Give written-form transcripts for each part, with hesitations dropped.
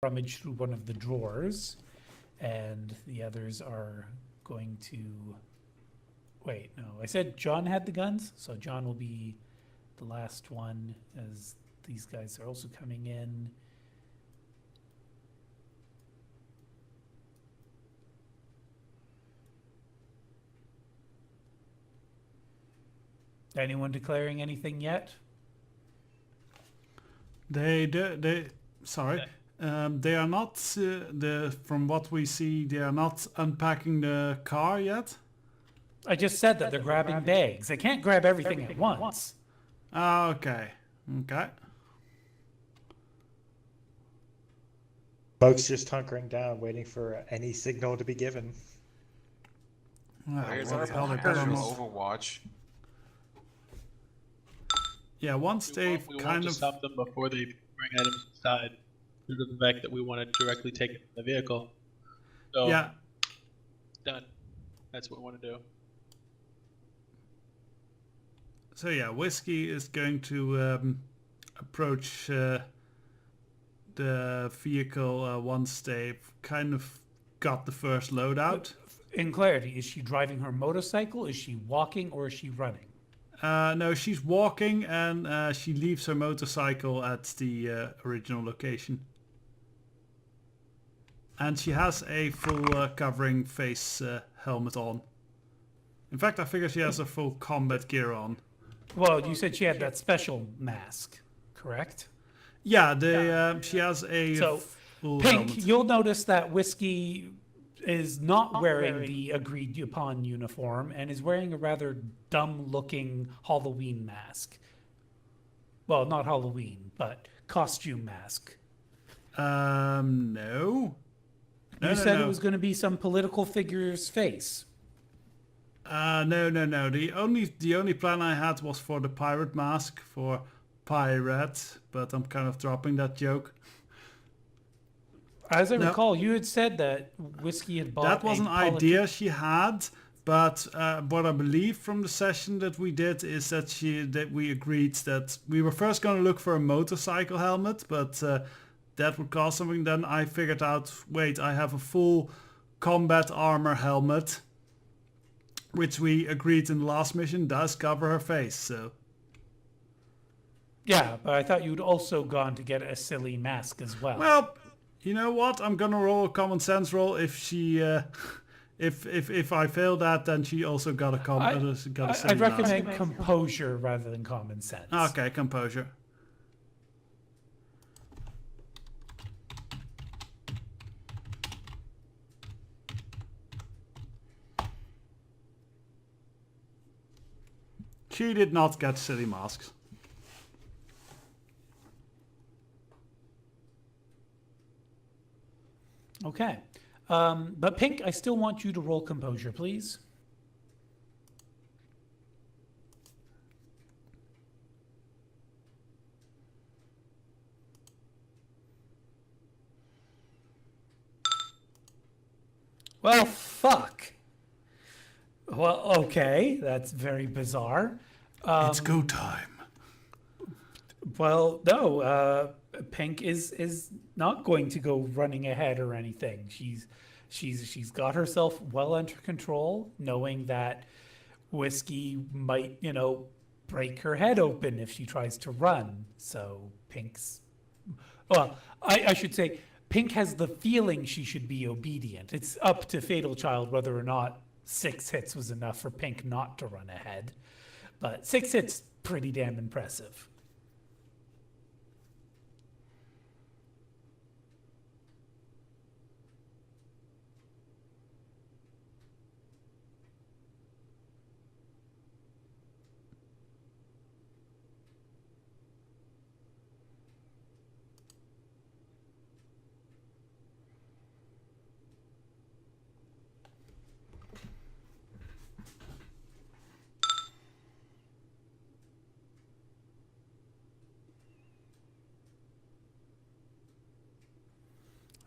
rummage through one of the drawers, and the others are going to... Wait, no, I said John had the guns, so John will be the last one as these guys are also coming in. Anyone declaring anything yet? They sorry. They are not, from what we see, they are not unpacking the car yet. I just said that they're grabbing bags. They can't grab everything at once. Okay. Okay. Folks just hunkering down, waiting for any signal to be given. Where's What our the hell, they hackers better from not- Overwatch? Yeah, once they've We want kind to of... stop them before they bring items inside, due to the fact that we want to directly take it from the vehicle. So, Yeah, done. That's what we want to do. so yeah, Whiskey is going to approach the vehicle once they've kind of got the first load out. In clarity, is she driving her motorcycle? Is she walking, or is she running? No, she's walking, and she leaves her motorcycle at the original location. And she has a full covering face helmet on. In fact, I figure she has a full combat gear on. Well, you said she had that special mask, correct? Yeah, she has a So, full Pink, helmet. you'll notice that Whiskey is not wearing the agreed upon uniform and is wearing a rather dumb-looking Halloween mask. Well, not Halloween, but costume mask. No. You said it was going to be some political figure's face. No. The only plan I had was for the pirate mask for pirate, but I'm kind of dropping that joke. As I No. recall, you had said that Whiskey had bought That was a an idea she had, but what I believe from the session that we did is that we agreed that we were first going to look for a motorcycle helmet, but that would cost something. Then I figured out, wait, I have a full combat armor helmet, which we agreed in the last mission does cover her face. So Yeah, but I thought you'd also gone to get a silly mask as well. well, you know what? I'm gonna roll a common sense roll. If she, if I fail that, then she also got a I'd silly recommend composure rather than common sense. mask. Okay, composure. She did not get silly masks. Okay. But Pink, I still want you to roll composure, please. Well, fuck. Well, okay, that's very bizarre. It's go time. Well, no, Pink is not going to go running ahead or anything. She's got herself well under control, knowing that Whiskey might, break her head open if she tries to run. So I should say, Pink has the feeling she should be obedient. It's up to Fatal Child whether or not 6 hits was enough for Pink not to run ahead. But 6 hits, pretty damn impressive.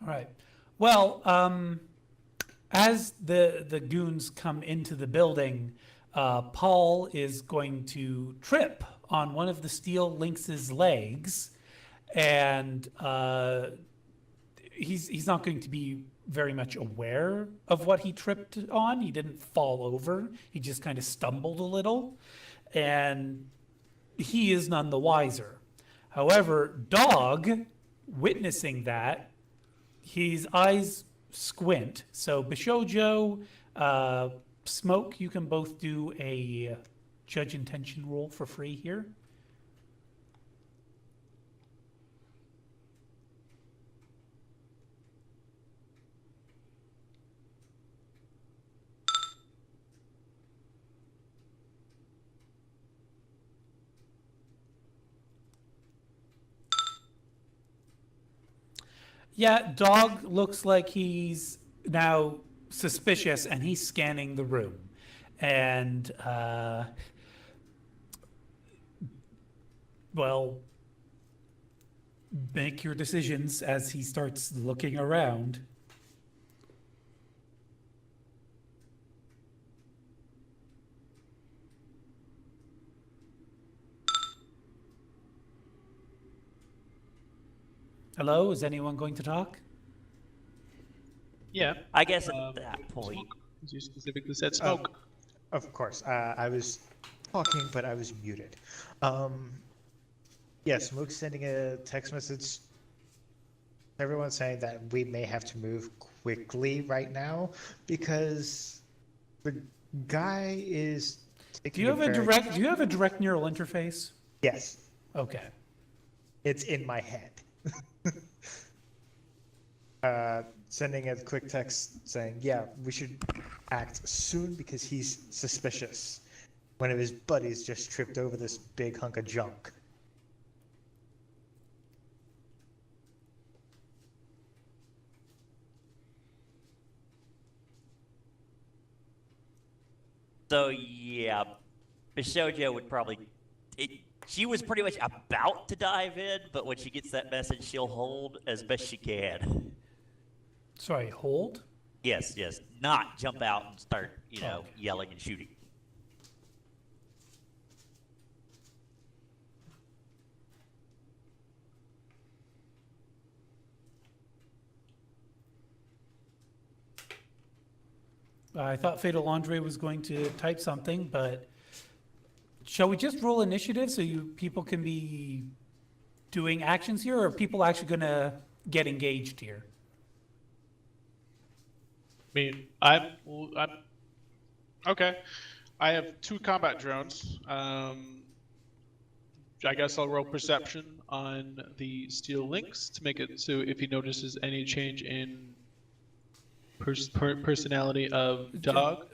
All right. Well, as the goons come into the building, Paul is going to trip on one of the steel lynx's legs, and he's not going to be very much aware of what he tripped on. He didn't fall over. He just kind of stumbled a little, and he is none the wiser. However, Dog, witnessing that, his eyes squint. So Bishojo, Smoke, you can both do a judge intention roll for free here. Yeah, Dog looks like he's now suspicious and he's scanning the room. And, well, make your decisions as he starts looking around. Hello, is anyone going to talk? Yeah. I guess at that point. Smoke, as you specifically said, Smoke. Of course, I was talking, but I was muted. Yeah, Smoke's sending a text message. Everyone's saying that we may have to move quickly right now because the guy is Do taking you have a very- direct do you have a direct neural interface? Yes, Okay. it's in my head. Sending a quick text saying, yeah, we should act soon because he's suspicious. One of his buddies just tripped over this big hunk of junk. So yeah, Bishojo would probably. She was pretty much about to dive in, but when she gets that message, she'll hold as best she can. Sorry, hold? Yes, not jump out and start, Okay. yelling and shooting. I thought Fatal Andre was going to type something, but shall we just roll initiative so people can be doing actions here, or are people actually going to get engaged here? I mean, I'm okay. I have 2 combat drones. I guess I'll roll perception on the steel links to make it so if he notices any change in personality of Dog.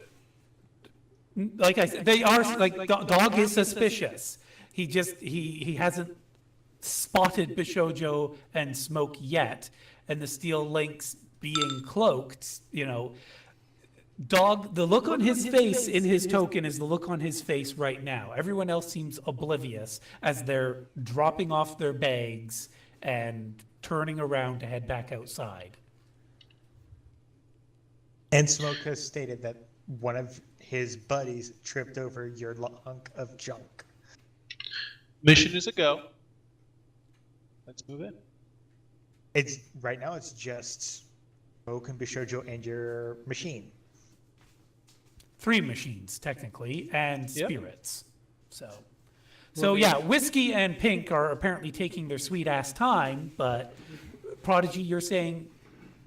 Like I said, they are, like, Dog is suspicious. He hasn't spotted Bishojo and Smoke yet, and the steel links being cloaked, Dog, the look on his face in his token is the look on his face right now. Everyone else seems oblivious as they're dropping off their bags and turning around to head back outside. And Smoke has stated that one of his buddies tripped over your hunk of junk. Mission is a go. Let's move in. It's right now. It's just Smoke and Bishojo and your machine. 3 machines, technically, and Yep. spirits. So yeah, Whiskey and Pink are apparently taking their sweet-ass time, but Prodigy, you're saying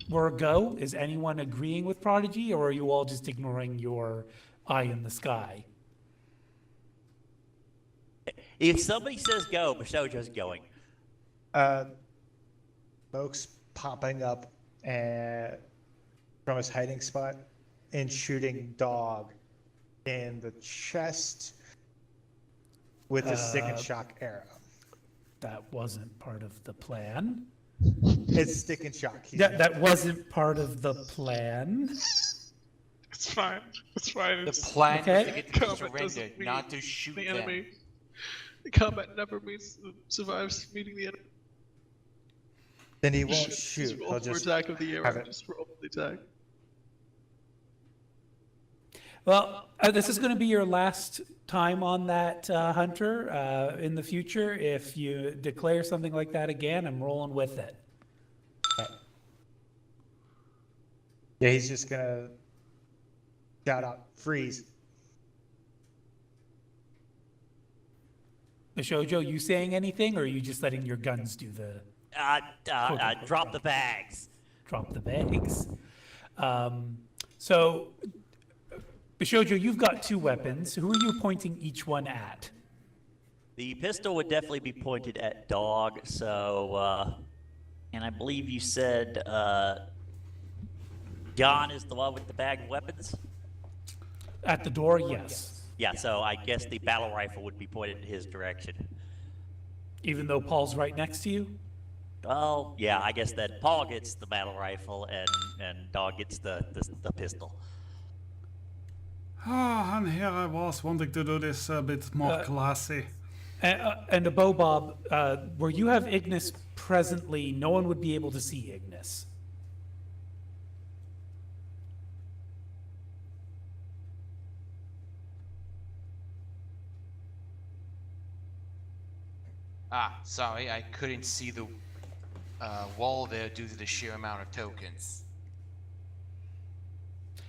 we're a go? Is anyone agreeing with Prodigy, or are you all just ignoring your eye in the sky? If somebody says go, Bishojo's going. Smoke's popping up from his hiding spot and shooting Dog in the chest with a stick and shock arrow. That wasn't part of the plan. It's stick and shock. That wasn't part of the plan. It's fine. It's fine. The plan Okay. is to get them to Combat surrender, doesn't mean not to shoot the them. enemy. The combat never survives meeting the enemy. Then he won't Just shoot. roll He'll for just attack of the have arrow. it. Just roll for the attack. Well, this is going to be your last time on that, Hunter. In the future, if you declare something like that again, I'm rolling with it. Yeah, he's just gonna shout out, freeze. Bishojo, you saying anything, or are you just letting your guns do the Drop the bags. drop the bags? So, Bishojo, you've got 2 weapons. Who are you pointing each one at? The pistol would definitely be pointed at Dog, so, and I believe you said, John is the one with the bag of weapons? At the door, yes. Yeah, so I guess the battle rifle would be pointed in his direction. Even though Paul's right next to you? Well, yeah, I guess that Paul gets the battle rifle and Dog gets the pistol. And here I was wanting to do this a bit more classy. And a Bob, where you have Ignis presently, no one would be able to see Ignis. Sorry, I couldn't see the wall there due to the sheer amount of tokens.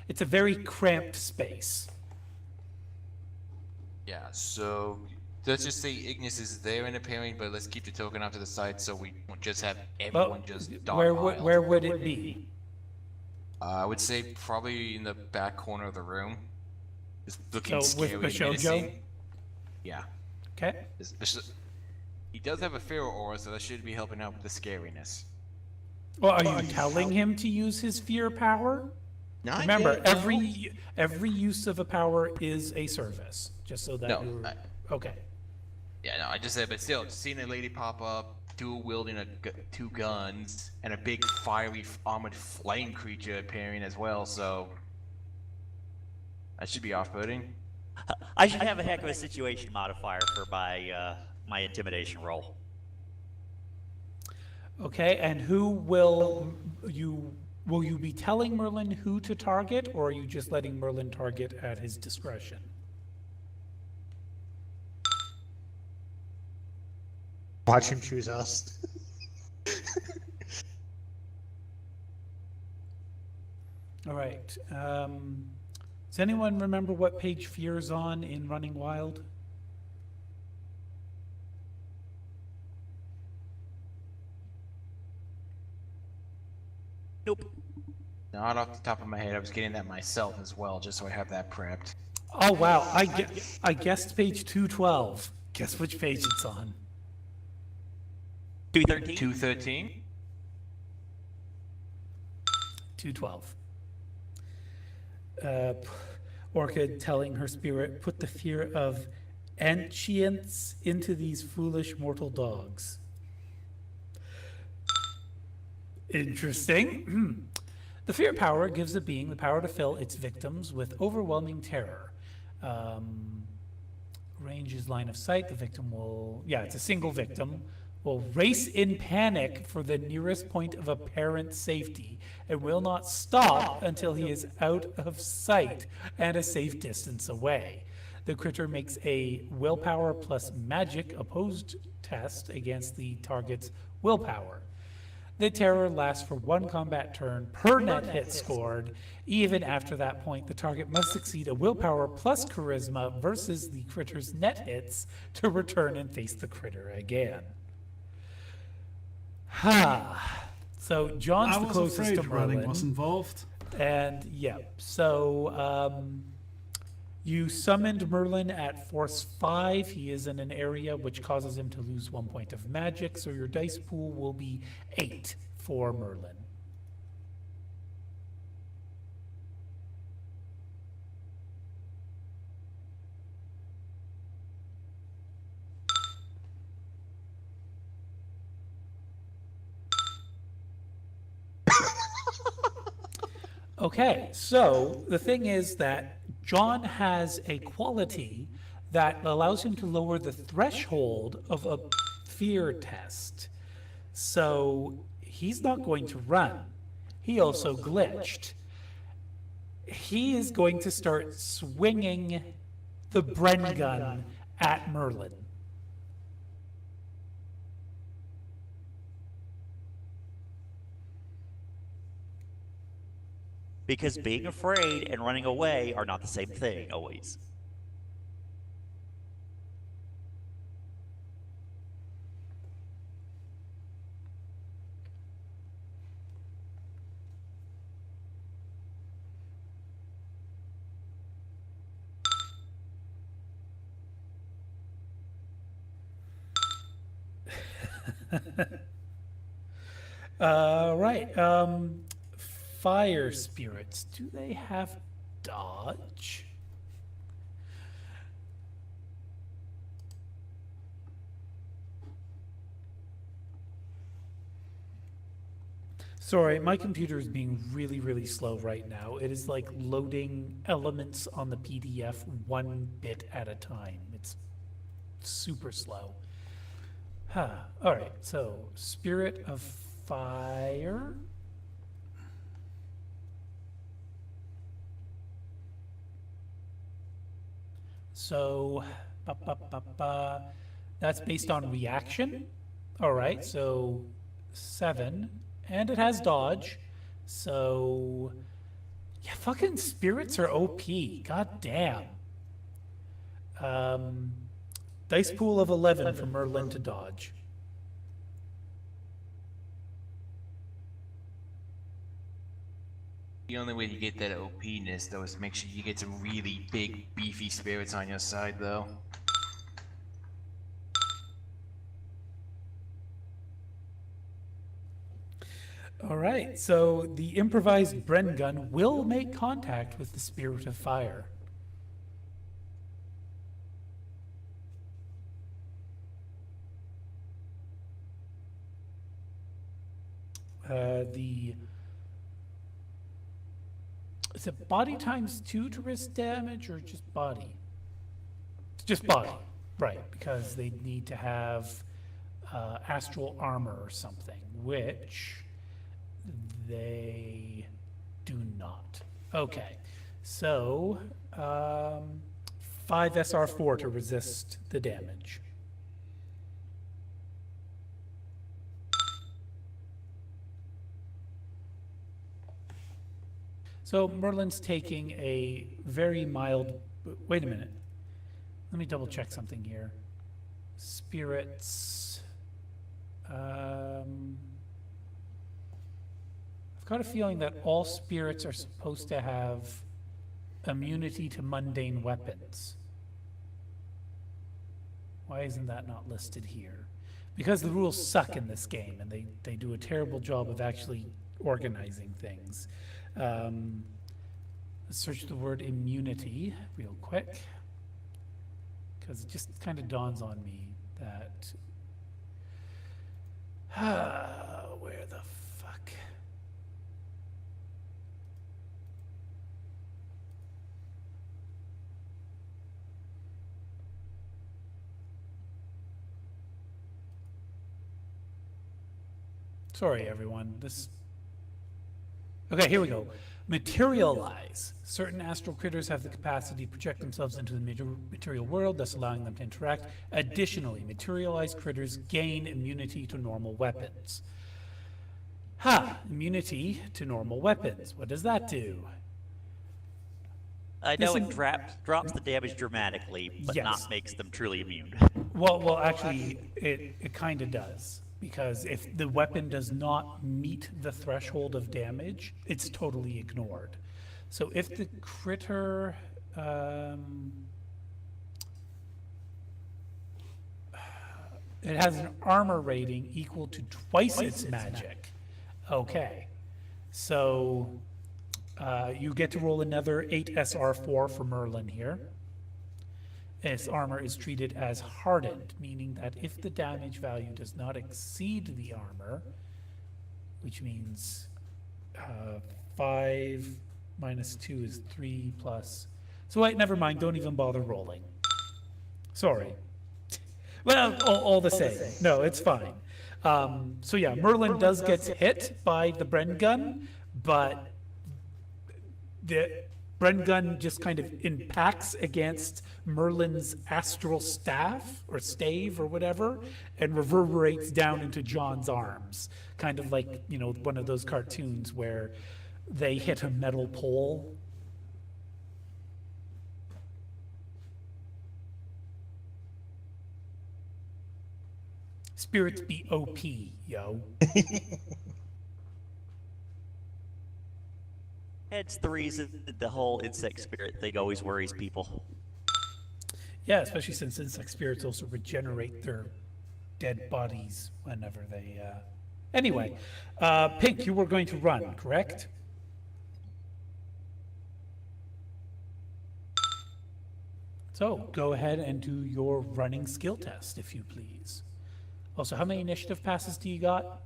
It's a very cramped space. Yeah, so let's just say Ignis is there and appearing, but let's keep the token off to the side so we won't just have everyone Well, just where would it be? I would say probably in the back corner of the room. Just looking So with scary and Bishojo? menacing. Yeah. Okay. He does have a feral aura, so that should be helping out with the scariness. Well, are you telling him to use his fear power? Not Remember, yet, no. every use of a power is a service. Just so that No, you're okay. Yeah, no, I just said, but still, just seeing a lady pop up, dual wielding 2 guns, and a big fiery armored flame creature appearing as well, so that should be off-putting. I should have a heck of a situation modifier for my my intimidation roll. Okay, and who will you be telling Merlin who to target, or are you just letting Merlin target at his discretion? Watch him choose us. All right. Does anyone remember what page Fear's on in Running Wild? Nope. Not off the top of my head, I was getting that myself as well, just so I have that prepped. Oh wow, I guessed page 212. Guess which page it's on? 213. 213? 212. Orchid telling her spirit, put the fear of ancients into these foolish mortal dogs. Interesting. The fear power gives a being the power to fill its victims with overwhelming terror. Range is line of sight. The victim will, it's a single victim, will race in panic for the nearest point of apparent safety and will not stop until he is out of sight and a safe distance away. The critter makes a willpower plus magic opposed test against the target's willpower. The terror lasts for 1 combat turn per net hit scored. Even after that point, the target must succeed a willpower plus charisma versus the critter's net hits to return and face the critter again. So John's I the was closest afraid to running Merlin. was involved. And so you summoned Merlin at force 5. He is in an area which causes him to lose 1 point of magic, so your dice pool will be 8 for Merlin. Okay, so the thing is that John has a quality that allows him to lower the threshold of a fear test. So he's not going to run. He also glitched. He is going to start swinging the Bren gun at Merlin. because being afraid and running away are not the same thing always. Right. Fire spirits. Do they have dodge? Sorry, my computer is being really, really slow right now. It is like loading elements on the PDF one bit at a time. It's super slow. Huh. All right, so Spirit of Fire. So, that's based on reaction. All right, so 7. And it has dodge. So, yeah, fucking spirits are OP. God damn. Dice pool of 11 for Merlin to dodge. The only way to get that OP-ness, though, is to make sure you get some really big, beefy spirits on your side, though. All right, so the improvised Bren gun will make contact with the Spirit of Fire. Is it body times 2 to risk damage or just body? It's just body, right, because they need to have astral armor or something, which they do not. Okay, so 5 SR4 to resist the damage. So Merlin's taking a very mild, wait a minute. Let me double check something here. Spirits, I've got a feeling that all spirits are supposed to have immunity to mundane weapons. Why isn't that not listed here? Because the rules suck in this game and they do a terrible job of actually organizing things. Let's search the word immunity real quick, because it just kind of dawns on me that where the fuck? Sorry, everyone. Okay, here we go. Materialize. Certain astral critters have the capacity to project themselves into the material world, thus allowing them to interact. Additionally, materialized critters gain immunity to normal weapons. Immunity to normal weapons. What does that do? I know Listen- it drops the damage dramatically, but Yes. not makes them truly immune. Well, actually, it kind of does. Because if the weapon does not meet the threshold of damage, it's totally ignored. So if the critter, it has an armor rating equal to twice its magic. Okay, so you get to roll another 8 SR4 for Merlin here. Its armor is treated as hardened, meaning that if the damage value does not exceed the armor, which means 5 minus 2 is 3 plus... So wait, never mind, don't even bother rolling. Sorry. Well, all the same. No, it's fine. So yeah, Merlin does get hit by the Bren gun, but the Bren gun just kind of impacts against Merlin's astral staff or stave or whatever and reverberates down into John's arms. Kind of like, one of those cartoons where they hit a metal pole. Spirits be OP, yo. Heads, the reason the whole insect spirit thing always worries people. Yeah, especially since insect spirits also regenerate their dead bodies whenever they. Anyway, Pink, you were going to run, correct? So go ahead and do your running skill test, if you please. Also, how many initiative passes do you got?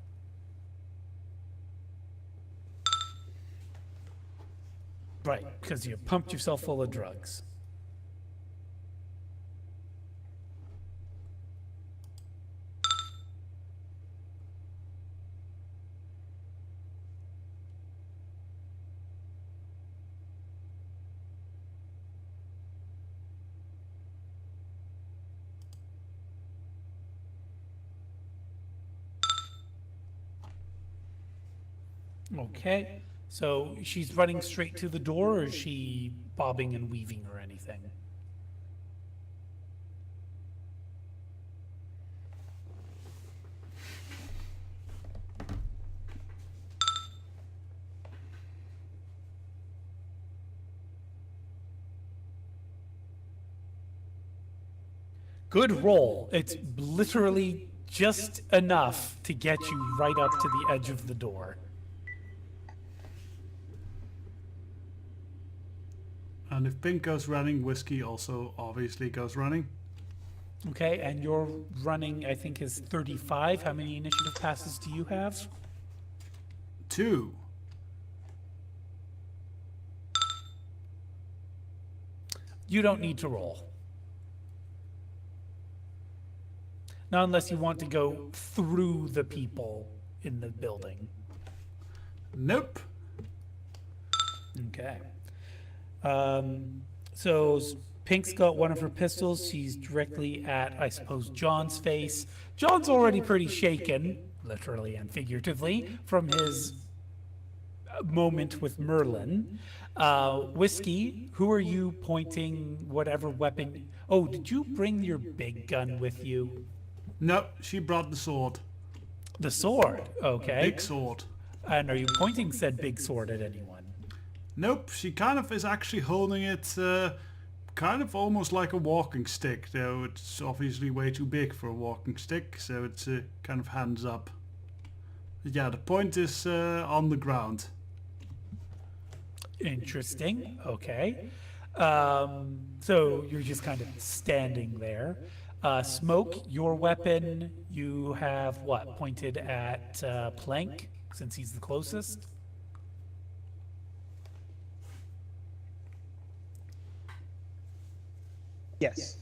Right, because you pumped yourself full of drugs. Okay, so she's running straight to the door, or is she bobbing and weaving or anything? Good roll. It's literally just enough to get you right up to the edge of the door. And if Pink goes running, Whiskey also obviously goes running. Okay, and your running, I think, is 35. How many initiative passes do you have? 2. You don't need to roll. Not unless you want to go through the people in the building. Nope. Okay. So Pink's got one of her pistols. She's directly at, I suppose, John's face. John's already pretty shaken, literally and figuratively, from his moment with Merlin. Whiskey, who are you pointing whatever weapon? Oh, did you bring your big gun with you? No, she brought the sword. The sword, okay. Big sword. And are you pointing said big sword at anyone? Nope, she kind of is actually holding it kind of almost like a walking stick, though it's obviously way too big for a walking stick, so it's kind of hands up. Yeah, the point is on the ground. Interesting, okay. So you're just kind of standing there. Smoke, your weapon, you have what, pointed at Plank, since he's the closest? Yes.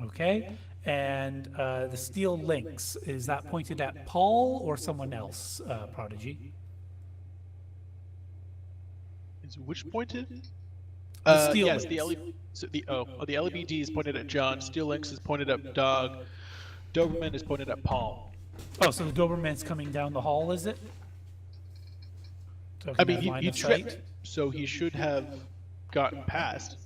Okay, and the steel links, is that pointed at Paul or someone else, Prodigy? Is which pointed? The steel yes, links. the LBD is pointed at John. Steel Links is pointed at Dog. Doberman is pointed at Paul. Oh, so the Doberman's coming down the hall, is it? So I can mean, have line he of sight? tripped, so he should have gotten past.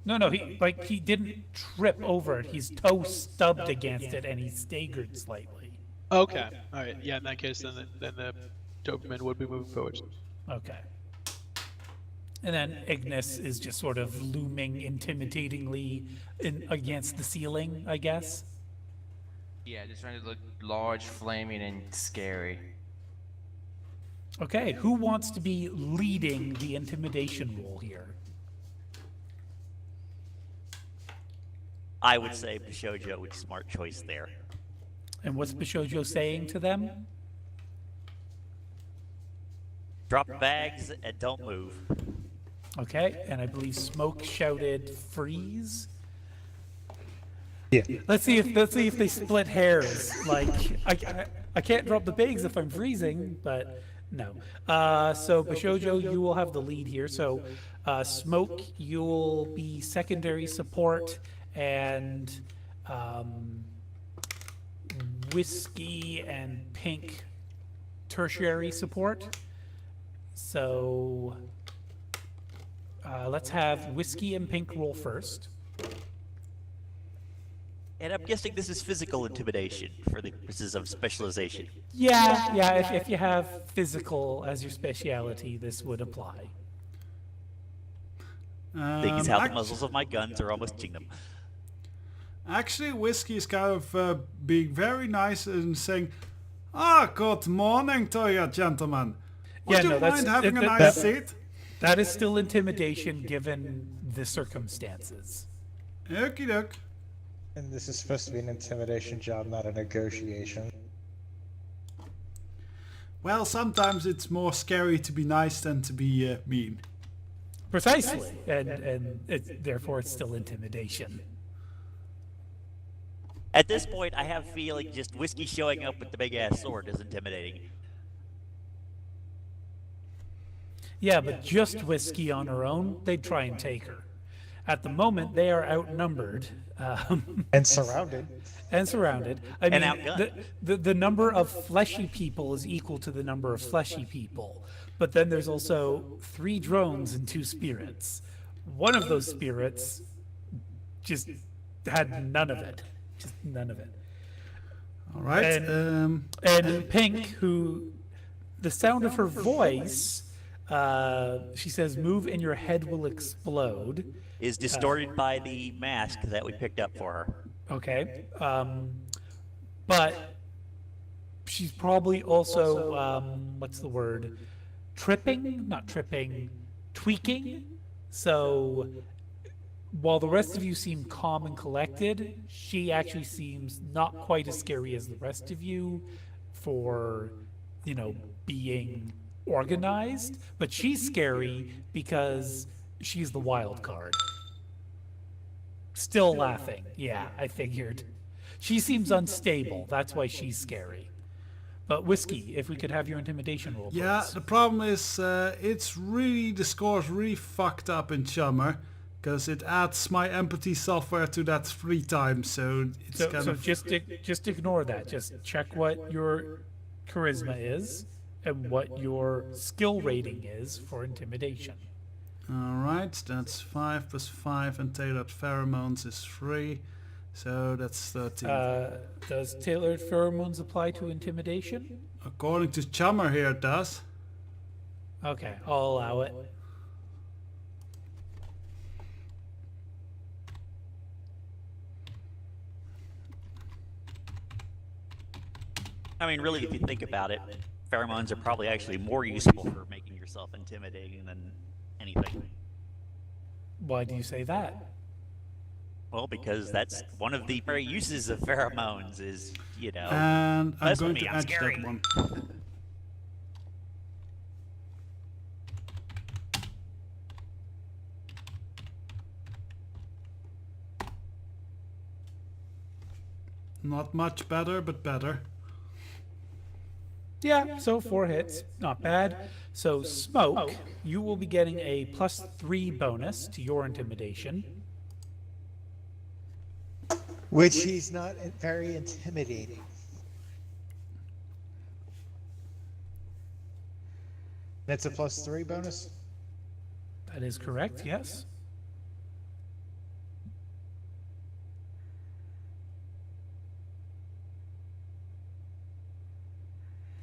No, he didn't trip over it. His toe stubbed against it and he staggered slightly. Okay, all right. Yeah, in that case, then the Doberman would be moving forward. Okay. And then Ignis is just sort of looming intimidatingly against the ceiling, I guess. Yeah, just trying to look large, flaming, and scary. Okay, who wants to be leading the intimidation role here? I would say Bishojo would be smart choice there. And what's Bishojo saying to them? Drop bags and don't move. Okay, and I believe Smoke shouted freeze. Yeah. Let's see if they split hairs. Like I can't drop the bags if I'm freezing, but no. So Bishojo, you will have the lead here. So Smoke, you'll be secondary support, and Whiskey and Pink tertiary support. So So let's have Whiskey and Pink roll first. And I'm guessing this is physical intimidation for the purposes of specialization. Yeah. If you have physical as your speciality, this would apply. Thing is how the Act- muzzles of my guns are almost touching them. Actually, Whiskey is kind of being very nice and saying, good morning to you, gentlemen. Would Yeah, you no, that's- mind having a that- nice that- seat? That is still intimidation given the circumstances. Okie doke. And this is supposed to be an intimidation job, not a negotiation. Well, sometimes it's more scary to be nice than to be mean. Precisely, and therefore it's still intimidation. At this point, I have a feeling just Whiskey showing up with the big ass sword is intimidating. Yeah, but just Whiskey on her own, they'd try and take her. At the moment, they are outnumbered And surrounded. and surrounded. I mean, outgunned. the number of fleshy people is equal to the number of fleshy people. But then there's also 3 drones and 2 spirits. One of those spirits just had none of it. Just none of it. All right. And Pink, who the sound of her voice, she says, "Move and your head will explode." Is distorted by the mask that we picked up for her. Okay. But she's probably also, what's the word? Tripping? Not tripping. Tweaking. So while the rest of you seem calm and collected, she actually seems not quite as scary as the rest of you for, being organized. But she's scary because she's the wild card. Still laughing. Yeah, I figured. She seems unstable. That's why she's scary. But Whiskey, if we could have your intimidation roll, Yeah, please. the problem is the score's really fucked up in Chummer because it adds my empathy software to that 3 times, so it's So, kind so of... just ignore that. Just check what your charisma is and what your skill rating is for intimidation. Alright, that's 5 plus 5, and tailored pheromones is 3, so that's 13. Does tailored pheromones apply to intimidation? According to Chummer here, it does. Okay, I'll allow it. I mean, really, if you think about it, pheromones are probably actually more useful for making yourself intimidating than anything. Why do you say that? Well, because that's one of the very uses of pheromones is, And I'm mess with going me, to I'm edge scary. that one. Not much better, but better. Yeah, so 4 hits, not bad. So Smoke, you will be getting a +3 bonus to your intimidation. Which he's not very intimidating. That's a +3 bonus? That is correct, yes.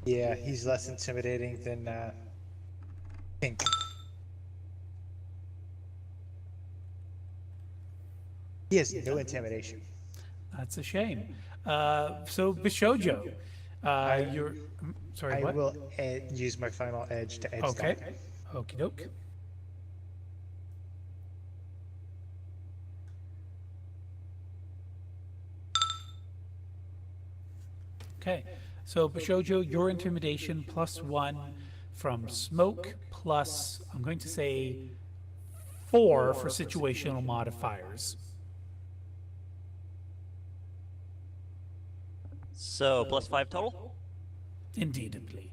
Yeah, he's less intimidating than Pink. He has no intimidation. That's a shame. So Bishojo, you're sorry, I what? will use my final edge to edge Okay. that. Okie doke. Okay, so Bishojo, your intimidation +1 from Smoke plus, I'm going to say 4 for situational modifiers. So, +5 total? Indeedly.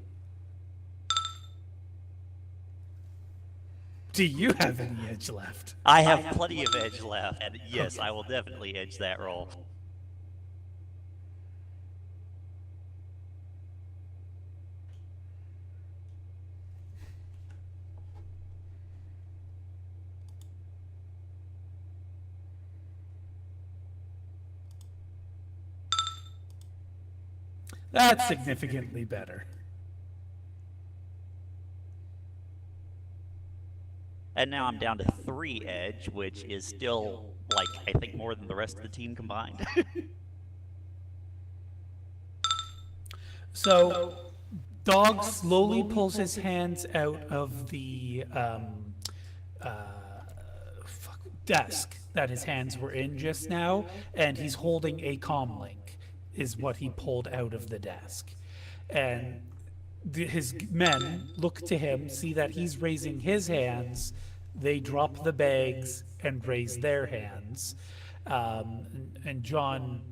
Do you have any edge left? I have plenty of edge left, and yes, I will definitely edge that roll. That's significantly better. And now I'm down to 3 edge, which is still, like, I think more than the rest of the team combined. So, Dog slowly pulls his hands out of the desk that his hands were in just now, and he's holding a comlink, is what he pulled out of the desk. And his men look to him, see that he's raising his hands, they drop the bags and raise their hands. And John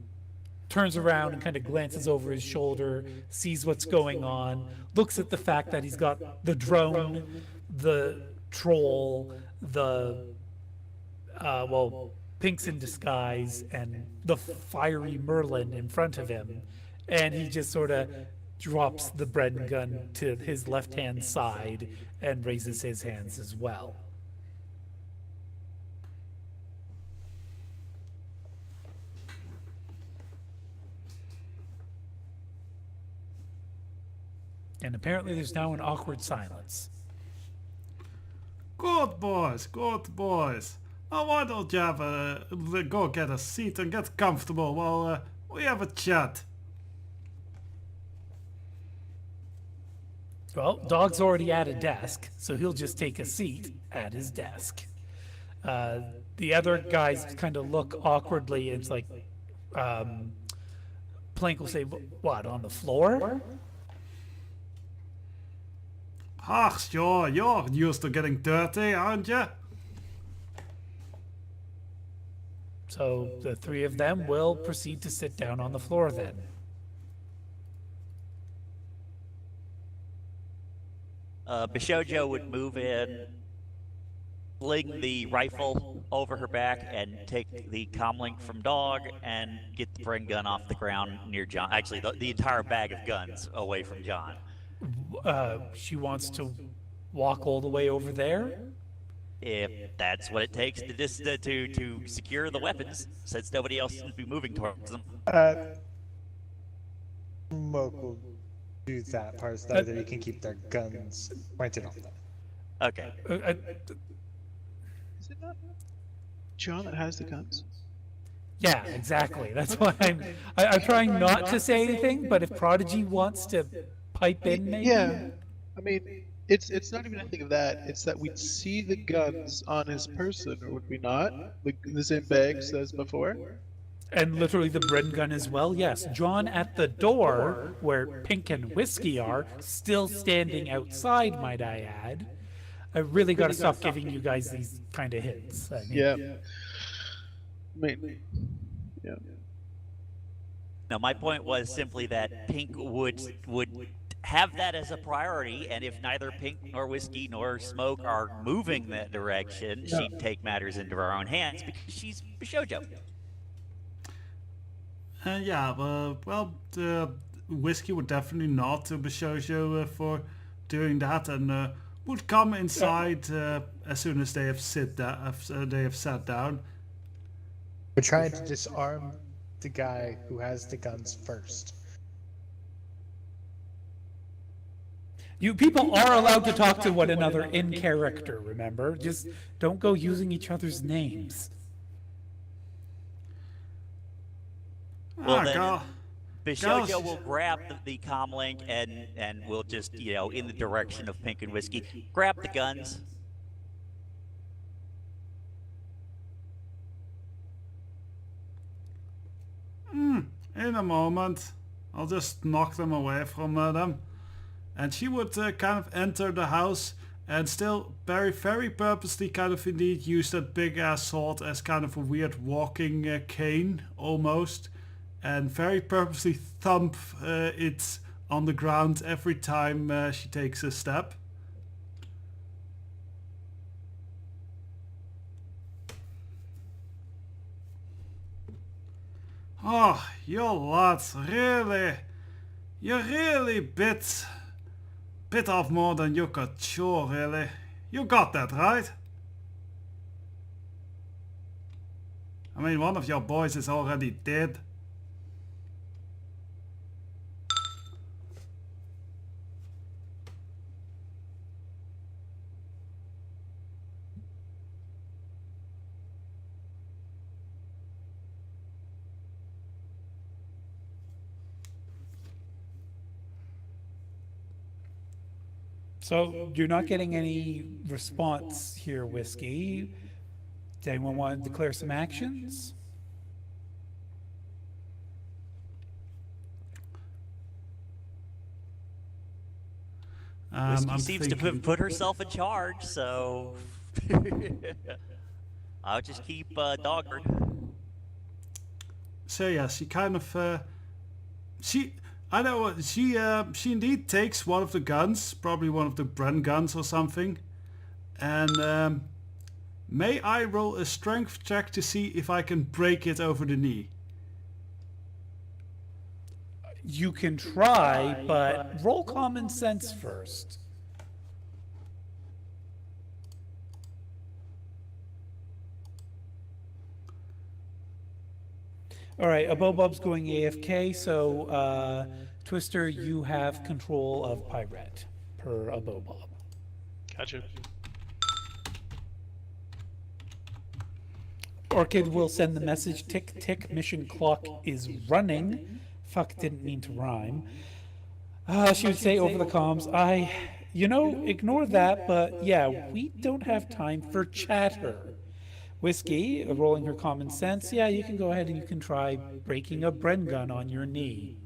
turns around and kind of glances over his shoulder, sees what's going on, looks at the fact that he's got the drone, the troll, the Pink's in disguise, and the fiery Merlin in front of him, and he just sort of drops the Bren gun to his left-hand side and raises his hands as well. And apparently there's now an awkward silence. Good boys, good boys. Now why don't you have go get a seat and get comfortable while we have a chat? Well, Dog's already at a desk, so he'll just take a seat at his desk. The other guys kind of look awkwardly. It's like, Plank will say, "What, on the floor?" Ah, sure, you're used to getting dirty, aren't you? So the 3 of them will proceed to sit down on the floor then. Bishojo would move in, fling the rifle over her back, and take the comlink from Dog and get the Bren gun off the ground near John. Actually, the entire bag of guns away from John. She wants to walk all the way over there. If that's what it takes to secure the weapons, since nobody else seems to be moving towards them. Smoke will do that part so that they can keep their guns pointed on them. Okay. Is it not John that has the guns? Yeah, exactly. That's why I'm trying not to say anything, but if Prodigy wants to pipe in, maybe? Yeah. I mean, it's not even anything of that. It's that we'd see the guns on his person, or would we not? The same bags as before? And literally the Bren gun as well, yes. John at the door, where Pink and Whiskey are, still standing outside, might I add. I really got to stop giving you guys these kind of hints. I mean, Yeah. I mean, yeah. Now, my point was simply that Pink would have that as a priority, and if neither Pink nor Whiskey nor Smoke are moving that direction, she'd take matters into her own hands because she's Bishojo. Whiskey would definitely nod to Bishojo for doing that, and would come inside as soon as they have sat down. We're trying to disarm the guy who has the guns first. You people are allowed to talk to one another in character, remember? Just don't go using each other's names. Well, then, go. Bishojo will grab the comlink and we'll just, in the direction of Pink and Whiskey, grab the guns. In a moment. I'll just knock them away from them. And she would kind of enter the house and still very, very purposely kind of indeed use that big ass sword as kind of a weird walking cane almost. And very purposely thump it on the ground every time she takes a step. Oh, you lads, you're really bit off more than you could chew, really. You got that, right? I mean, one of your boys is already dead. So you're not getting any response here, Whiskey. Does anyone want to declare some actions? Whiskey I'm seems to thinking. have put herself in charge, so I'll just keep Dogger. So yeah, she kind of she I know what she indeed takes one of the guns, probably one of the Bren guns or something, and may I roll a strength check to see if I can break it over the knee? You can try, but roll common sense first. All right, Abobob's going AFK, so Twister, you have control of Pirate per Abobob. Gotcha. Orchid will send the message, tick tick, mission clock is running. Fuck, didn't mean to rhyme. She would say over the comms, ignore that, but yeah, we don't have time for chatter. Whiskey, rolling her common sense, yeah, you can go ahead and you can try breaking a Bren gun on your knee.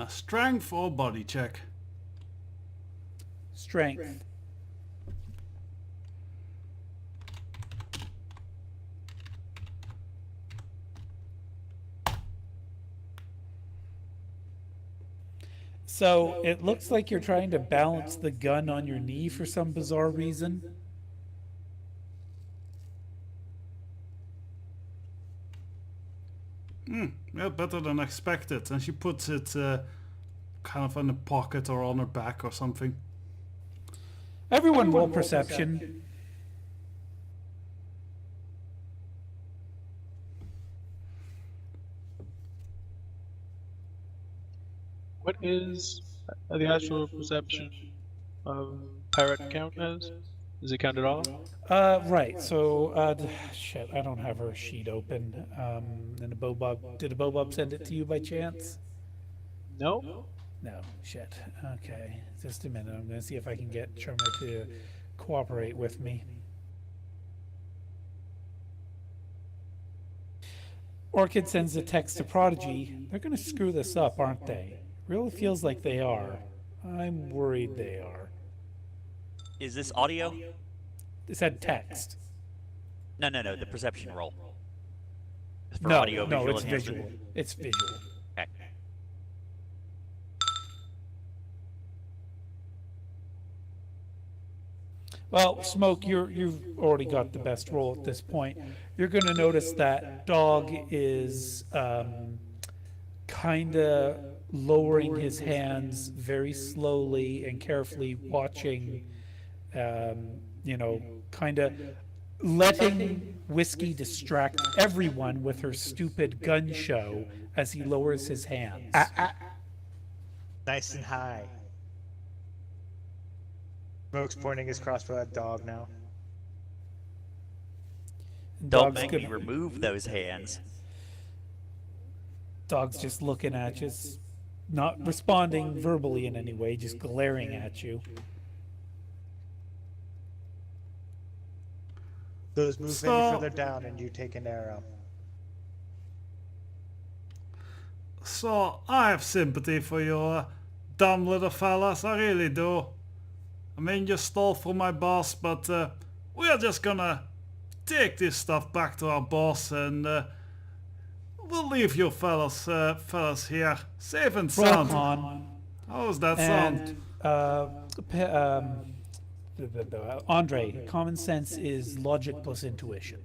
Strength or body check? Strength. So it looks like you're trying to balance the gun on your knee for some bizarre reason. Yeah, better than expected. And she puts it kind of in the pocket or on her back or something. Everyone roll perception. What is the actual perception of pirate count as? Does it count at all? Right, so, shit, I don't have her sheet open. And did Abobob send it to you by chance? No. No, shit. Okay, just a minute. I'm gonna see if I can get Tremor to cooperate with me. Orchid sends a text to Prodigy. They're gonna screw this up, aren't they? Really feels like they are. I'm worried they are. Is this audio? It said text. No, the perception roll. For No, audio, no, visual it's enhancement. visual. It's visual. Okay. Well, Smoke, you've already got the best roll at this point. You're going to notice that Dog is kind of lowering his hands very slowly and carefully, watching, kind of letting Whiskey distract everyone with her stupid gun show as he lowers his hands. Nice and high. Smoke's pointing his crossbow at Dog now. Don't Dog's make me gonna- remove those hands. Dog's just looking at you, not responding verbally in any way, just glaring at you. Those move So- any further down and you take an arrow. So, I have sympathy for you dumb little fellas, I really do. I mean, you stole from my boss, but we're just gonna take this stuff back to our boss and we'll leave you fellas here, safe and Roll sound. con. How's that sound? And Andre, common sense is logic plus intuition.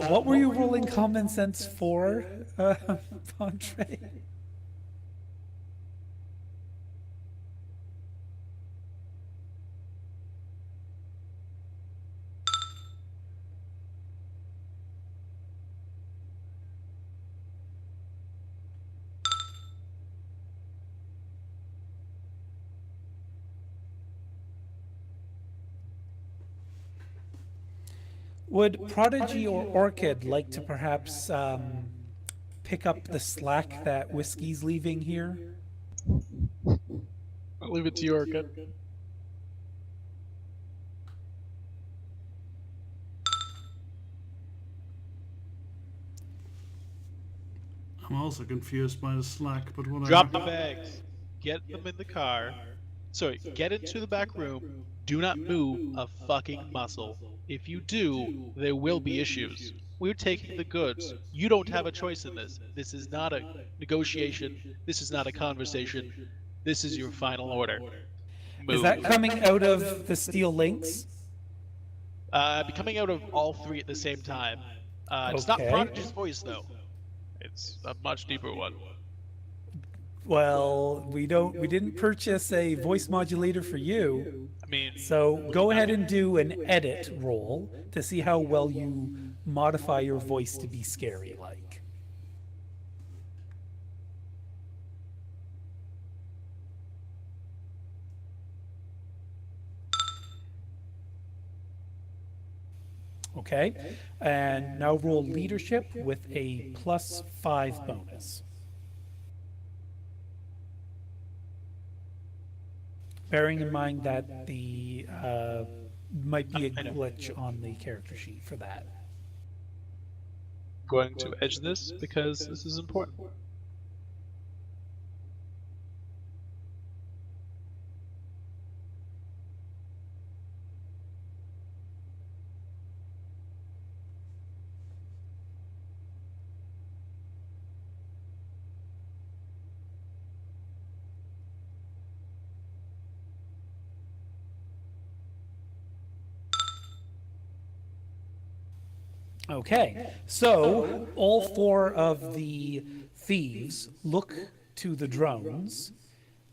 What were you rolling common sense for, Andre? Would Prodigy or Orchid like to perhaps pick up the slack that Whiskey's leaving here? I'll leave it to you, Orchid. I'm also confused by the slack, but whatever. Drop the bags. Get them in the car. Sorry, get into the back room. Do not move a fucking muscle. If you do, there will be issues. We're taking the goods. You don't have a choice in this. This is not a negotiation. This is not a conversation. This is your final order. Move. Is that coming out of the steel links? Be coming out of all three at the same time. It's not Okay. Prodigy's voice though. It's a much deeper one. Well, we didn't purchase a voice modulator for you. I mean, So go ahead and do an edit roll to see how well you modify your voice to be scary like. Okay, and now roll leadership with a +5 bonus. Bearing in mind that the might be a I know. glitch on the character sheet for that. going to edge this because this is important. Okay, so all 4 of the thieves look to the drones,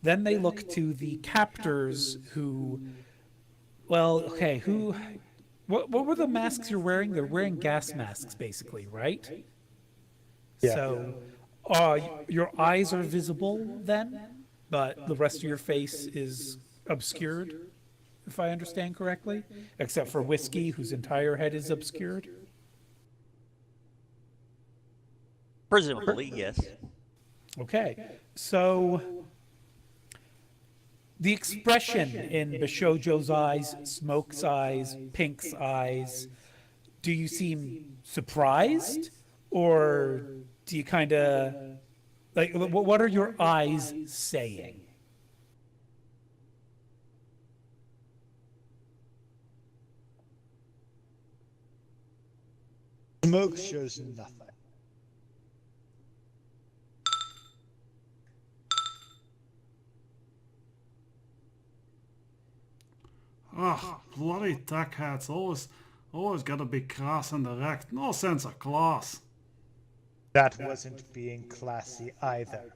then they look to the captors who, well, okay, who, what were the masks you're wearing? They're wearing gas masks, basically, right? Yeah. So, your eyes are visible then, but the rest of your face is obscured, if I understand correctly, except for Whiskey, whose entire head is obscured. Presumably, yes. Okay, so the expression in Bishojo's eyes, Smoke's eyes, Pink's eyes, do you seem surprised? Or do you kind of, like, what are your eyes saying? Smoke shows nothing. Ah, bloody tech hats. Always gotta be crass and direct. No sense of class. That wasn't being classy either.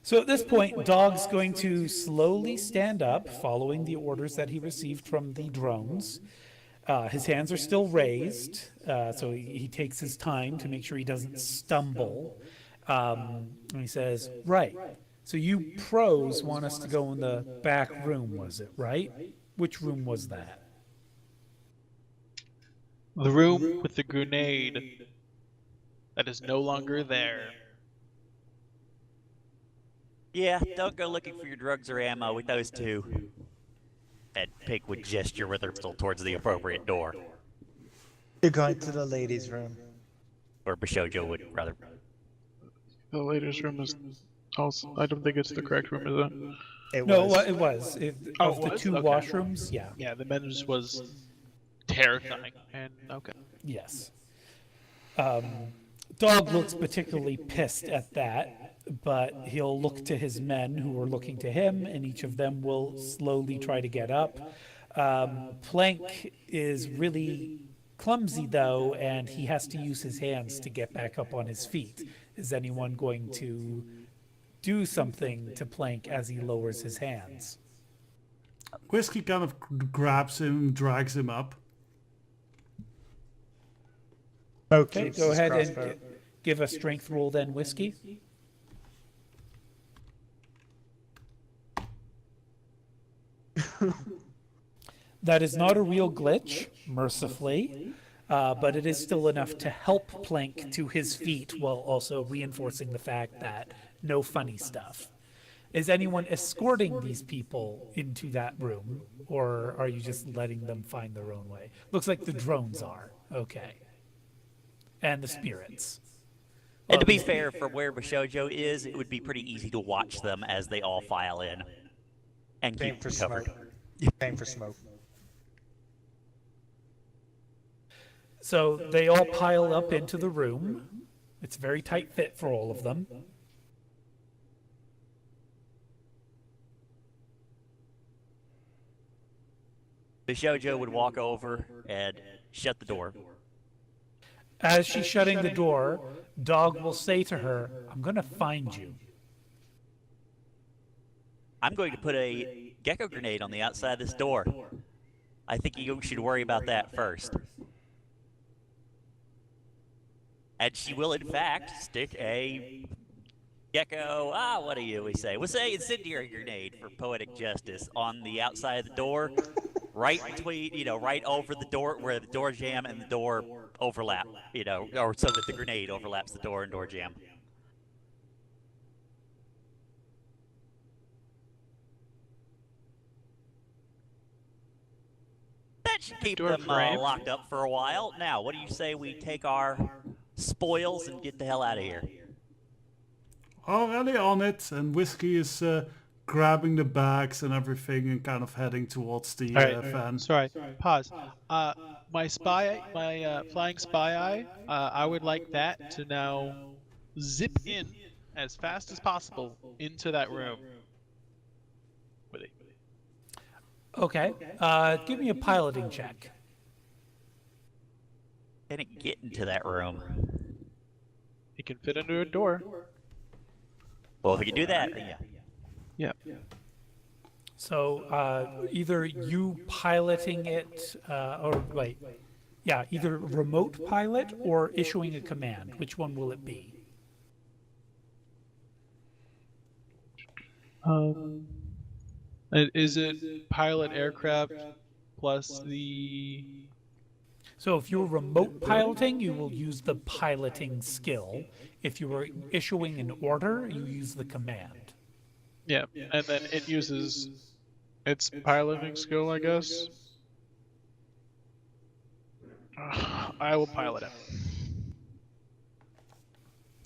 So at this point, Dog's going to slowly stand up, following the orders that he received from the drones. His hands are still raised, so he takes his time to make sure he doesn't stumble. And he says, right, so you pros want us to go in the back room, was it, right? Which room was that? The room with the grenade that is no longer there. Yeah, don't go looking for your drugs or ammo with those two. And Pink would gesture with her pistol towards the appropriate door. You're going to the ladies' room. Or Bishojo would, rather. The ladies' room is also. I don't think it's the correct room, is it? It No, was. it was. Oh, Of it the was? 2 Okay. washrooms, yeah. Yeah, the men's was terrifying. And okay. Yes. Dog looks particularly pissed at that, but he'll look to his men who are looking to him, and each of them will slowly try to get up. Plank is really clumsy, though, and he has to use his hands to get back up on his feet. Is anyone going to do something to Plank as he lowers his hands? Whiskey kind of grabs him, drags him up. Smoke Okay, keeps go his ahead and crossbow. give a strength roll then, Whiskey. That is not a real glitch, mercifully, but it is still enough to help Plank to his feet while also reinforcing the fact that no funny stuff. Is anyone escorting these people into that room, or are you just letting them find their own way? Looks like the drones are. Okay. And the spirits. And to be fair, from where Bishojo is, it would be pretty easy to watch them as they all file in and Same keep for covered. smoke. Same for smoke. So they all pile up into the room. It's a very tight fit for all of them. Bishojo would walk over and shut the door. As she's shutting the door, Dog will say to her, I'm going to find you. I'm going to put a gecko grenade on the outside of this door. I think you should worry about that first. And she will, in fact, stick a gecko, what do we say? We'll say incendiary grenade for poetic justice on the outside of the door, right between, right over the door where the door jamb and the door overlap, or so that the grenade overlaps the door and door jamb. That should keep Door them frame. locked up for a while. Now, what do you say we take our spoils and get the hell out of here? Already on it, and Whiskey is grabbing the bags and everything and kind of heading towards the van. Sorry. Pause. My flying spy eye. I would like that to now zip in as fast as possible into that room. With it. Okay. Give me a piloting check. Can it get into that room? It can fit under a door. Well, if we can do that, then yeah. Yeah. So either you piloting it, either remote pilot or issuing a command. Which one will it be? Is it pilot aircraft plus the? So if you're remote piloting, you will use the piloting skill. If you were issuing an order, you use the command. Yeah, and then it uses its piloting skill, I guess. I will pilot it.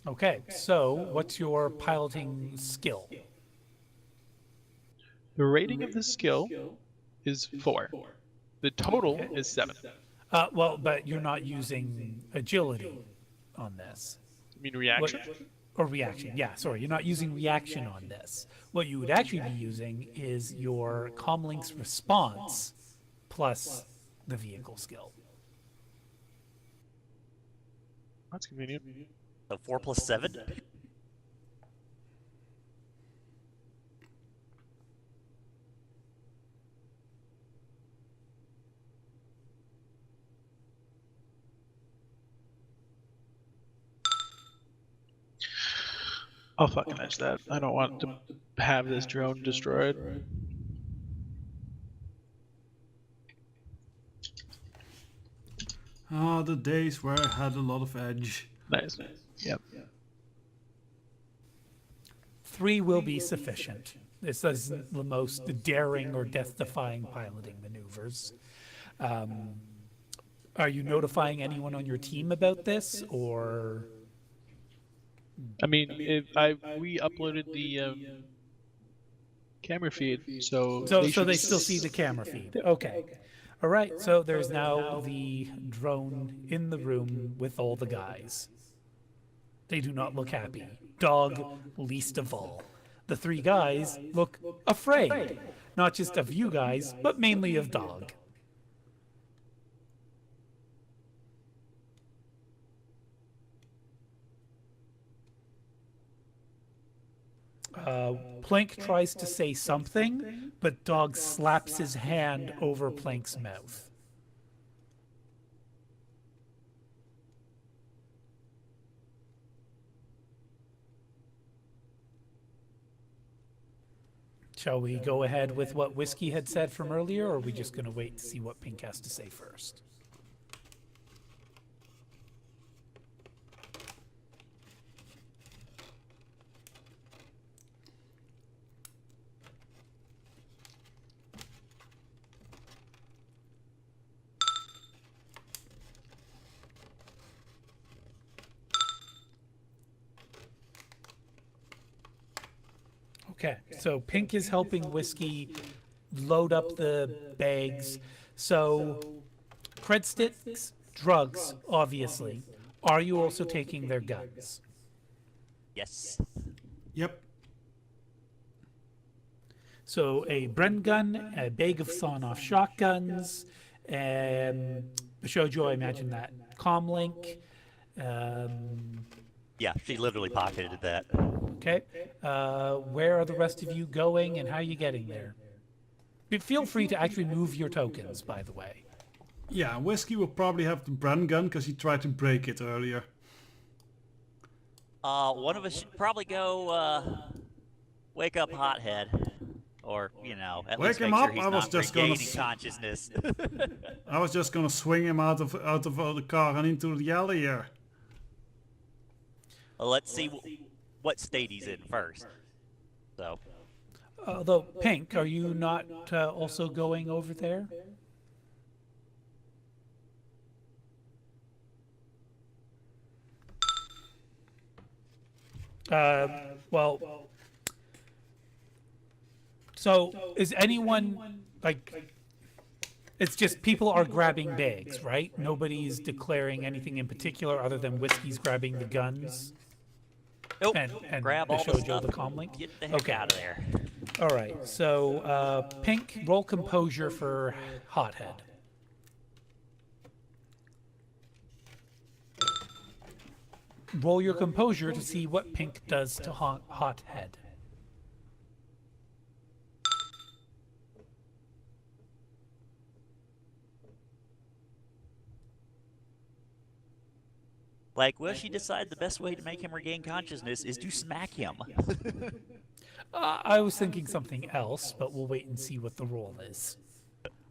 Okay, so what's your piloting skill? The rating of the skill is 4. The total is 7. But you're not using agility on this. You mean reaction? Or reaction, yeah, sorry. You're not using reaction on this. What you would actually be using is your comlink's response plus the vehicle skill. That's convenient. So 4 plus 7? I'll fucking edge that. I don't want to have this drone destroyed. The days where I had a lot of edge. Nice. Yep. 3 will be sufficient. This is the most daring or death-defying piloting maneuvers. Are you notifying anyone on your team about this, or? I mean, we uploaded the camera feed, so they still see the camera feed. Okay. All right, so there's now the drone in the room with all the guys. They do not look happy. Dog, least of all. The 3 guys look afraid. Not just of you guys, but mainly of Dog. Plank tries to say something, but Dog slaps his hand over Plank's mouth. Shall we go ahead with what Whiskey had said from earlier, or are we just going to wait to see what Pink has to say first? Okay, so Pink is helping Whiskey load up the bags. So, cred sticks, drugs, obviously. Are you also taking their guns? Yes. Yep. So, a Bren gun, a bag of sawn-off shotguns, Shoujo, I imagine that comlink. Yeah, she literally pocketed that. Okay. Where are the rest of you going, and how are you getting there? Feel free to actually move your tokens, by the way. Yeah, Whiskey will probably have the Bren gun because he tried to break it earlier. One of us should probably go wake up Hothead, or at Wake least him make sure up? he's I was not just gonna regaining consciousness. I was just gonna swing him out of the car and into the alley here. Well, let's see what state he's in first. So, Although, Pink, are you not also going over there? Well, so is anyone like? It's just people are grabbing bags, right? Nobody's declaring anything in particular other than Whiskey's grabbing the guns. nope. And Grab all the Shoujo stuff. the comlink. Get the heck Okay. out of there. All right, so Pink, roll composure for Hothead. Roll your composure to see what Pink does to Hothead. Like, well, she decided the best way to make him regain consciousness is to smack him. I was thinking something else, but we'll wait and see what the roll is.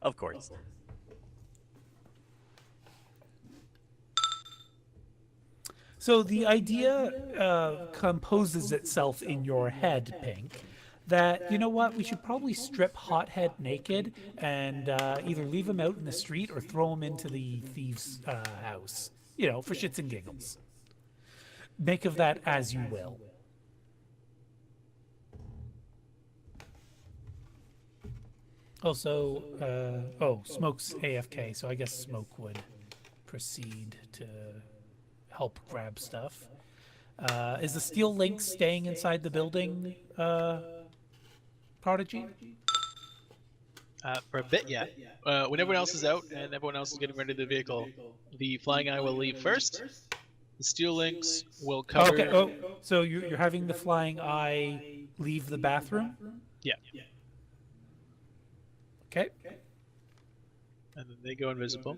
Of course. So the idea composes itself in your head, Pink, that, you know what, we should probably strip Hothead naked and either leave him out in the street or throw him into the thief's house, for shits and giggles. Make of that as you will. Also, Smoke's AFK, so I guess Smoke would proceed to help grab stuff. Is the steel link staying inside the building, Prodigy? For a bit, yeah. When everyone else is out and everyone else is getting ready to the vehicle, the flying eye will leave first. The steel links will cover. Okay. Oh, so you're having the flying eye leave the bathroom? Yeah. Okay. And then they go invisible.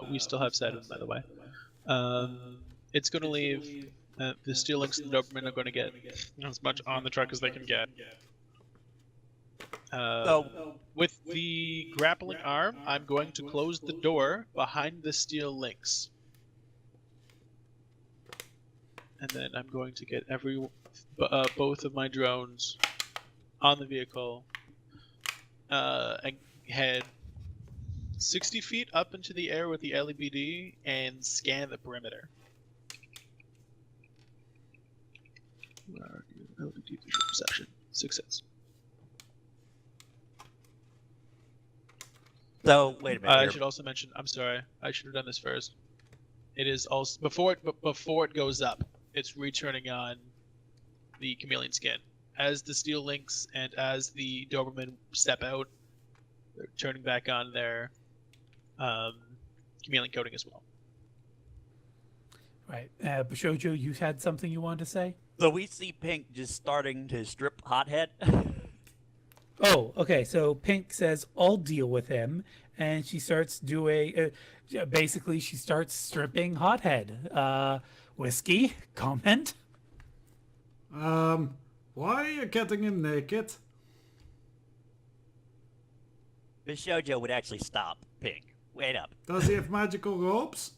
We still have Saturn, by the way. It's going to leave. The steel links and the Doberman are going to get as much on the truck as they can get. With the grappling arm, I'm going to close the door behind the steel links. And then I'm going to get both of my drones on the vehicle and head 60 feet up into the air with the LEBD and scan the perimeter. Where are you? LEBD visual perception. Success. So, wait a minute. I here. should also mention. I'm sorry. I should have done this first. It is also before it goes up. It's returning on the chameleon skin. As the steel links and as the Doberman step out, they're turning back on their chameleon coating as well. Right. Bishojo, you had something you wanted to say? So we see Pink just starting to strip Hothead. Oh, okay. So Pink says, I'll deal with him. And she starts doing, basically, she starts stripping Hothead. Whiskey, comment? Why are you getting him naked? Bishojo would actually stop Pink. Wait up. Does he have magical robes?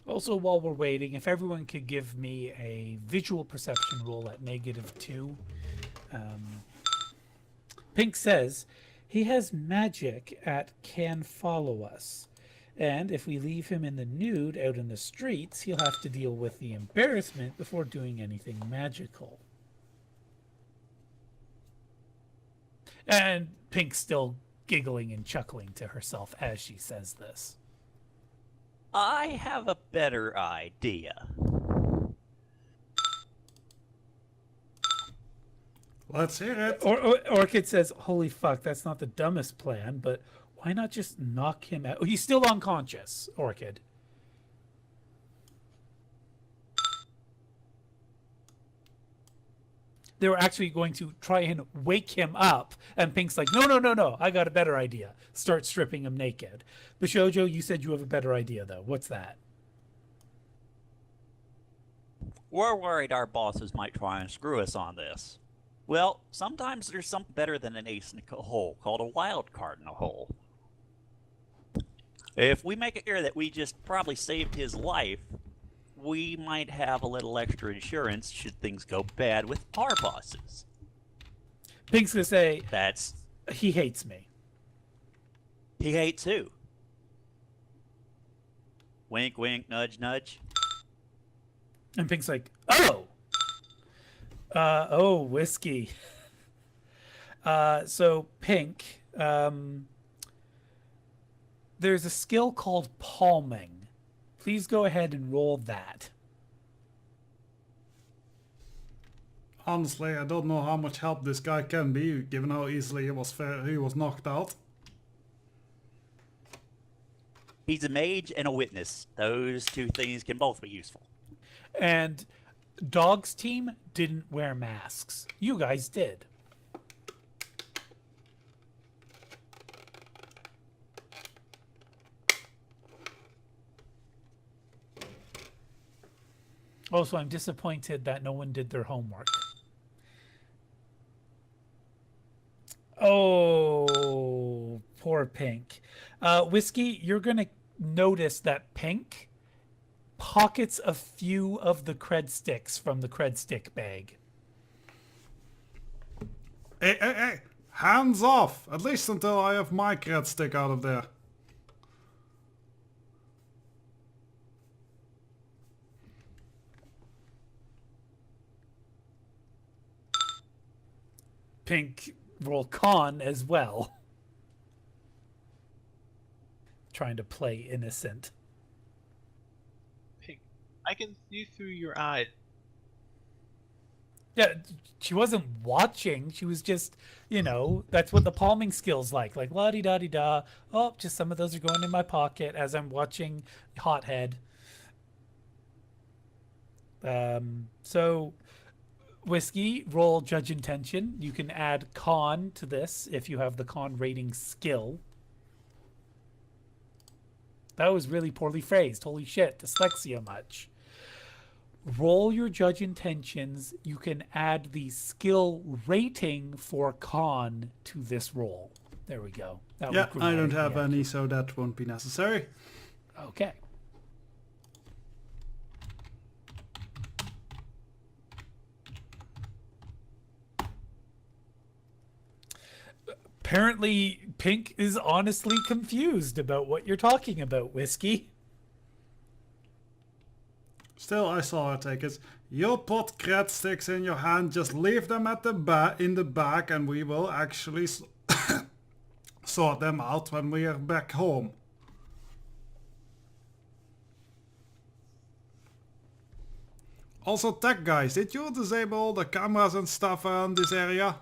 Also, while we're waiting, if everyone could give me a visual perception roll at -2. Pink says he has magic at can follow us. And if we leave him in the nude out in the streets, he'll have to deal with the embarrassment before doing anything magical. And Pink's still giggling and chuckling to herself as she says this. I have a better idea. Let's hear it. Orchid says, holy fuck, that's not the dumbest plan, but why not just knock him out? Oh, he's still unconscious, Orchid. They were actually going to try and wake him up, and Pink's like, no, I got a better idea. Start stripping him naked. Bishojo, you said you have a better idea, though. What's that? We're worried our bosses might try and screw us on this. Well, sometimes there's something better than an ace in a hole, called a wild card in a hole. If we make it clear that we just probably saved his life, we might have a little extra insurance should things go bad with our bosses. Pink's gonna say, That's... he hates me. He hates who? Wink, wink, nudge, nudge. And Pink's like, oh, whiskey. So Pink, there's a skill called palming. Please go ahead and roll that. Honestly, I don't know how much help this guy can be, given how easily he was knocked out. He's a mage and a witness. Those two things can both be useful. And Dog's team didn't wear masks. You guys did. Also, I'm disappointed that no one did their homework. Oh, poor Pink. Whiskey, you're going to notice that Pink pockets a few of the cred sticks from the cred stick bag. Hey, hands off! At least until I have my cred stick out of there. Pink roll con as well. Trying to play innocent. Pink, I can see through your eyes. Yeah, she wasn't watching. She was just, that's what the palming skill's like. Like, la-di-da-di-da. Oh, just some of those are going in my pocket as I'm watching Hothead. So, Whiskey, roll Judge Intention. You can add con to this if you have the con rating skill. That was really poorly phrased. Holy shit, dyslexia much. Roll your Judge Intentions. You can add the skill rating for con to this roll. There we go. That Yeah, would I don't grammatically have accurate. any, so that won't be necessary. Okay. Apparently, Pink is honestly confused about what you're talking about, Whiskey. Still, I saw her take it. You'll put cred sticks in your hand, just leave them at in the back, and we will actually sort them out when we are back home. Also, tech guys, did you disable all the cameras and stuff around this area?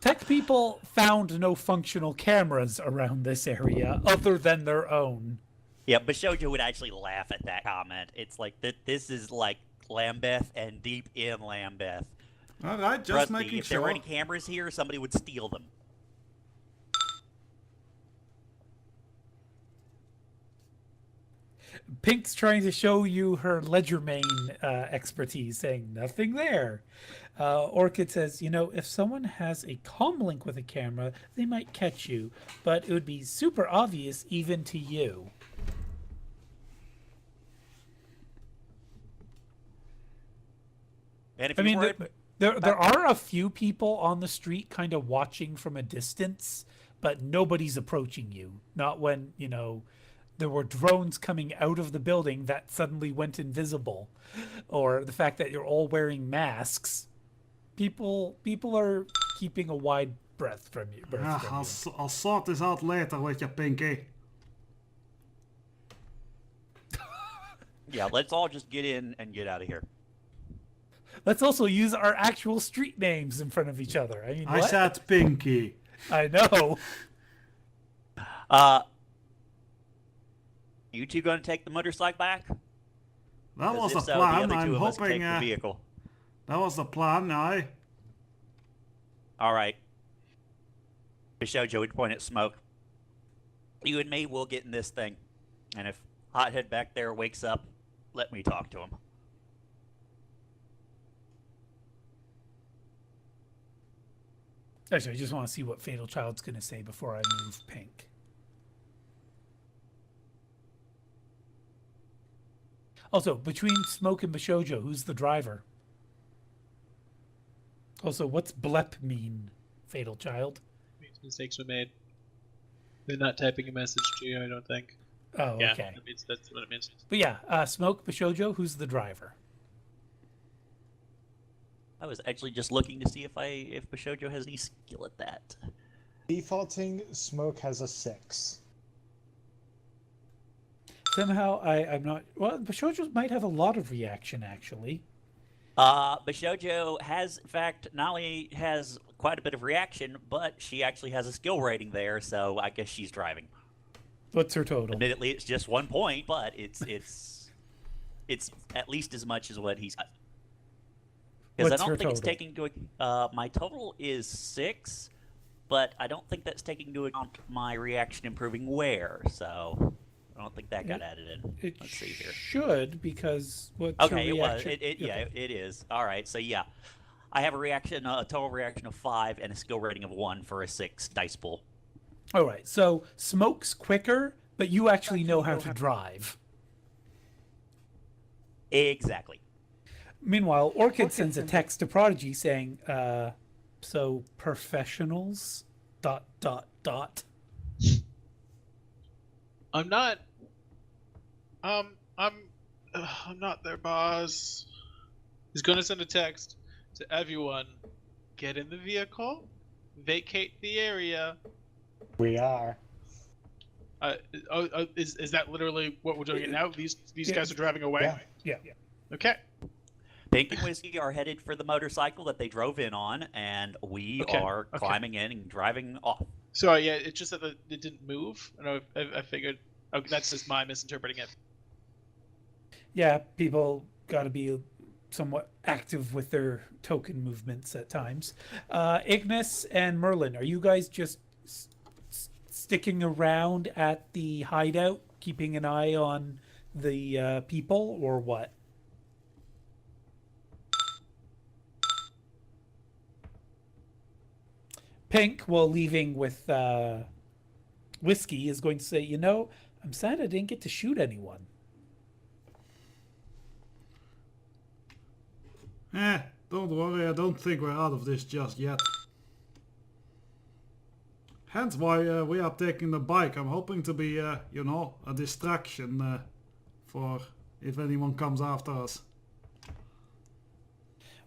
Tech people found no functional cameras around this area other than their own. Yeah, Bashojo would actually laugh at that comment. It's like this is like Lambeth and deep in Lambeth. Alright, just Trust me, making if there were sure. any cameras here, somebody would steal them. Pink's trying to show you her Ledgermain expertise, saying nothing there. Orchid says, you know, if someone has a comm link with a camera, they might catch you, but it would be super obvious even to you. And if I you mean, were there are a few people on the street kind of watching from a distance, but nobody's approaching you. Not when, you know, there were drones coming out of the building that suddenly went invisible, or the fact that you're all wearing masks. People are keeping a wide breath from you. I'll sort this out later with you, Pinky. yeah, let's all just get in and get out of here. Let's also use our actual street names in front of each other. I mean, I what? said Pinky. I know. You two going to take the motorcycle back? That 'Cause was if the so, plan. the other I'm two of us hoping take the vehicle. that was the plan, aye. All right. Bishojo would point at Smoke. You and me, we'll get in this thing. And if Hothead back there wakes up, let me talk to him. Actually, I just want to see what Fatal Child's going to say before I move Pink. Also, between Smoke and Bishojo, who's the driver? Also, what's blep mean, Fatal Child? Mistakes were made. They're not typing a message to you, I don't think. Oh, Yeah, okay. that means that's what it means. But yeah, Smoke, Bishojo, who's the driver? I was actually just looking to see if Bishojo has any skill at that. Defaulting, Smoke has a 6. Somehow, I'm not... Well, Bishojo might have a lot of reaction, actually. Bishojo has, in fact, not only has quite a bit of reaction, but she actually has a skill rating there, so I guess she's driving. What's her total? Admittedly, it's just 1 point, but it's at least as much as what he's got. Because I What's her don't think it's total? taking into my total is 6, but I don't think that's taking into account my reaction improving wear, so I don't think that got added in. It Let's see here. should, because what's Okay, her it was. reaction? Yeah, it is. All right, so yeah. I have a total reaction of 5 and a skill rating of 1 for a 6 dice pool. All right, so Smoke's quicker, but you actually know how to drive. Exactly. Meanwhile, Orchid sends a text to Prodigy saying, so professionals, ... I'm not. I'm not their boss. He's gonna send a text to everyone. Get in the vehicle. Vacate the area. We are. Is that literally what we're doing now? These Yeah. guys are driving away. Yeah. Yeah. Okay. Pink and Whiskey are headed for the motorcycle that they drove in on, and we Okay, are okay. climbing in and driving off. So yeah, it's just that it didn't move. And I figured. Oh, that's just my misinterpreting it. Yeah, people got to be somewhat active with their token movements at times. Ignis and Merlin, are you guys just sticking around at the hideout, keeping an eye on the people, or what? Pink, while leaving with Whiskey, is going to say, you know, I'm sad I didn't get to shoot anyone. Don't worry, I don't think we're out of this just yet. Hence why we are taking the bike. I'm hoping to be, you know, a distraction for if anyone comes after us.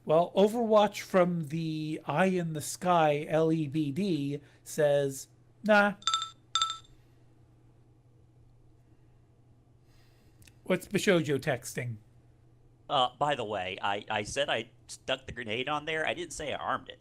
Well, Overwatch from the Eye in the Sky LEBD says, nah. What's Bishojo texting? By the way, I said I stuck the grenade on there. I didn't say I armed it.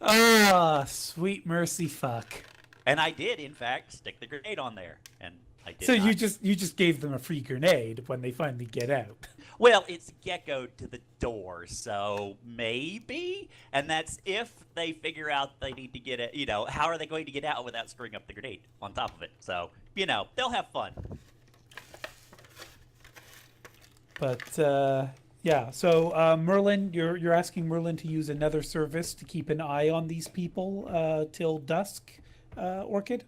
Ah, sweet mercy fuck. And I did, in fact, stick the grenade on there. And I did So not. you just gave them a free grenade when they finally get out. Well, it's gecko to the door, so maybe. And that's if they figure out they need to get it. You know, how are they going to get out without screwing up the grenade on top of it? So, you know, they'll have fun. But yeah, so Merlin, you're asking Merlin to use another service to keep an eye on these people till dusk, Orchid?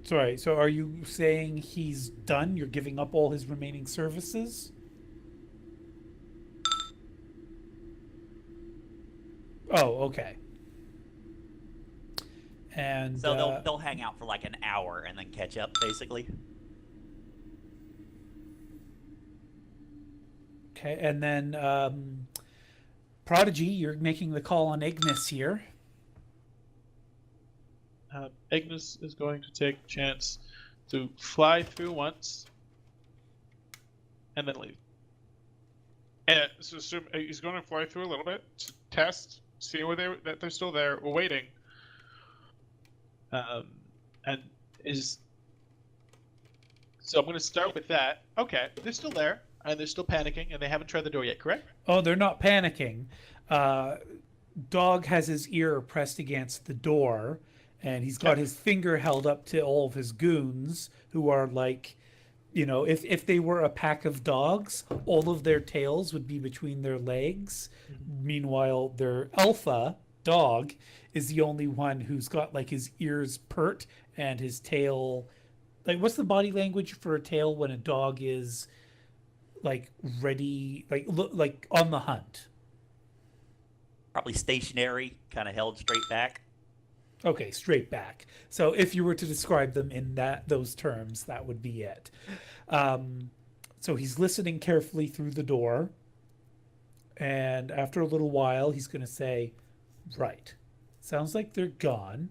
Sorry, so are you saying he's done? You're giving up all his remaining services? Oh, okay. And So they'll hang out for like an hour and then catch up, basically. okay, and then Prodigy, you're making the call on Ignis here. Ignis is going to take a chance to fly through once and then leave. And so he's going to fly through a little bit to test, see that they're still there. We're waiting. And is so I'm going to start with that. Okay, they're still there and they're still panicking and they haven't tried the door yet, correct? Oh, they're not panicking. Dog has his ear pressed against the door, and he's got his finger held up to all of his goons, who are like, you know, if they were a pack of dogs, all of their tails would be between their legs. Meanwhile, their alpha dog is the only one who's got like his ears pert and his tail. Like, what's the body language for a tail when a dog is like ready, like on the hunt? Probably stationary, kind of held straight back. Okay, straight back. So if you were to describe them in those terms, that would be it. So he's listening carefully through the door, and after a little while, he's going to say, "Right, sounds like they're gone,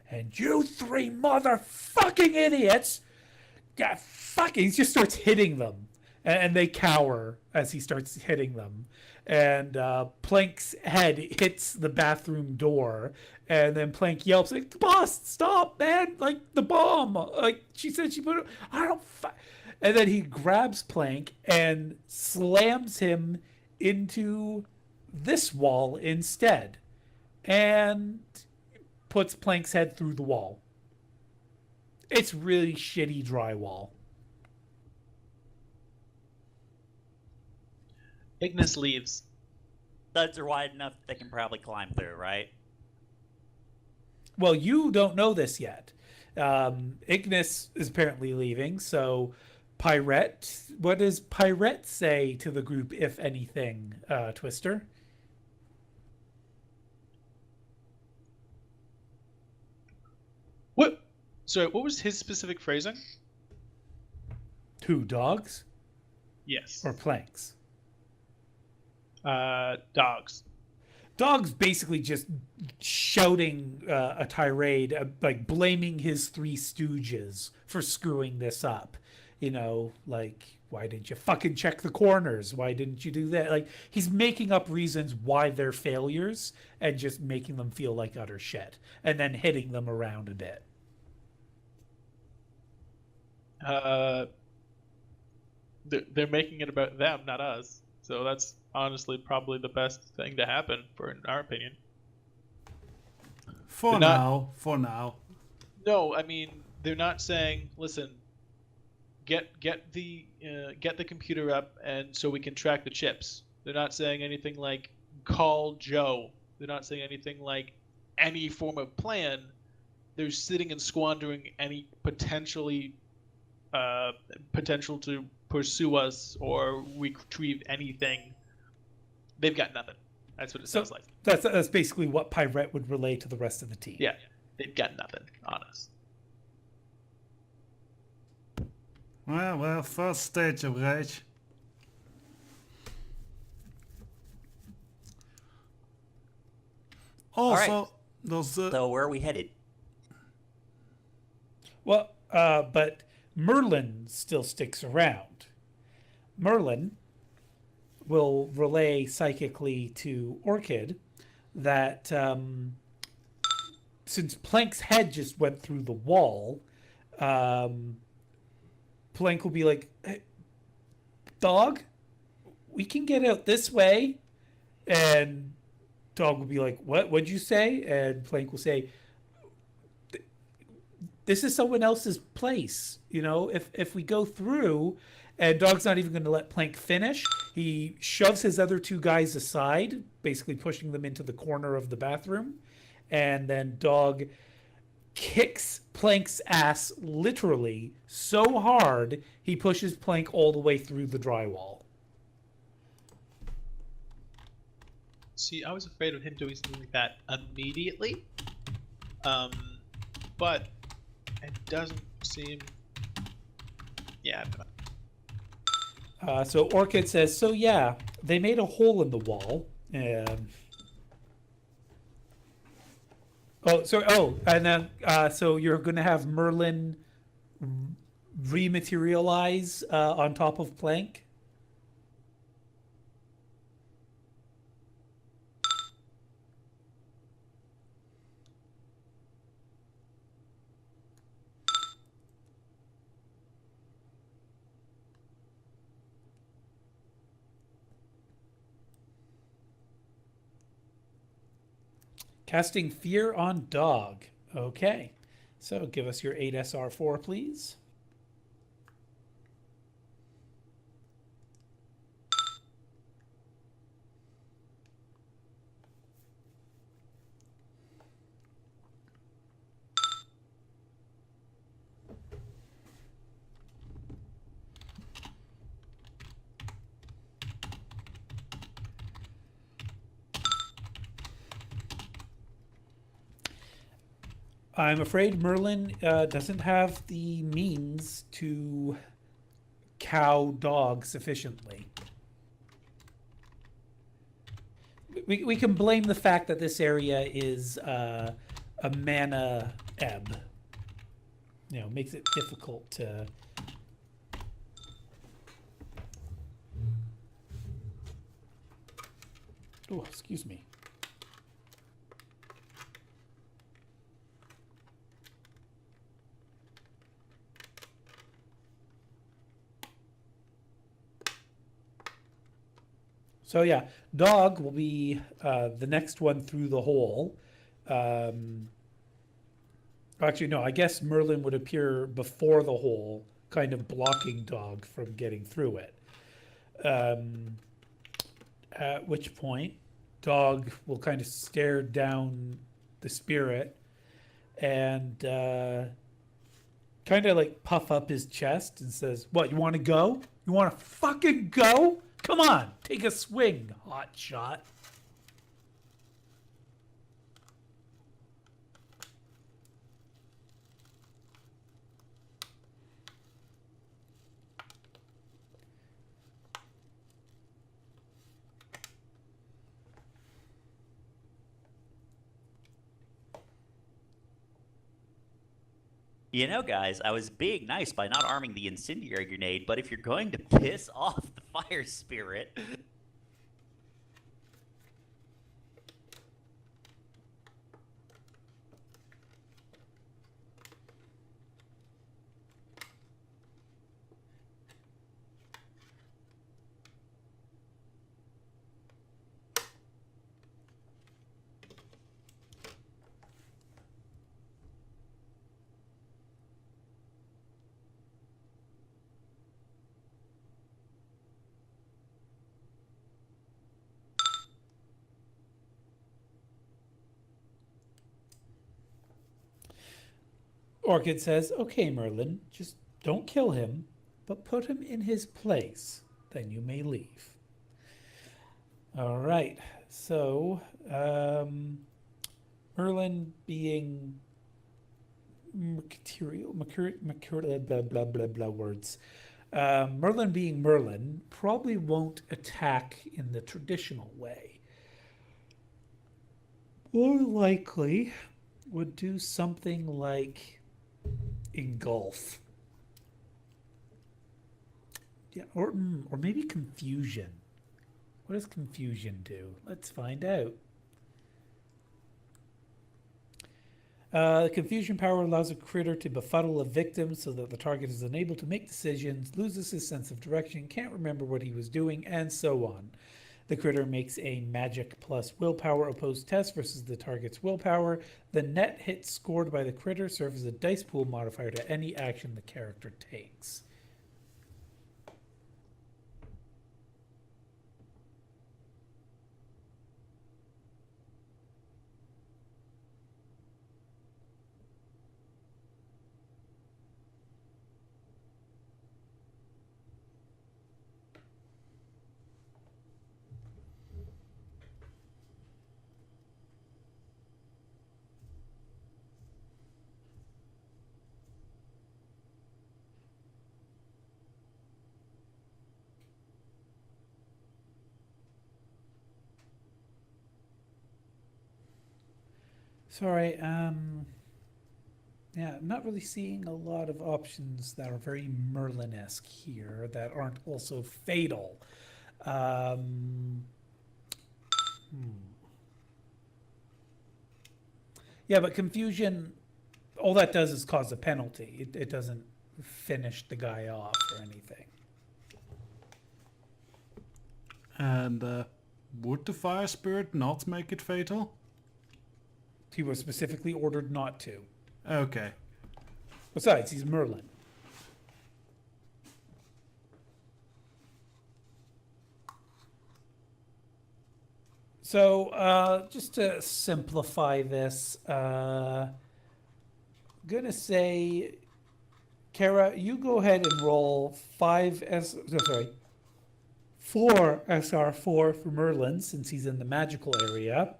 and you three motherfucking idiots, got fucking." He just starts hitting them, and they cower as he starts hitting them. And Plank's head hits the bathroom door, and then Plank yelps like, "Boss, stop, man! Like the bomb! Like she said, she put it. I don't." And then he grabs Plank and slams him into this wall instead, and puts Plank's head through the wall. It's really shitty drywall. Ignis leaves. Studs are wide enough they can probably climb through, right? Well, you don't know this yet. Ignis is apparently leaving, so Pirate, what does Pirate say to the group, if anything, Twister? What? Sorry, what was his specific phrasing? Two dogs Yes. or planks? Dogs. Dog's basically just shouting a tirade, like blaming his three stooges for screwing this up. You know, like, why didn't you fucking check the corners? Why didn't you do that? Like, he's making up reasons why they're failures and just making them feel like utter shit, and then hitting them around a bit. They're making it about them, not us. So that's honestly probably the best thing to happen, in our opinion. For now. No, I mean they're not saying, listen, get the computer up and so we can track the chips. They're not saying anything like call Joe. They're not saying anything like any form of plan. They're sitting and squandering any potential to pursue us or retrieve anything They've got nothing. That's what it So sounds like. that's basically what Pyrette would relay to the rest of the team. Yeah, they've got nothing on us. Well, first stage of rage. Also, right. there's So where are we headed? Well, but Merlin still sticks around. Merlin will relay psychically to Orchid that since Plank's head just went through the wall, Plank will be like, hey, Dog, we can get out this way. And Dog will be like, what'd you say? And Plank will say, this is someone else's place. You know, if we go through, and Dog's not even going to let Plank finish, he shoves his other two guys aside, basically pushing them into the corner of the bathroom. And then Dog kicks Plank's ass literally so hard, he pushes Plank all the way through the drywall. See, I was afraid of him doing something like that immediately. But it doesn't seem. Yeah. So Orchid says, so yeah, they made a hole in the wall. And and then so you're gonna have Merlin rematerialize on top of Plank. Casting Fear on Dog. Okay. So give us your 8 SR4, please. I'm afraid Merlin doesn't have the means to cow Dog sufficiently. We can blame the fact that this area is a mana ebb. You know, makes it difficult to. Oh, excuse me. So yeah, Dog will be the next one through the hole. Actually, no, I guess Merlin would appear before the hole, kind of blocking Dog from getting through it. At which point, Dog will kind of stare down the spirit and kind of like puff up his chest and says, "What, you want to go? You want to fucking go? Come on, take a swing, hot shot." You know, guys, I was being nice by not arming the incendiary grenade, but if you're going to piss off the fire spirit... Orchid says, "Okay, Merlin, just don't kill him, but put him in his place. Then you may leave." All right. So, Merlin being material, blah, blah, blah, blah words. Merlin being Merlin probably won't attack in the traditional way. More likely would do something like engulf. Yeah, or maybe confusion. What does confusion do? Let's find out. The confusion power allows a critter to befuddle a victim so that the target is unable to make decisions, loses his sense of direction, can't remember what he was doing, and so on. The critter makes a magic plus willpower opposed test versus the target's willpower. The net hit scored by the critter serves as a dice pool modifier to any action the character takes. Sorry, yeah, I'm not really seeing a lot of options that are very Merlin-esque here that aren't also fatal. Yeah, but confusion, all that does is cause a penalty. It doesn't finish the guy off or anything. And would the fire spirit not make it fatal? He was specifically ordered not to. Okay. Besides, he's Merlin. So, just to simplify this, I'm gonna say, Kara, you go ahead and roll 4 SR4 for Merlin since he's in the magical area,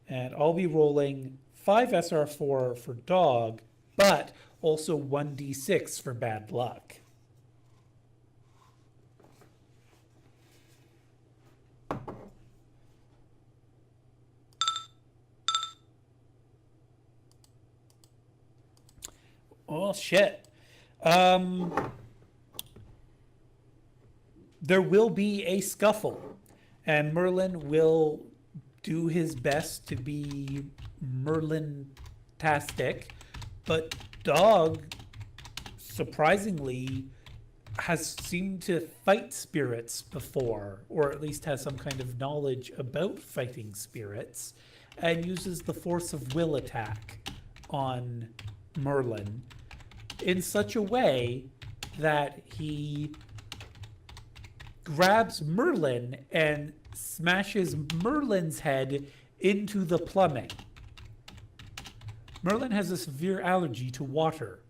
and I'll be rolling 5 SR4 for Dog, but also 1d6 for bad luck. Oh, shit. There will be a scuffle, and Merlin will do his best to be Merlin-tastic, but Dog, surprisingly, has seemed to fight spirits before, or at least has some kind of knowledge about fighting spirits, and uses the force of will attack on Merlin in such a way that he grabs Merlin and smashes Merlin's head into the plumbing. Merlin has a severe allergy to water.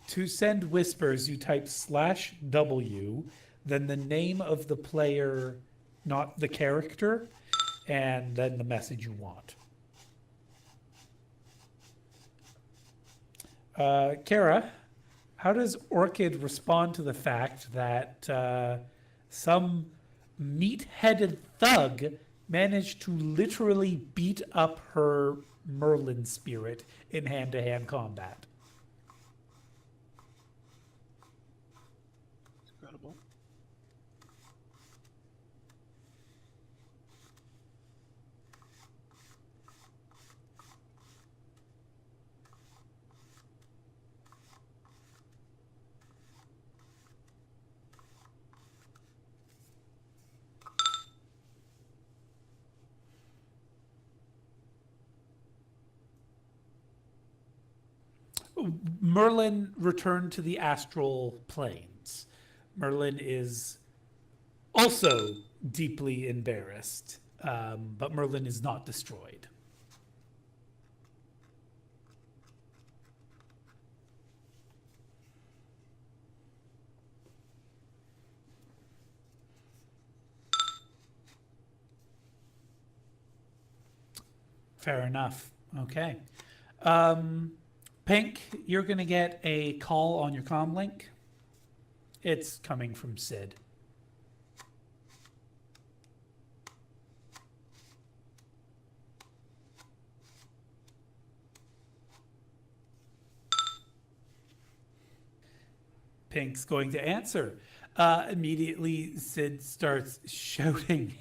To send whispers, you type /W, then the name of the player, not the character, and then the message you want. Kara, how does Orchid respond to the fact that some meat-headed thug managed to literally beat up her Merlin spirit in hand-to-hand combat? Incredible. Merlin returned to the astral planes. Merlin is also deeply embarrassed, but Merlin is not destroyed. Fair enough. Okay. Pink, you're going to get a call on your comm link. It's coming from Sid. Pink's going to answer. Immediately, Sid starts shouting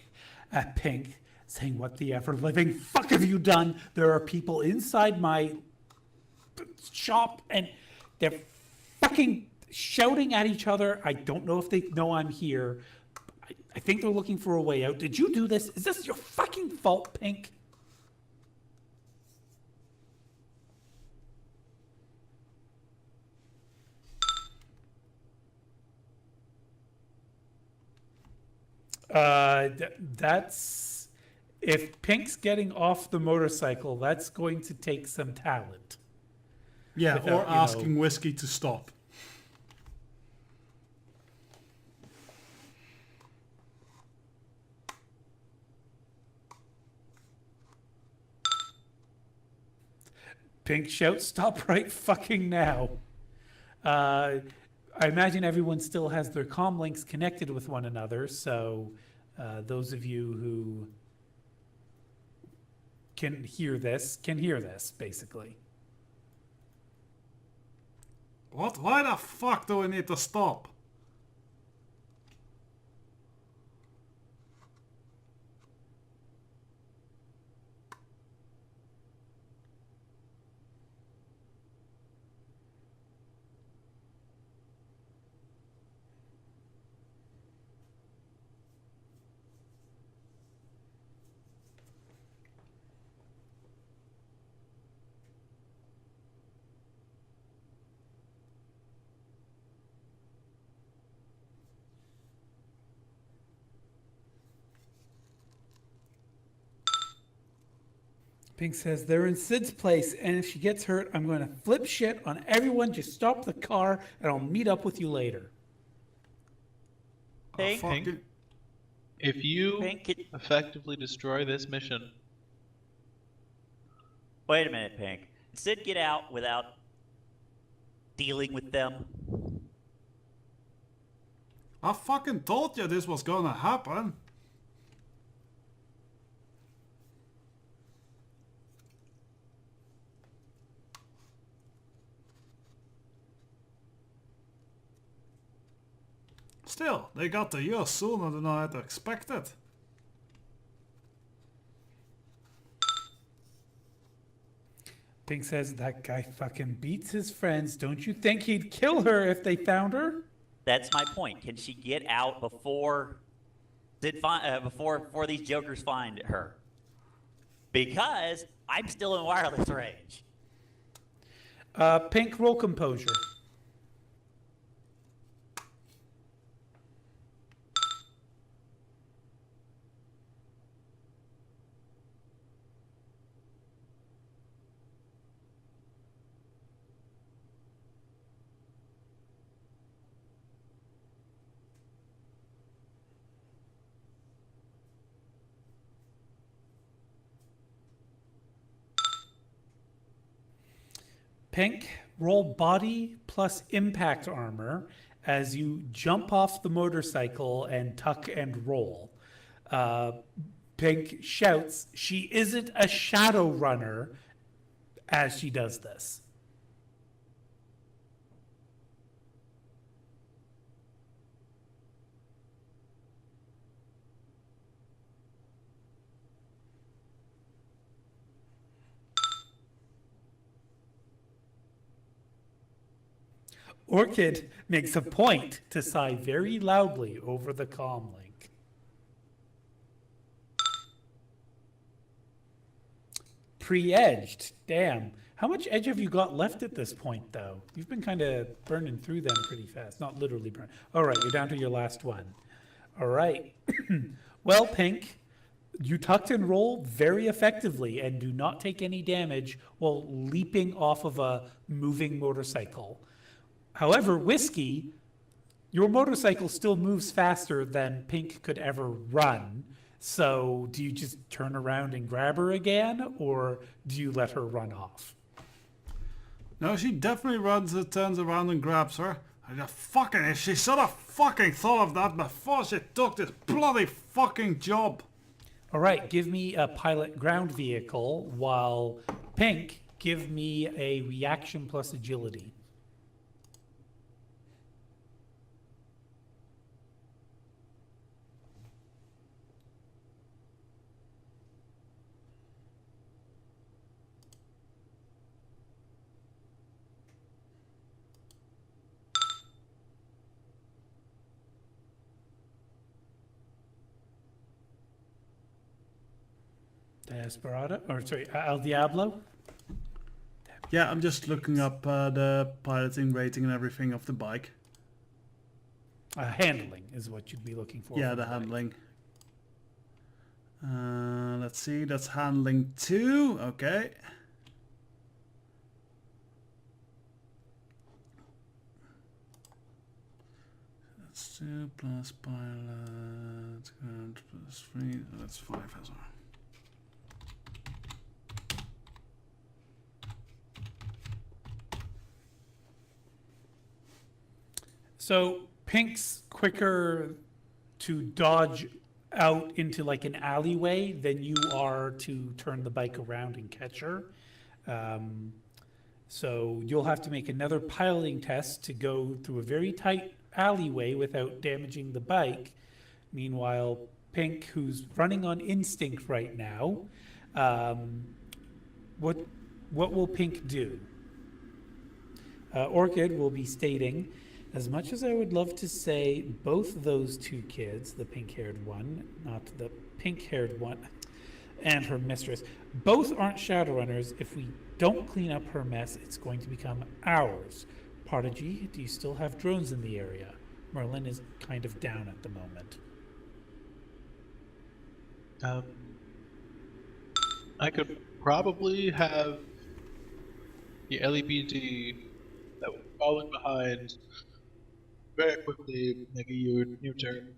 at Pink, saying, "What the ever living fuck have you done? There are people inside my shop and they're fucking shouting at each other. I don't know if they know I'm here. I think they're looking for a way out. Did you do this? Is this your fucking fault, Pink?" That's if Pink's getting off the motorcycle, that's going to take some talent. Yeah, Without, or asking Whiskey to stop. Pink shouts, "Stop right fucking now." I imagine everyone still has their comm links connected with one another, so those of you who can hear this, basically. What? Why the fuck do we need to stop? Pink says, "They're in Sid's place, and if she gets hurt, I'm going to flip shit on everyone. Just stop the car, and I'll meet up with you later." Pink, Fucking... If you Pink, effectively destroy this mission, wait a minute, Pink. Did Sid get out without dealing with them? I fucking told you this was gonna happen. Still, they got to you sooner than I had expected. Pink says, "That guy fucking beats his friends. Don't you think he'd kill her if they found her?" That's my point. Can she get out before before these jokers find her? Because I'm still in wireless range. Pink, roll composure. Pink, roll body plus impact armor as you jump off the motorcycle and tuck and roll. Pink shouts, "She isn't a Shadowrunner," as she does this. Orchid makes a point to sigh very loudly over the comm link. Pre-edged. Damn. How much edge have you got left at this point, though? You've been kind of burning through them pretty fast. Not literally burn. All right, you're down to your last one. All right. Well, Pink, you tucked and roll very effectively and do not take any damage while leaping off of a moving motorcycle. However, Whiskey, your motorcycle still moves faster than Pink could ever run. So do you just turn around and grab her again, or do you let her run off? No, she definitely turns around and grabs her. If she should have fucking thought of that before she took this bloody fucking job. All right, give me a pilot ground vehicle, while Pink, give me a reaction plus agility. Desperado, or sorry, El Diablo. Yeah, I'm just looking up the piloting rating and everything of the bike. Handling is what you'd be looking for. Yeah, for the bike. handling. Let's see, that's handling 2. Okay. That's 2 plus pilot, ground plus 3. That's 5 as well. So Pink's quicker to dodge out into like an alleyway than you are to turn the bike around and catch her. So you'll have to make another piloting test to go through a very tight alleyway without damaging the bike. Meanwhile, Pink, who's running on instinct right now, what will Pink do? Orchid will be stating, as much as I would love to say both those two kids, the pink-haired one, not the pink-haired one, and her mistress, both aren't Shadowrunners. If we don't clean up her mess, it's going to become ours. Prodigy, do you still have drones in the area? Merlin is kind of down at the moment. I could probably have the LEBD that was falling behind very quickly make a U-turn.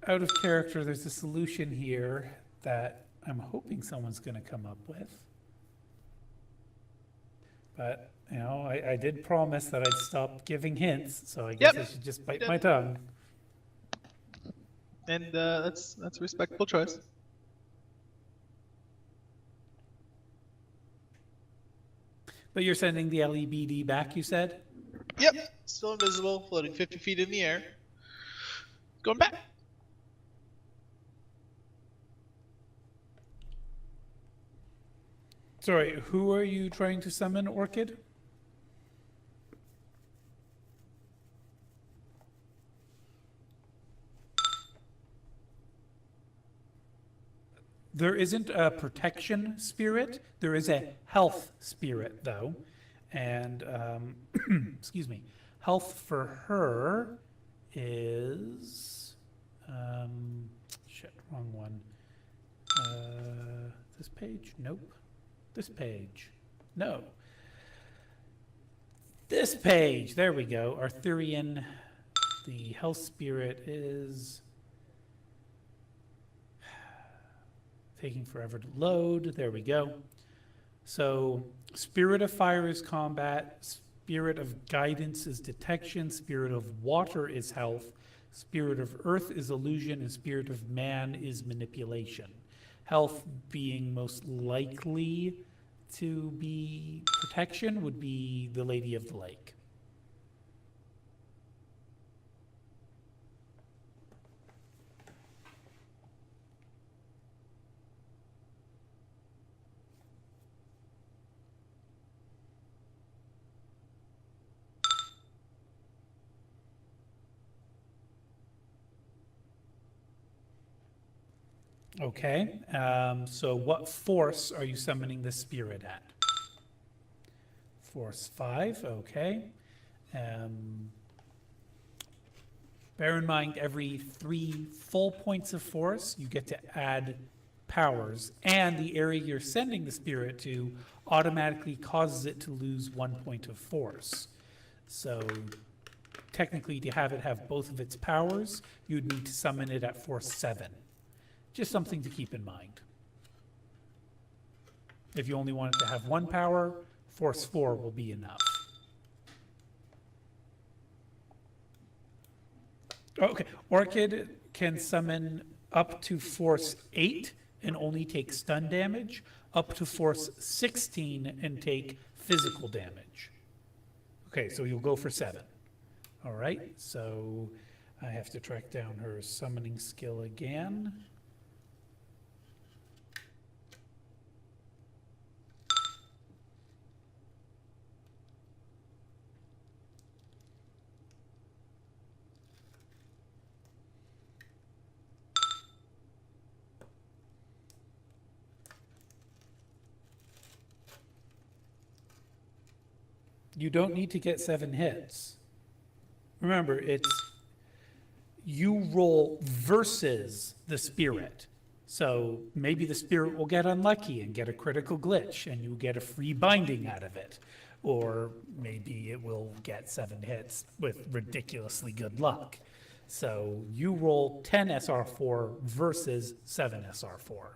Out of character, there's a solution here that I'm hoping someone's going to come up with. But, you know, I did promise that I'd stop giving hints, so I guess I should just bite my tongue. And that's a respectable choice. But you're sending the LEBD back, you said? Yep, still invisible, floating 50 feet in the air. Going back. Sorry, who are you trying to summon, Orchid? There isn't a protection spirit. There is a health spirit, though. And, excuse me, health for her is... shit, wrong one. This page? Nope. This page. No. This page. There we go. Arthurian. The health spirit is taking forever to load. There we go. So spirit of fire is combat. Spirit of guidance is detection. Spirit of water is health. Spirit of earth is illusion. And spirit of man is manipulation. Health being most likely to be protection would be the Lady of the Lake. Okay. So what force are you summoning the spirit at? Force 5. Okay. Bear in mind, every 3 full points of force, you get to add powers, and the area you're sending the spirit to automatically causes it to lose 1 point of force. So technically, to have it have both of its powers, you'd need to summon it at force 7. Just something to keep in mind. If you only want it to have 1 power, force 4 will be enough. Okay, Orchid can summon up to force 8 and only take stun damage, up to force 16 and take physical damage. Okay, so you'll go for 7. All right, so I have to track down her summoning skill again. You don't need to get 7 hits. Remember, it's you roll versus the spirit. So maybe the spirit will get unlucky and get a critical glitch and you get a free binding out of it. Or maybe it will get 7 hits with ridiculously good luck. So you roll 10 SR4 versus 7 SR4.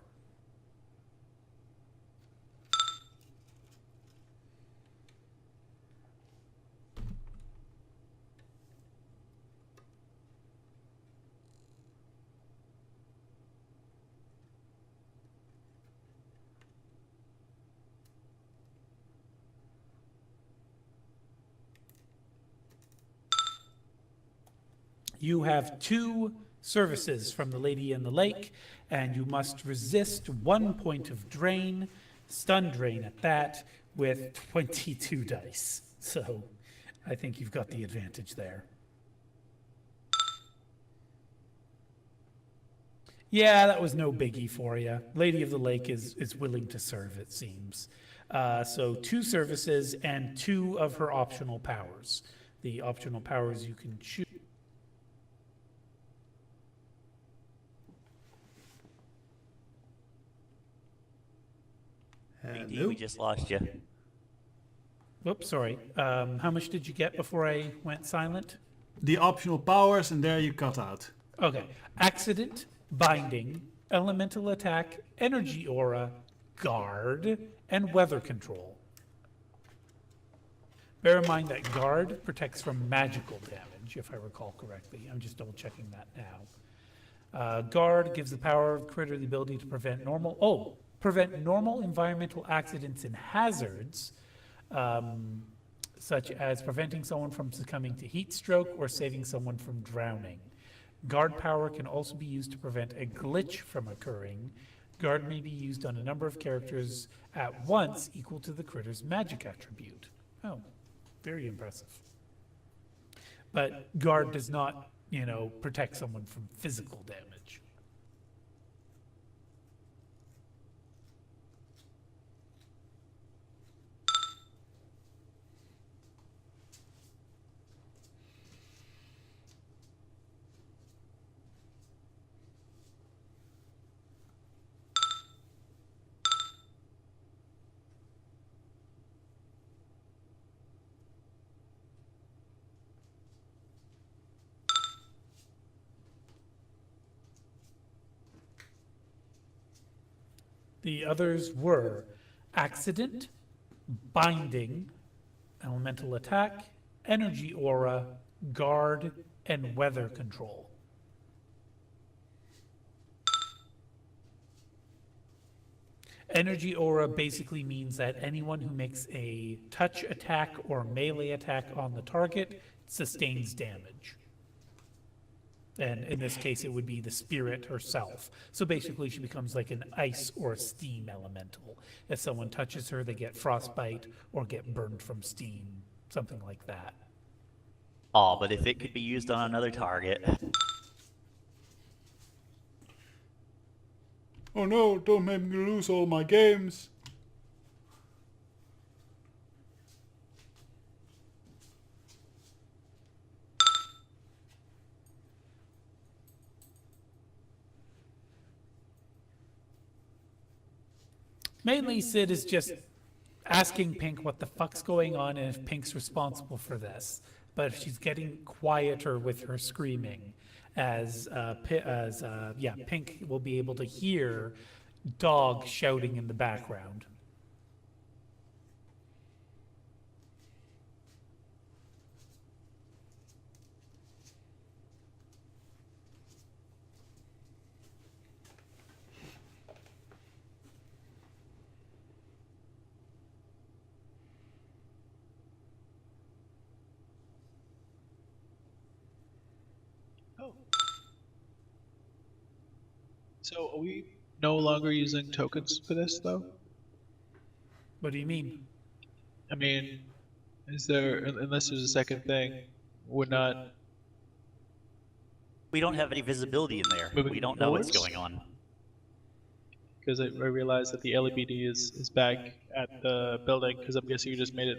You have 2 services from the Lady in the Lake, and you must resist 1 point of drain, stun drain at that, with 22 dice. So I think you've got the advantage there. Yeah, that was no biggie for you. Lady of the Lake is willing to serve, it seems. So 2 services and 2 of her optional powers. The optional powers you can choose. BD, we just lost you. Whoops, sorry. How much did you get before I went silent? The optional powers, and there you cut out. Okay. Accident, binding, elemental attack, energy aura, guard, and weather control. Bear in mind that guard protects from magical damage, if I recall correctly. I'm just double checking that now. Guard gives the power of critter the ability to prevent normal environmental accidents and hazards, such as preventing someone from succumbing to heat stroke or saving someone from drowning. Guard power can also be used to prevent a glitch from occurring. Guard may be used on a number of characters at once equal to the critter's magic attribute. Oh, very impressive. But guard does not, protect someone from physical damage. The others were accident, binding, elemental attack, energy aura, guard, and weather control. Energy aura basically means that anyone who makes a touch attack or melee attack on the target sustains damage. And in this case, it would be the spirit herself. So basically, she becomes like an ice or steam elemental. If someone touches her, they get frostbite or get burned from steam, something like that. Oh, but if it could be used on another target. oh no, don't make me lose all my games. Mainly, Sid is just asking Pink what the fuck's going on and if Pink's responsible for this. But she's getting quieter with her screaming, as Pink will be able to hear Dog shouting in the background. Oh. So are we no longer using tokens for this, though? What do you mean? I mean, is there, unless there's a second thing, we're not We don't have any visibility in there. moving We don't know what's forwards? going on. Because I realized that the LEBD is back at the building, because I'm guessing you just made it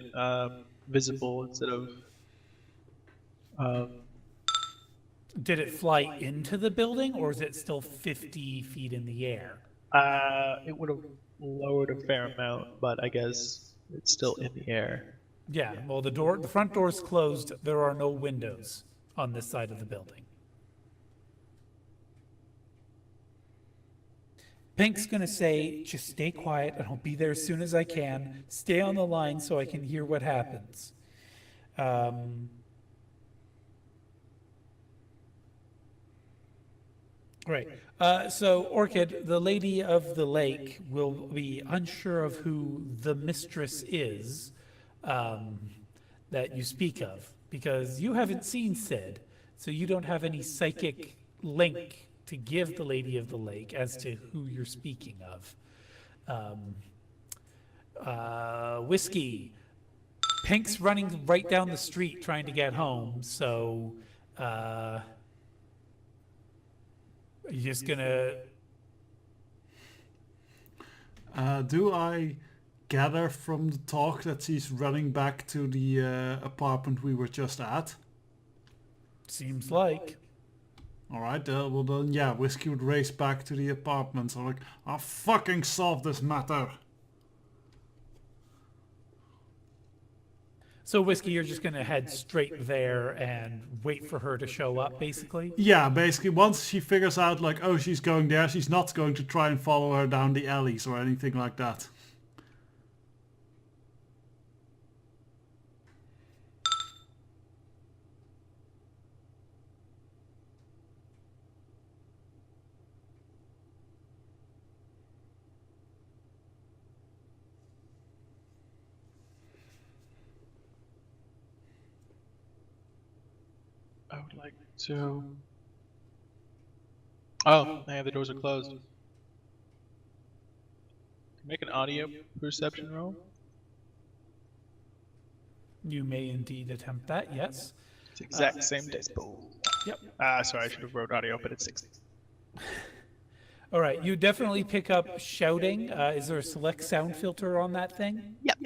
visible instead of... Did it fly into the building, or is it still 50 feet in the air? It would have lowered a fair amount, but I guess it's still in the air. Yeah, well, the front door's closed. There are no windows on this side of the building. Pink's gonna say, just stay quiet and I'll be there as soon as I can. Stay on the line so I can hear what happens. Right. So, Orchid, the Lady of the Lake, will be unsure of who the mistress is that you speak of, because you haven't seen Sid, so you don't have any psychic link to give the Lady of the Lake as to who you're speaking of. Whiskey. Pink's running right down the street trying to get home, so you're just gonna... Do I gather from the talk that she's running back to the apartment we were just at? Seems like. Alright, well then, yeah, Whiskey would race back to the apartment. So like, I'll fucking solve this matter. So, Whiskey, you're just gonna head straight there and wait for her to show up, basically? Yeah, basically, once she figures out, like, oh, she's going there, she's not going to try and follow her down the alleys or anything like that. I would like to... Oh, yeah, the doors are closed. Make an audio perception roll. You may indeed attempt that, yes. It's the exact same dice pool. Yep. Sorry, I should have wrote audio, but it's 60. All right, you definitely pick up shouting. Is there a select sound filter on that thing? Yep.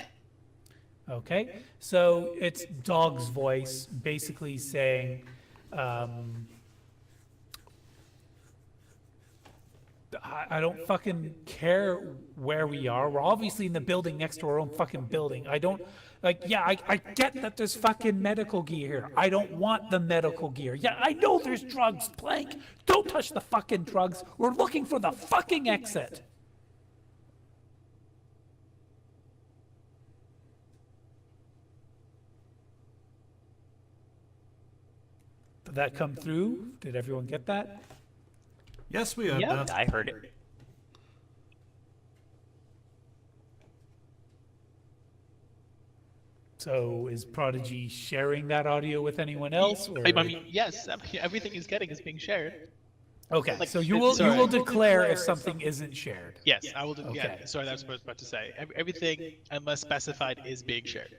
Okay, so it's Dog's voice basically saying, I don't fucking care where we are. We're obviously in the building next to our own fucking building. I don't, like, yeah, I get that there's fucking medical gear here. I don't want the medical gear. Yeah, I know there's drugs. Plank, don't touch the fucking drugs. We're looking for the fucking exit. Did that come through? Did everyone get that? Yes, we heard that. I heard it. So is Prodigy sharing that audio with anyone else? Or... I mean, yes, everything he's getting is being shared. Okay, Like, so you will sorry. declare if something isn't shared. Yes, I will do. Okay. Yeah, sorry, that's what I was about to say. Everything, unless specified, is being shared.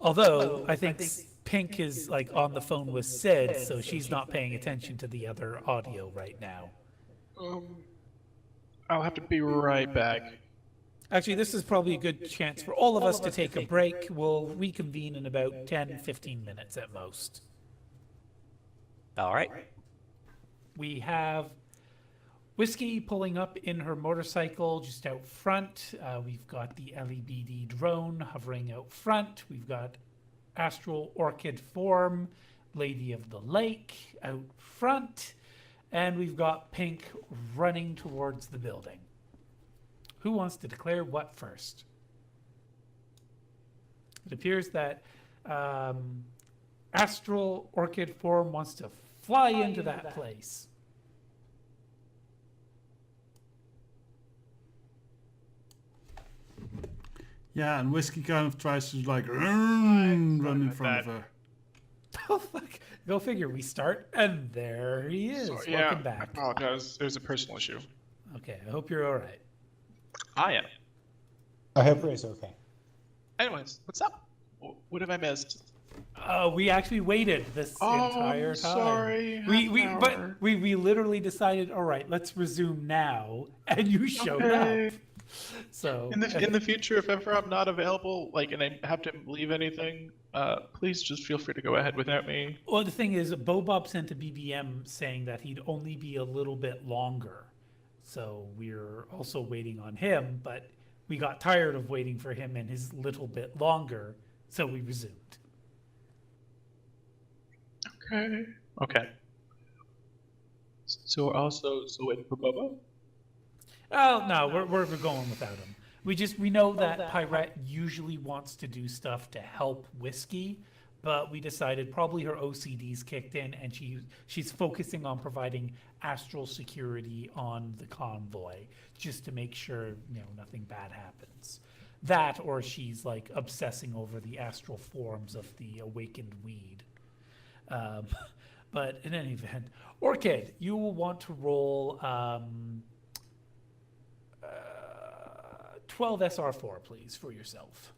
Although I think Pink is like on the phone with Sid, so she's not paying attention to the other audio right now. I'll have to be right back. Actually, this is probably a good chance for all of us to take a break. We'll reconvene in about 10, 15 minutes at most. All right. We have Whiskey pulling up in her motorcycle just out front. We've got the LEBD drone hovering out front. We've got Astral Orchid Form, Lady of the Lake out front. And we've got Pink running towards the building. Who wants to declare what first? It appears that Astral Orchid Form wants to fly into that place. Yeah, and Whiskey kind of tries to like run in front of her. Oh, fuck. Go figure. We start, and there he is. Sorry, Welcome I back. apologize. There's a personal issue. Okay, I hope you're all right. I am. I hope Ray's okay. Anyways, what's up? What have I missed? We actually waited this entire time. Sorry. We literally decided, all right, let's resume now, and you showed up. So In the future, if ever I'm not available, like, and I have to leave anything, please just feel free to go ahead without me. well, the thing is, Bob sent a BBM saying that he'd only be a little bit longer. So we're also waiting on him, but we got tired of waiting for him and his little bit longer, so we resumed. Okay. So we're also still waiting for Bobo? Oh no, we're going without him. We know that Pirate usually wants to do stuff to help Whiskey, but we decided probably her OCD's kicked in and she's focusing on providing astral security on the convoy just to make sure nothing bad happens. That or she's like obsessing over the astral forms of the awakened weed. But in any event, Orchid, you will want to roll 12 SR4, please, for yourself.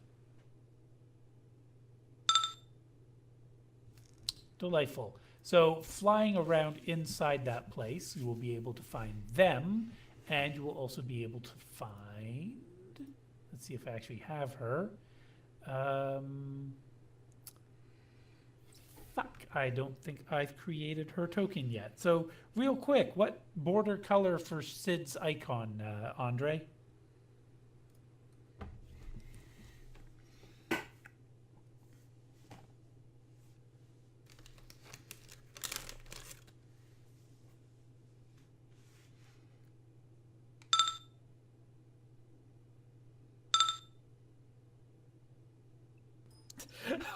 Delightful. So flying around inside that place, you will be able to find them, and you will also be able to find... Let's see if I actually have her. Fuck, I don't think I've created her token yet. So real quick, what border color for Sid's icon, Andre?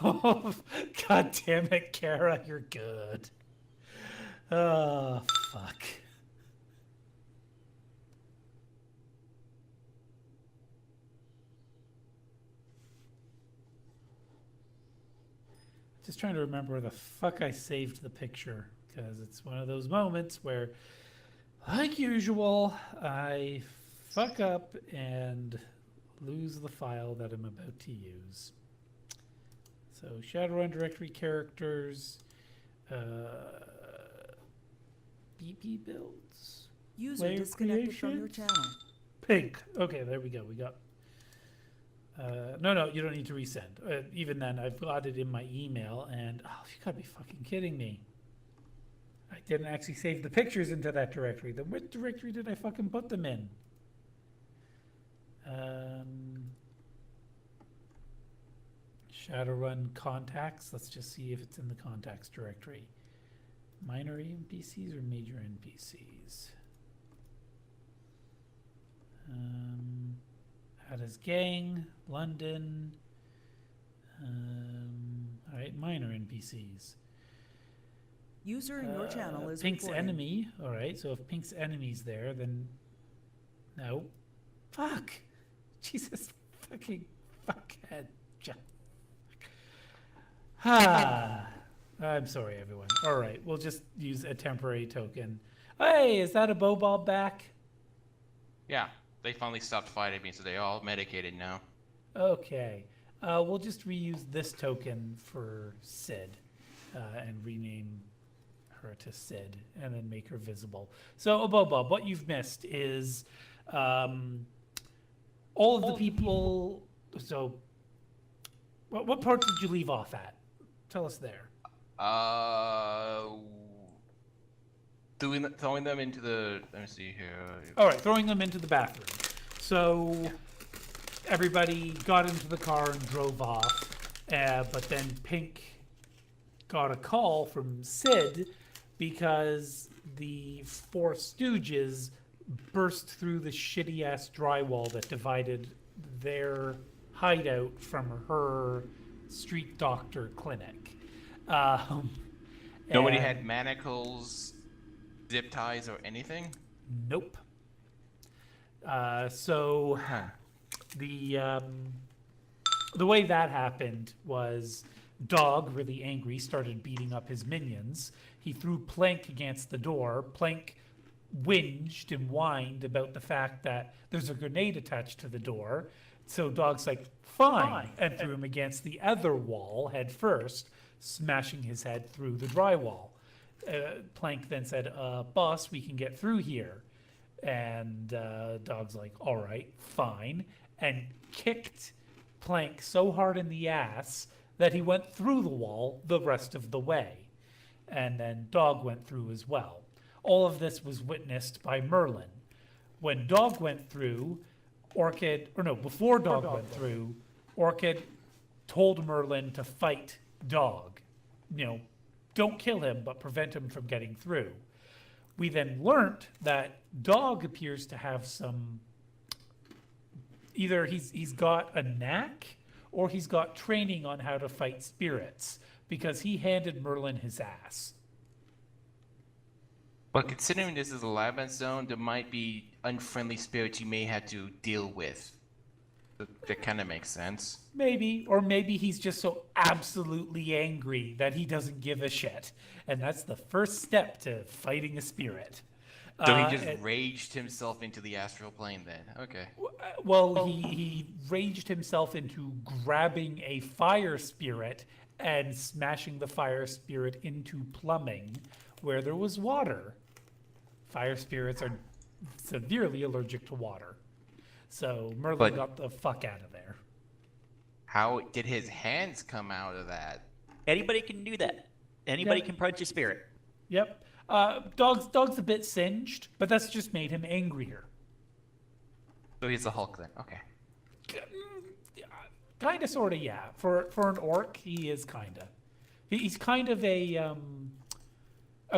Oh, God damn it, Kara, you're good. Oh, fuck. Just trying to remember where the fuck I saved the picture, because it's one of those moments where, like usual, I fuck up and lose the file that I'm about to use. So Shadowrun directory characters, BP builds, User layer disconnected from your creation? channel. Pink. Okay, there we go. We got. No, you don't need to resend. Even then, I've got it in my email, and oh, you gotta be fucking kidding me. I didn't actually save the pictures into that directory. Then what directory did I fucking put them in? Shadowrun contacts. Let's just see if it's in the contacts directory. Minor NPCs or major NPCs? Add as gang, London. All right, minor NPCs. User in your channel is Pink's recording. enemy. All right, so if Pink's enemy's there, then no. Fuck. Jesus fucking fuckhead. Ah, I'm sorry, everyone. All right, we'll just use a temporary token. Hey, is that a Bobob back? Yeah, they finally stopped fighting me, so they're all medicated now. Okay. We'll just reuse this token for Sid and rename her to Sid and then make her visible. So, Bob, what you've missed is all of the people. So, what part did you leave off at? Tell us there. Throwing them into the. Let me see here. All right, throwing them into the bathroom. So everybody got into the car and drove off, but then Pink got a call from Sid because the Four Stooges burst through the shitty-ass drywall that divided their hideout from her street doctor clinic. Nobody and- had manacles, zip ties, or anything? Nope. So Huh. the way that happened was Dog, really angry, started beating up his minions. He threw Plank against the door. Plank whinged and whined about the fact that there's a grenade attached to the door. So Dog's like, fine, and threw him against the other wall head first, smashing his head through the drywall. Plank then said, boss, we can get through here. And Dog's like, all right, fine, and kicked Plank so hard in the ass that he went through the wall the rest of the way. And then Dog went through as well. All of this was witnessed by Merlin. When Dog went through, before Dog went through, Orchid told Merlin to fight Dog. Don't kill him, but prevent him from getting through. We then learnt that Dog appears to have some, either he's got a knack or he's got training on how to fight spirits, because he handed Merlin his ass. But considering this is a lab zone, there might be unfriendly spirits you may have to deal with. That kind of makes sense. Maybe, or maybe he's just so absolutely angry that he doesn't give a shit. And that's the first step to fighting a spirit. So he just raged himself into the astral plane then. Okay. Well, he raged himself into grabbing a fire spirit and smashing the fire spirit into plumbing where there was water. Fire spirits are severely allergic to water. So Merlin got the fuck out of there. How did his hands come out of that? Anybody can do that. Anybody Yeah. can punch a spirit. Yep. Dog's a bit singed, but that's just made him angrier. So he's the Hulk then. Okay. Kinda, sorta, yeah. For an orc, he is kinda. He's kind of a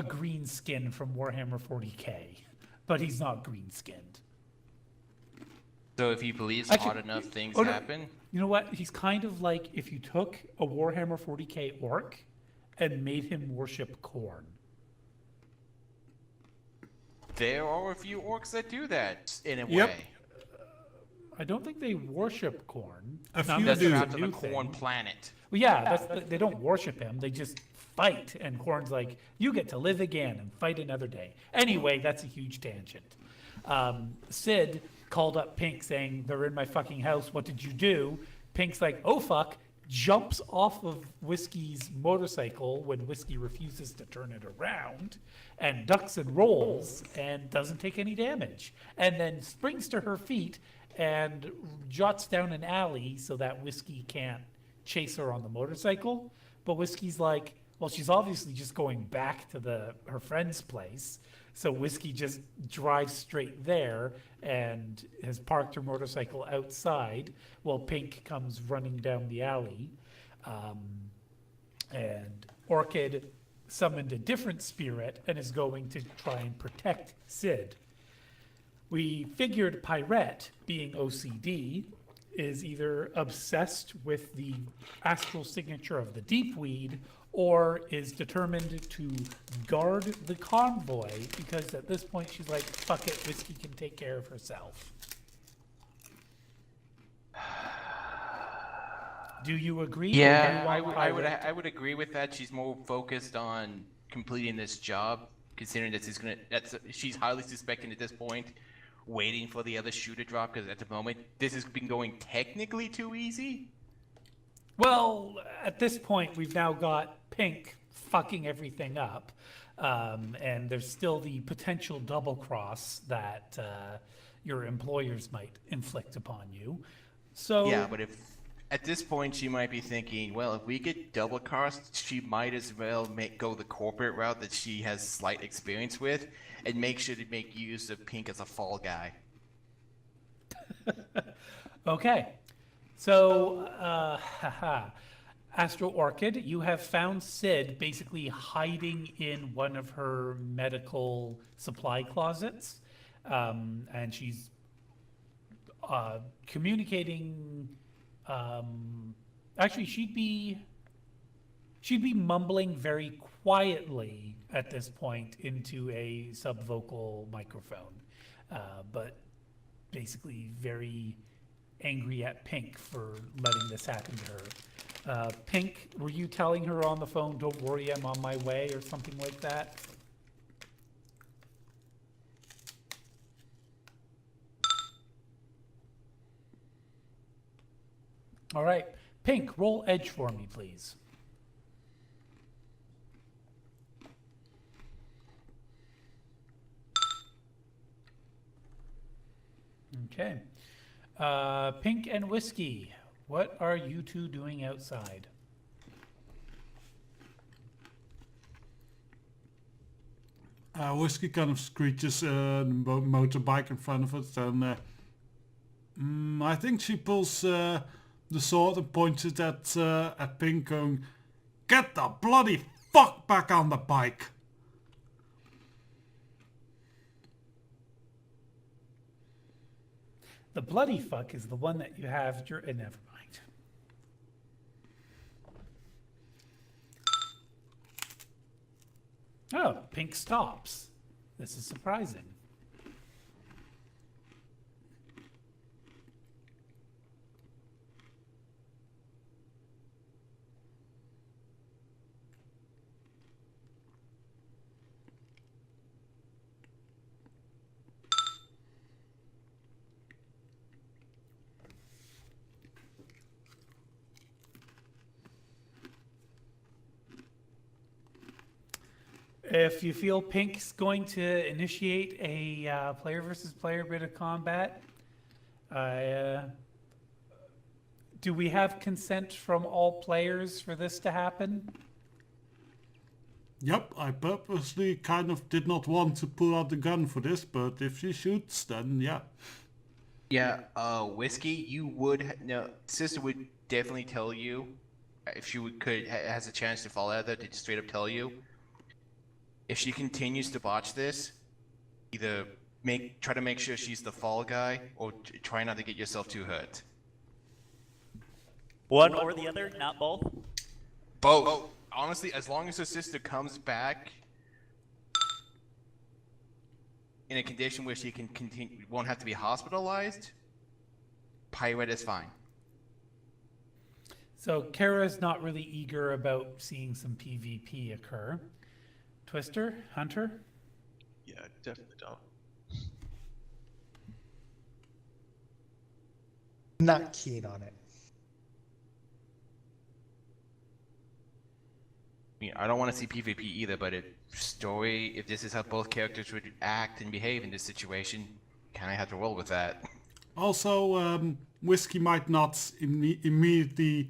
green skin from Warhammer 40k, but he's not green skinned. So if he believes Actually- hard enough, things oh, no. happen. You know what? He's kind of like if you took a Warhammer 40k orc and made him worship corn. There are a few orcs that do that in a Yep. way. I don't think they worship corn. A Now, few that's do. a Out to the new corn thing. planet. Well, yeah, they don't worship him. They just fight, and Corn's like, "You get to live again and fight another day." Anyway, that's a huge tangent. Sid called up Pink saying, "They're in my fucking house. What did you do?" Pink's like, "Oh fuck!" Jumps off of Whiskey's motorcycle when Whiskey refuses to turn it around, and ducks and rolls and doesn't take any damage, and then springs to her feet and jots down an alley so that Whiskey can't chase her on the motorcycle. But Whiskey's like, well, she's obviously just going back to her friend's place. So Whiskey just drives straight there and has parked her motorcycle outside while Pink comes running down the alley. And Orchid summoned a different spirit and is going to try and protect Sid. We figured Pyrette, being OCD, is either obsessed with the astral signature of the Deepweed or is determined to guard the convoy because at this point she's like, fuck it, Whiskey can take care of herself. Do you agree? Or do you Yeah, want Pyrette? I would agree with that. She's more focused on completing this job, considering that she's highly suspecting at this point, waiting for the other shoe to drop. Because at the moment, this has been going technically too easy. Well, at this point, we've now got Pink fucking everything up, and there's still the potential double cross that your employers might inflict upon you. So Yeah, but if at this point she might be thinking, well, if we get double crossed, she might as well go the corporate route that she has slight experience with, and make sure to make use of Pink as a fall guy. okay, so Astro Orchid, you have found Sid basically hiding in one of her medical supply closets, and she's communicating. Actually, she'd be mumbling very quietly at this point into a subvocal microphone, but basically very angry at Pink for letting this happen to her. Pink, were you telling her on the phone, "Don't worry, I'm on my way," or something like that? All right. Pink, roll edge for me, please. Okay. Pink and Whiskey, what are you two doing outside? Whiskey kind of screeches the motorbike in front of it, and I think she pulls the sword and points it at Pink, going, "Get the bloody fuck back on the bike!" The bloody fuck is the one that you have. Never mind. Oh, Pink stops. This is surprising. If you feel Pink's going to initiate a player versus player bit of combat, do we have consent from all players for this to happen? Yep, I purposely kind of did not want to pull out the gun for this, but if she shoots, then yeah. Yeah, Whiskey, you would no, sister would definitely tell you if she has a chance to fall out of there, to straight up tell you. If she continues to botch this, either try to make sure she's the fall guy, or try not to get yourself too hurt. One or the other, not both. Both. Honestly, as long as her sister comes back in a condition where she can continue, won't have to be hospitalized, pirate is fine. So Kara's not really eager about seeing some PvP occur. Twister, Hunter? Yeah, definitely don't. Not keen on it. I mean, I don't want to see PvP either, but if this is how both characters would act and behave in this situation, kind of have to roll with that. Also, Whiskey might not immediately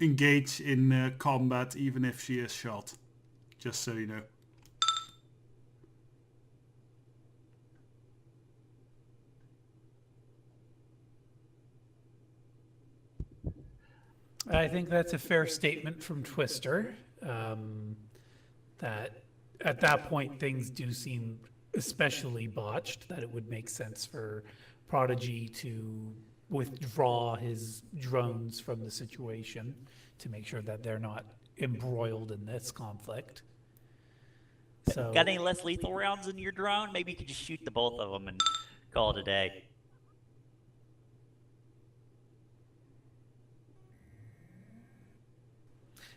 engage in combat, even if she is shot. Just so you know. I think that's a fair statement from Twister. That at that point things do seem especially botched, that it would make sense for Prodigy to withdraw his drones from the situation to make sure that they're not embroiled in this conflict. So, Got any less lethal rounds in your drone? Maybe you could just shoot the both of them and call it a day.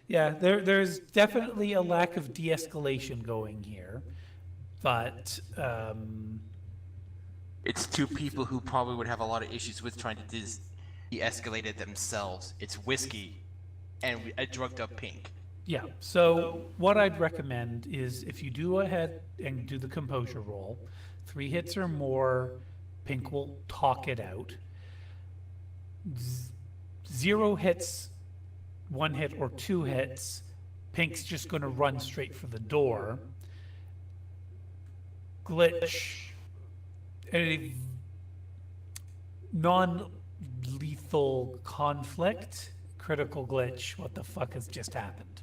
yeah, there's definitely a lack of de-escalation going here, but It's two people who probably would have a lot of issues with trying to de-escalate it themselves. It's Whiskey, and a drugged up Pink. Yeah, so what I'd recommend is if you do ahead and do the composure roll, 3 hits or more, Pink will talk it out. 0 hits, 1 hit or 2 hits, Pink's just going to run straight for the door. Glitch, a non-lethal conflict, critical glitch, what the fuck has just happened?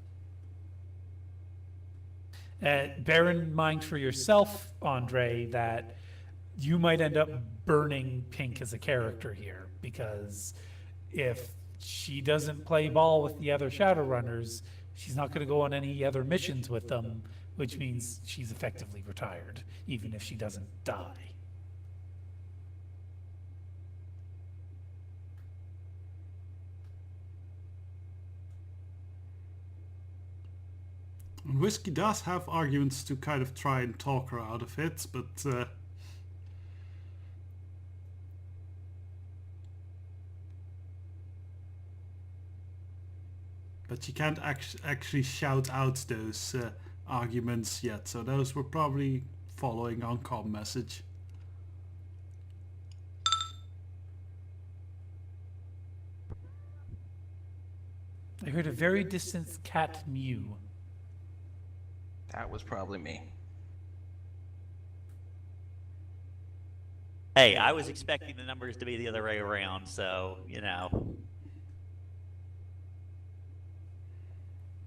Bear in mind for yourself, Andre, that you might end up burning Pink as a character here, because if she doesn't play ball with the other Shadowrunners, she's not going to go on any other missions with them, which means she's effectively retired, even if she doesn't die. Whiskey does have arguments to kind of try and talk her out of it, but she can't actually shout out those arguments yet, so those were probably following on comm message. I heard a very distant cat mew. That was probably me. Hey, I was expecting the numbers to be the other way around, so, you know.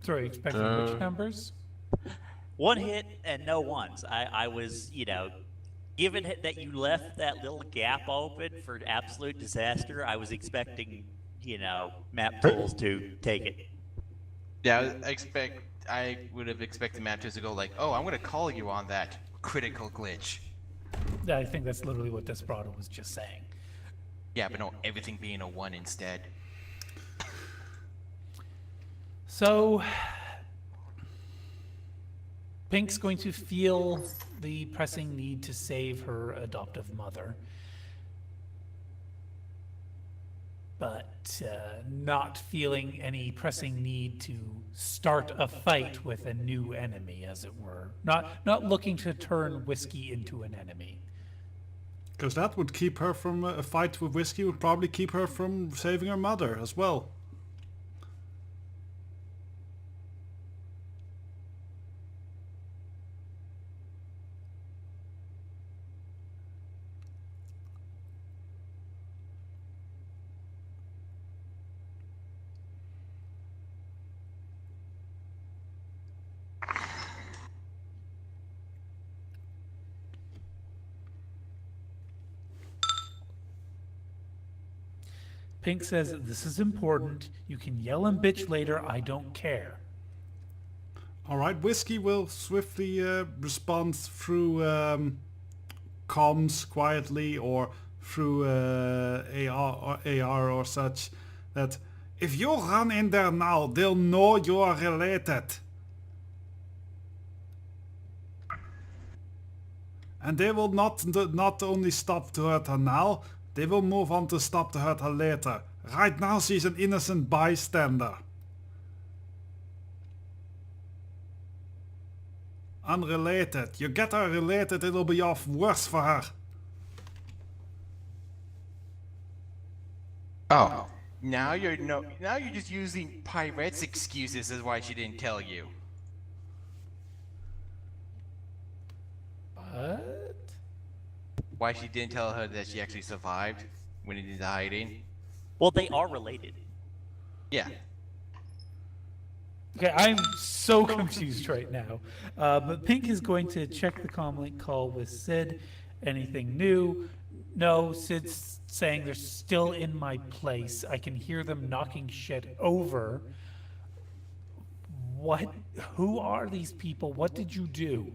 Sorry, expecting which numbers? 1 hit and no ones. I was, you know, given that you left that little gap open for absolute disaster, I was expecting, you know, map tools to take it. Yeah, I would have expected map tools to go like, oh, I'm going to call you on that critical glitch. I think that's literally what Desperado was just saying. Yeah, but no, everything being a 1 instead. So, Pink's going to feel the pressing need to save her adoptive mother, but not feeling any pressing need to start a fight with a new enemy, as it were. Not looking to turn Whiskey into an enemy. Because that would keep her from a fight with Whiskey, would probably keep her from saving her mother as well. Pink says, "This is important. You can yell and bitch later. I don't care." Alright, Whiskey will swiftly respond through comms quietly or through AR or such, that if you run in there now, they'll know you are related. And they will not only stop to hurt her now, they will move on to stop to hurt her later. Right now she's an innocent bystander. Unrelated. You get her related, it'll be off worse for her. Oh, now you're just using Pirate's excuses as why she didn't tell you. What? Why she didn't tell her that she actually survived when into hiding. Well, they are related. Yeah. Okay, I'm so confused right now. But Pink is going to check the comlink call with Sid. Anything new? No, Sid's saying they're still in my place. I can hear them knocking shit over. What? Who are these people? What did you do?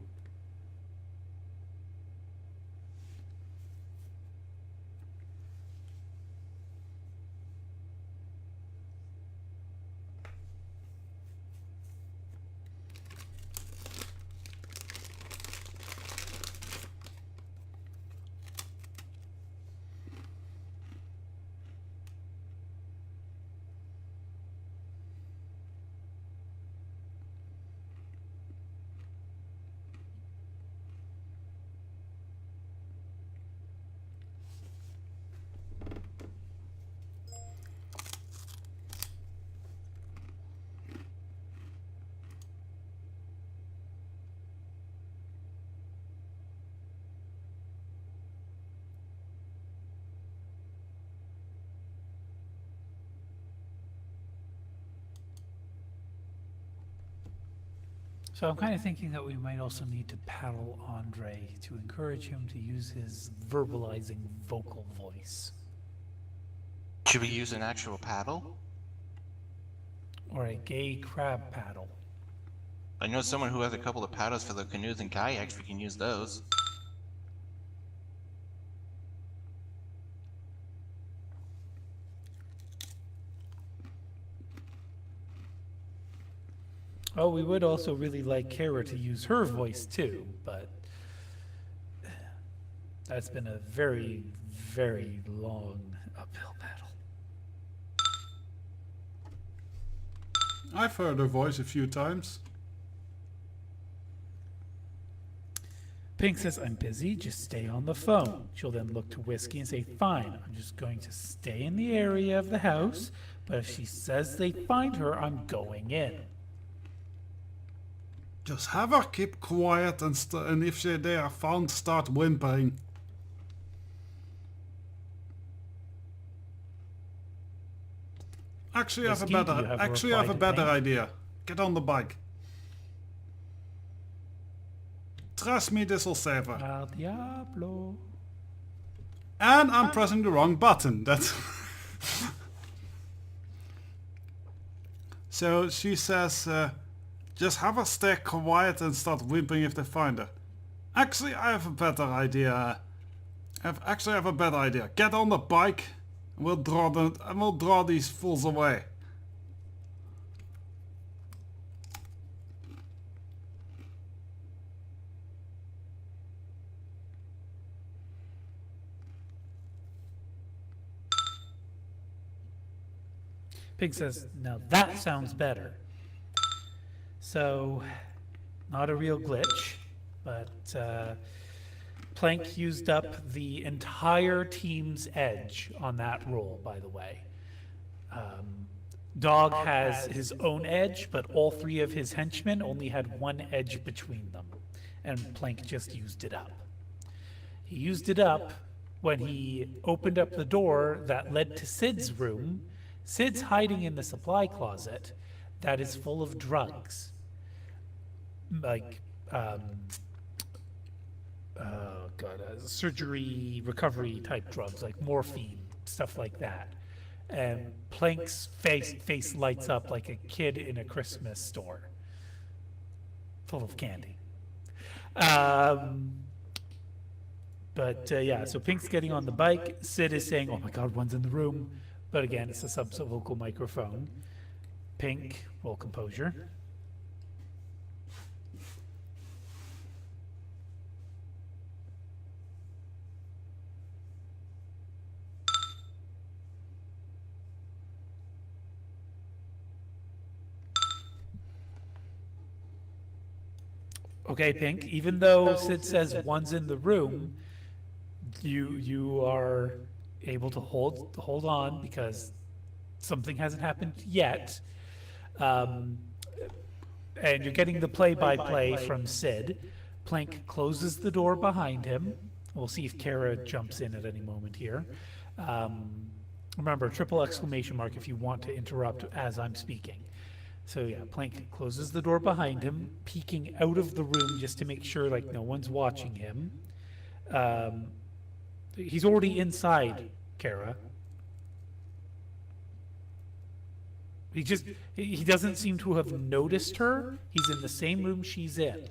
So I'm kind of thinking that we might also need to paddle Andre to encourage him to use his verbalizing vocal voice. Should we use an actual paddle? Or a gay crab paddle. I know someone who has a couple of paddles for the canoes and kayaks. We can use those. Oh, we would also really like Kara to use her voice too, but that's been a very, very long uphill battle. I've heard her voice a few times. Pink says, I'm busy, just stay on the phone. She'll then look to Whiskey and say, fine, I'm just going to stay in the area of the house, but if she says they find her, I'm going in. Just have her keep quiet and if they are found, start whimpering. Actually, I have Whiskey, do you have a I have a reply to better Pink? idea. Get on the bike. Trust me, this'll save her. Al Diablo. And I'm pressing the wrong button. That's so she says, just have her stay quiet and start whimpering if they find her. Actually, I have a better idea. I have a better idea. Get on the bike, and we'll draw these fools away. Pig says, now that sounds better. So, not a real glitch, but Plank used up the entire team's edge on that roll, by the way. Dog has his own edge, but all three of his henchmen only had one edge between them, and Plank just used it up. He used it up when he opened up the door that led to Sid's room. Sid's hiding in the supply closet that is full of drugs. Like, surgery recovery type drugs, like morphine, stuff like that. And Plank's face lights up like a kid in a Christmas store, full of candy. Yeah, so Pink's getting on the bike. Sid is saying, oh my God, one's in the room. But again, it's a sub-vocal microphone. Pink, roll composure. Okay, Pink, even though Sid says one's in the room, you are able to hold on because something hasn't happened yet. And you're getting the play-by-play from Sid. Plank closes the door behind him. We'll see if Kara jumps in at any moment here. Remember, triple exclamation mark if you want to interrupt as I'm speaking. So yeah, Plank closes the door behind him, peeking out of the room just to make sure like no one's watching him. He's already inside, Kara. He doesn't seem to have noticed her. He's in the same room she's in.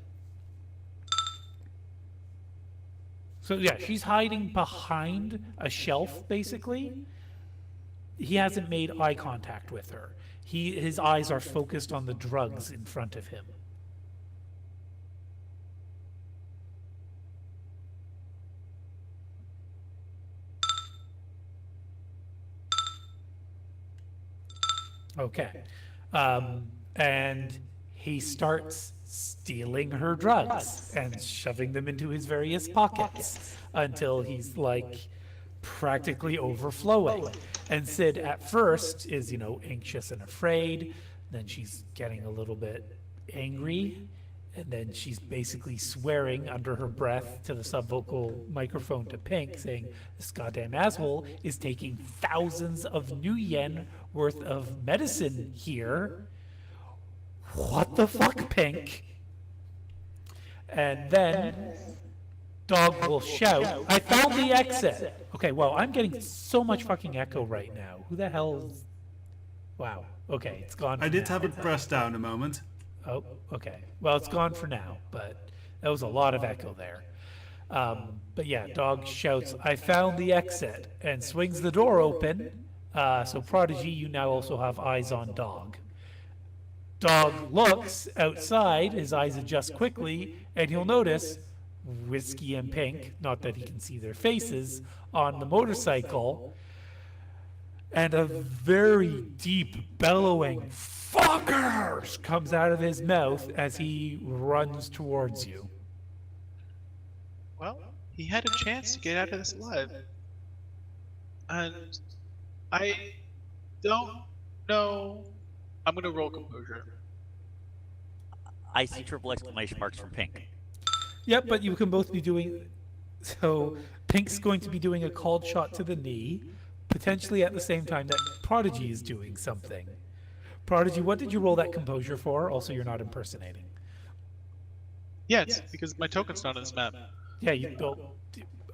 So yeah, she's hiding behind a shelf, basically. He hasn't made eye contact with her. His eyes are focused on the drugs in front of him. Okay. And he starts stealing her drugs and shoving them into his various pockets until he's like practically overflowing. And Sid at first is, anxious and afraid. Then she's getting a little bit angry. And then she's basically swearing under her breath to the subvocal microphone to Pink, saying, this goddamn asshole is taking thousands of new yen worth of medicine here. What the fuck, Pink? And then dog will shout, I found the exit. Okay, well, I'm getting so much fucking echo right now. Who the hell? Wow. Okay, it's gone. I for did now. have it pressed down a moment. Oh, okay. Well, it's gone for now, but that was a lot of echo there. But yeah, dog shouts, I found the exit, and swings the door open. So, Prodigy, you now also have eyes on dog. Dog looks outside, his eyes adjust quickly, and he'll notice Whiskey and Pink, not that he can see their faces, on the motorcycle, and a very deep bellowing fuckers comes out of his mouth as he runs towards you. Well, he had a chance to get out of this alive. And I don't know. I'm gonna roll composure. I see triple exclamation marks from Pink. Yep, but you can both be doing. So, Pink's going to be doing a called shot to the knee, potentially at the same time that Prodigy is doing something. Prodigy, what did you roll that composure for? Also, you're not impersonating. Yes, because my token's not on this map. Yeah, you don't.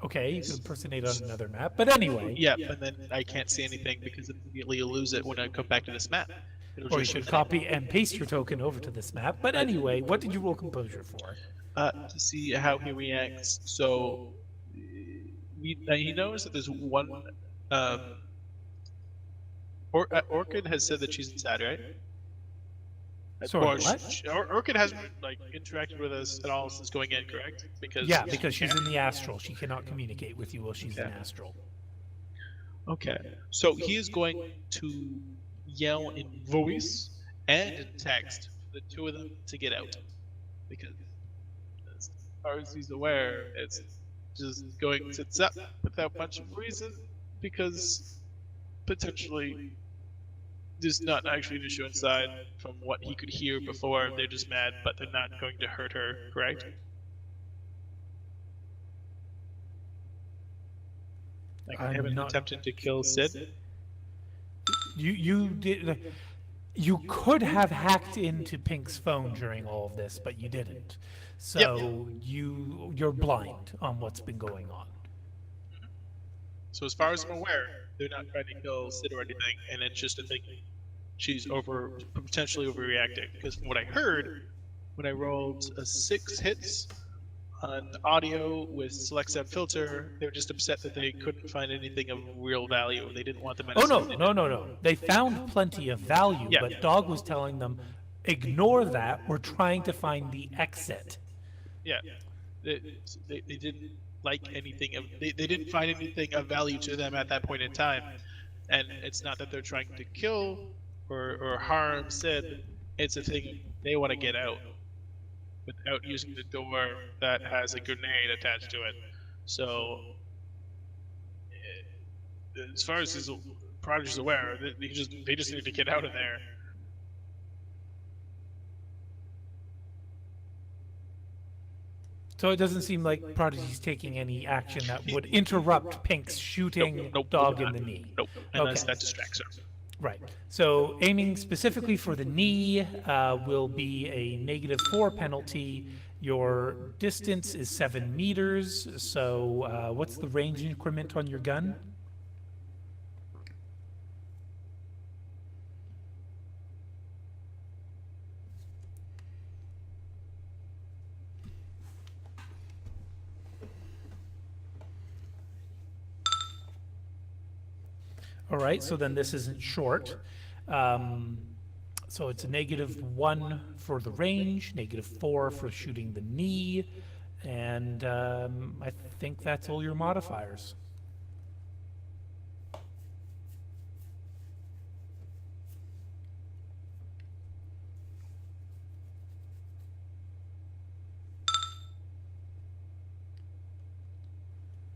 Okay, you can impersonate on another map, but anyway. Yeah, and then I can't see anything because immediately you'll lose it when I come back to this map. It'll Or you just should show copy and paste your token over to this map. But anyway, what did you roll composure for? to see how he reacts. So he knows that there's one. Orchid has said that she's inside, right? Sorry, Or what? Orchid hasn't like interacted with us at all since going in, correct? Yeah, because she's in the astral. She cannot communicate with you while she's in astral. Okay, so he is going to yell in voice and in text for the two of them to get out, because as far as he's aware, it's just going tits up without much of a reason, because potentially there's not actually an issue inside from what he could hear before. They're just mad, but they're not going to hurt her, correct? Like, I I'm haven't not- attempted to kill Sid. You did. You could have hacked into Pink's phone during all of this, but you didn't. So you're blind on what's been going on. So as far as I'm aware, they're not trying to kill Sid or anything, and it's just a thing. She's potentially overreacting. Because from what I heard, when I rolled 6 hits on audio with select set filter, they were just upset that they couldn't find anything of real value. They didn't want the Oh medicine. no! They found plenty of value, Yeah. but Dog was telling them, ignore that. We're trying to find the exit. Yeah, they didn't like anything of they didn't find anything of value to them at that point in time, and it's not that they're trying to kill or harm Sid. It's a thing they want to get out without using the door that has a grenade attached to it. So as far as his Prodigy's aware, they just need to get out of there. So it doesn't seem like Prodigy's taking any action that would interrupt Pink's shooting Nope, Dog in not. the knee. Nope, unless Okay. that distracts her. Right. So aiming specifically for the knee will be a -4 penalty. Your distance is 7 meters. So what's the range increment on your gun? All right, so then this isn't short. So it's a -1 for the range, -4 for shooting the knee, and I think that's all your modifiers.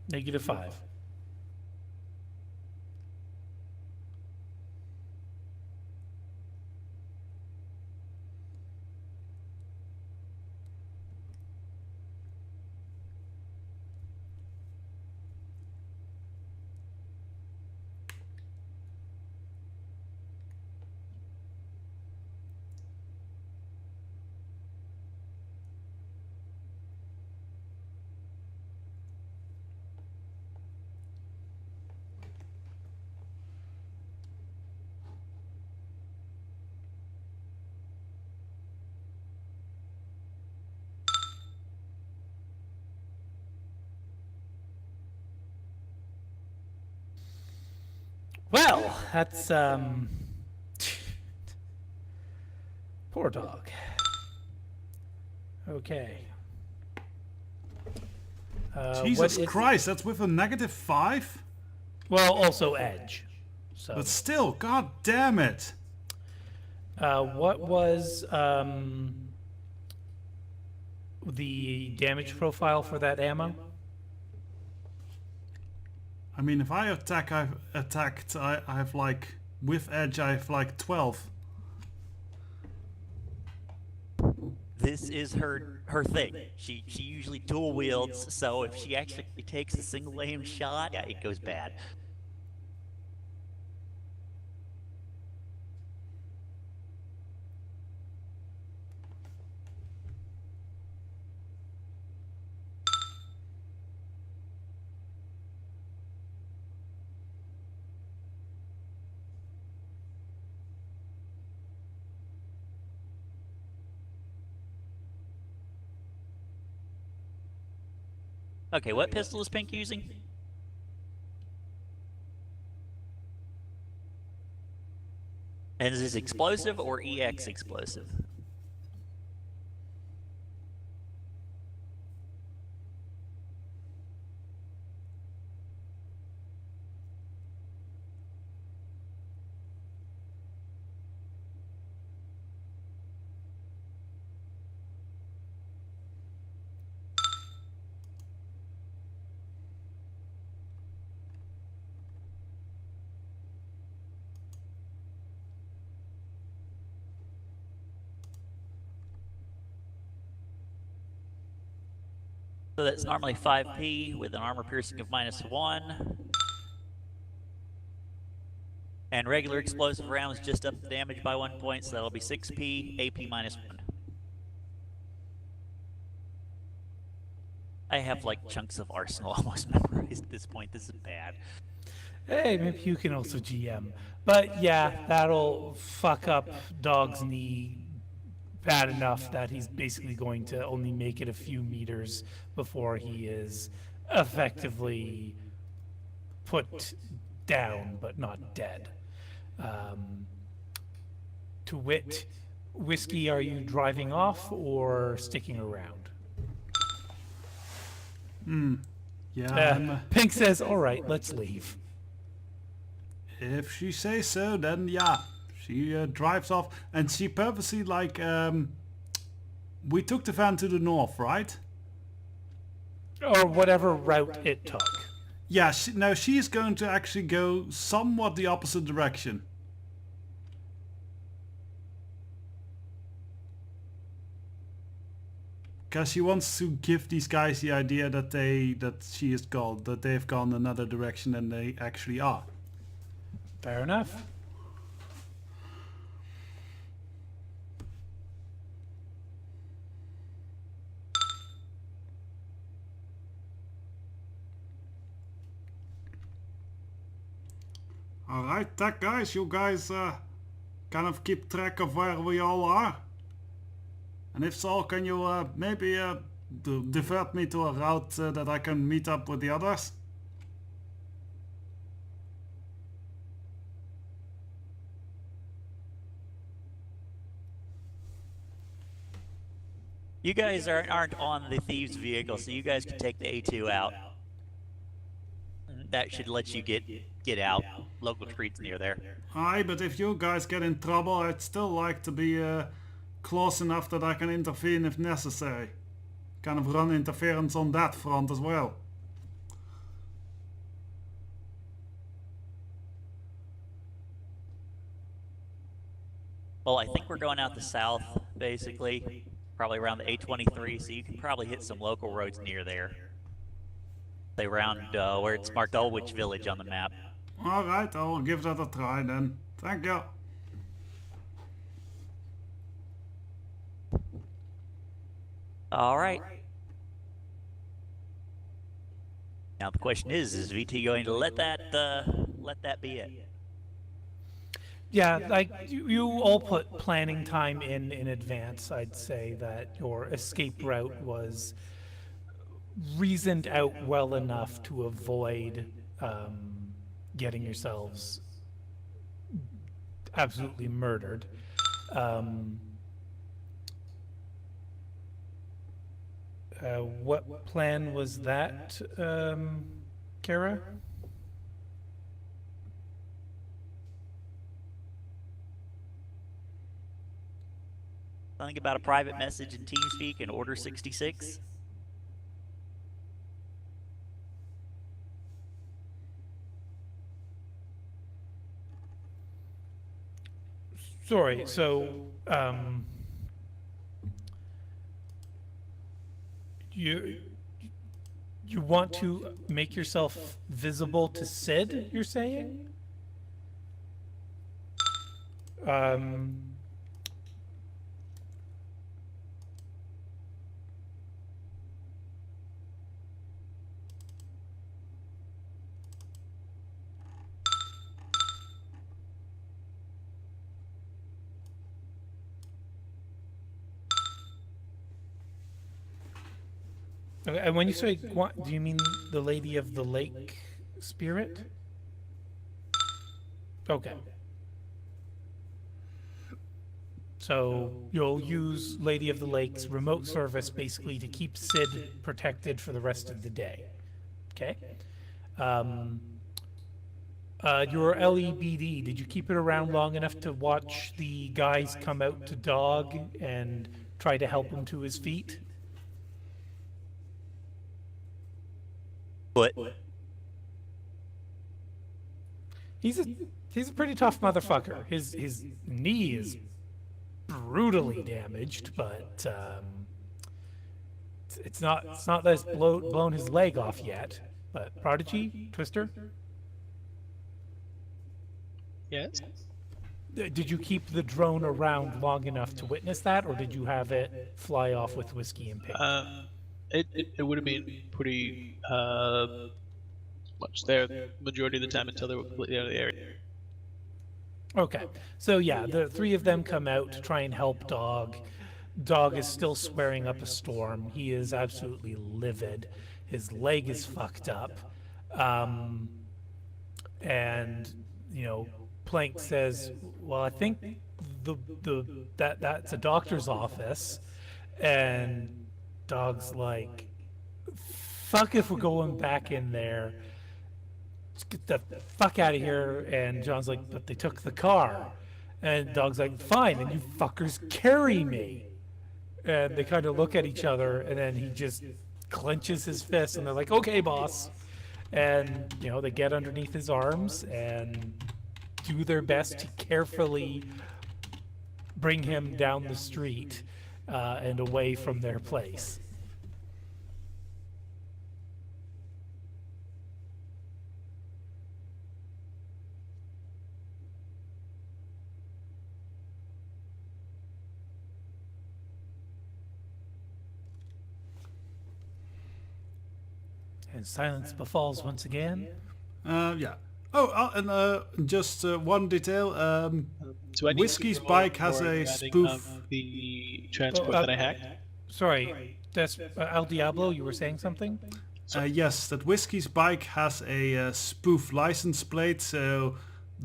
-5. Well, that's poor dog. Okay. What Jesus is- Christ, that's with a -5? Well, also edge. So, But still, god damn it. what was the damage profile for that ammo? I mean, if I attack, I have like, with edge, I have like 12. This is her thing. She usually dual wields, so if she actually takes a single aim shot, yeah, it goes bad. Okay, what pistol is Pink using? And is this explosive or EX explosive? So that's normally 5p with an armor piercing of -1. And regular explosive rounds just up the damage by 1 point, so that'll be 6p, AP -1. I have like chunks of Arsenal almost memorized at this point. This is bad. Hey, maybe you can also GM. But yeah, that'll fuck up Dog's knee bad enough that he's basically going to only make it a few meters before he is effectively put down, but not dead. To wit, Whiskey, are you driving off or sticking around? Yeah, I'm, Pink says, all right, let's leave. if she says so, then yeah. She drives off, and she purposely, like, we took the van to the north, right? Or whatever route it took. Yeah, now she is going to actually go somewhat the opposite direction. Because she wants to give these guys the idea that they've gone another direction than they actually are. Fair enough. Alright, that guys, you guys kind of keep track of where we all are? And if so, can you maybe divert me to a route that I can meet up with the others? You guys aren't on the thieves' vehicle, so you guys can take the A2 out. That should let you get out. Local streets near there. Aye, but if you guys get in trouble, I'd still like to be close enough that I can intervene if necessary. Kind of run interference on that front as well. Well, I think we're going out the south, basically. Probably around the A23, so you can probably hit some local roads near there. Say around where it's marked Ulwich Village on the map. Alright, I'll give that a try then. Thank you. All right. Now the question is VT going to let that be it? Yeah, like you all put planning time in advance. I'd say that your escape route was reasoned out well enough to avoid getting yourselves absolutely murdered. What plan was that, Kara? Something about a private message in TeamSpeak in Order 66. Sorry, so, you want to make yourself visible to Sid, you're saying? Okay, and when you say do you mean the Lady of the Lake spirit? Okay. So you'll use Lady of the Lake's remote service basically to keep Sid protected for the rest of the day. Okay. Your LEBD, did you keep it around long enough to watch the guys come out to Dog and try to help him to his feet? But He's a pretty tough motherfucker. His knee is brutally damaged, but it's not that it's blown his leg off yet. But Prodigy, Twister, Yes. did you keep the drone around long enough to witness that, or did you have it fly off with Whiskey and Pink? It would have been pretty much there majority of the time until they were completely out of the area. Okay, so yeah, the three of them come out to try and help Dog. Dog is still swearing up a storm. He is absolutely livid. His leg is fucked up. And, you know, Plank says, well, I think that's a doctor's office. And Dog's like, fuck if we're going back in there. Let's get the fuck out of here. And John's like, but they took the car. And Dog's like, fine, and you fuckers carry me. And they kind of look at each other, and then he just clenches his fist, and they're like, okay, boss. And, you know, they get underneath his arms and do their best to carefully bring him down the street and away from their place. And silence befalls once again. Yeah. Oh, and just one detail. So I need to Whiskey's roll bike has for a adding, spoof. the transport that I hacked. Sorry, that's El Diablo, you were saying something? Yes, that Whiskey's bike has a spoof license plate, so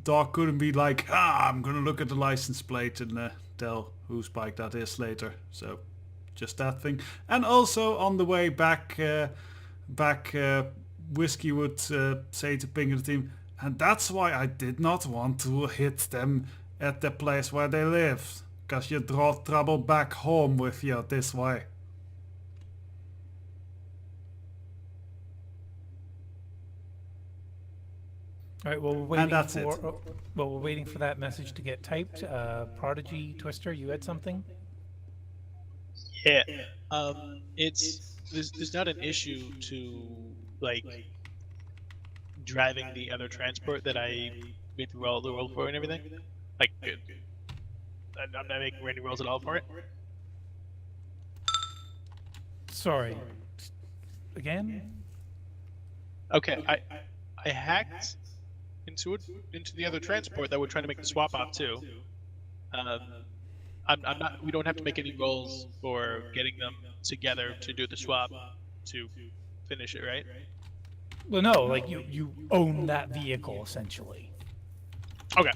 Dog couldn't be like, I'm gonna look at the license plate and tell whose bike that is later. So, just that thing. And also on the way back, Whiskey would say to Pink and the team, and that's why I did not want to hit them at the place where they live, because you draw trouble back home with you this way. All right, well, we're waiting that's it. Well, we're waiting for that message to get typed. Prodigy, Twister, you had something? Yeah. There's not an issue to like driving the other transport that I made the roll for and everything. Like, I'm not making any rolls at all for it. Sorry. Again? Okay, I hacked into the other transport that we're trying to make the swap off to. I'm not. We don't have to make any rolls for getting them together to do the swap to finish it, right? Well, no, like you own that vehicle essentially. Okay.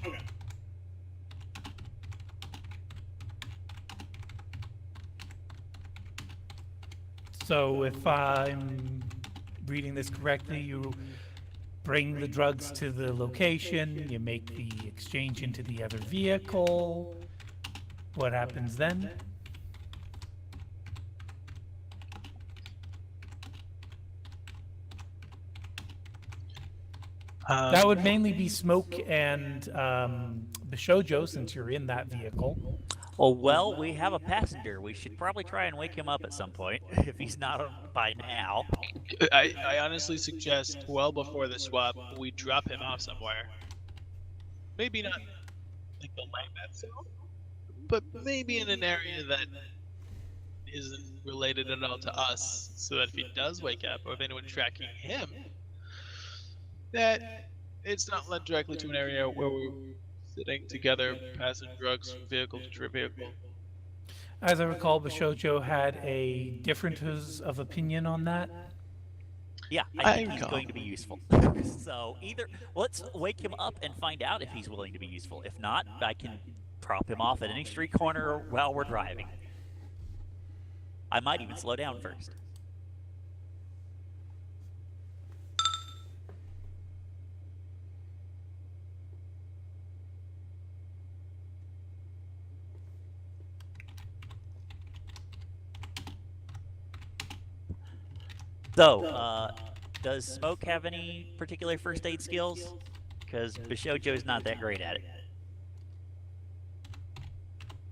So if I'm reading this correctly, you bring the drugs to the location, you make the exchange into the other vehicle. What happens then? That would mainly be Smoke and Bishojo, since you're in that vehicle. Well, we have a passenger. We should probably try and wake him up at some point, if he's not by now. I honestly suggest well before the swap we drop him off somewhere. Maybe not like the Lambeth zone, but maybe in an area that isn't related at all to us, so that if he does wake up or if anyone's tracking him, that it's not led directly to an area where we're sitting together, passing drugs from vehicle to vehicle. As I recall, Bishojo had a difference of opinion on that. Yeah, I think he's going to be useful. So either let's wake him up and find out if he's willing to be useful. If not, I can prop him off at any street corner while we're driving. I might even slow down first. So, does Smoke have any particular first aid skills? Because Bishojo's not that great at it.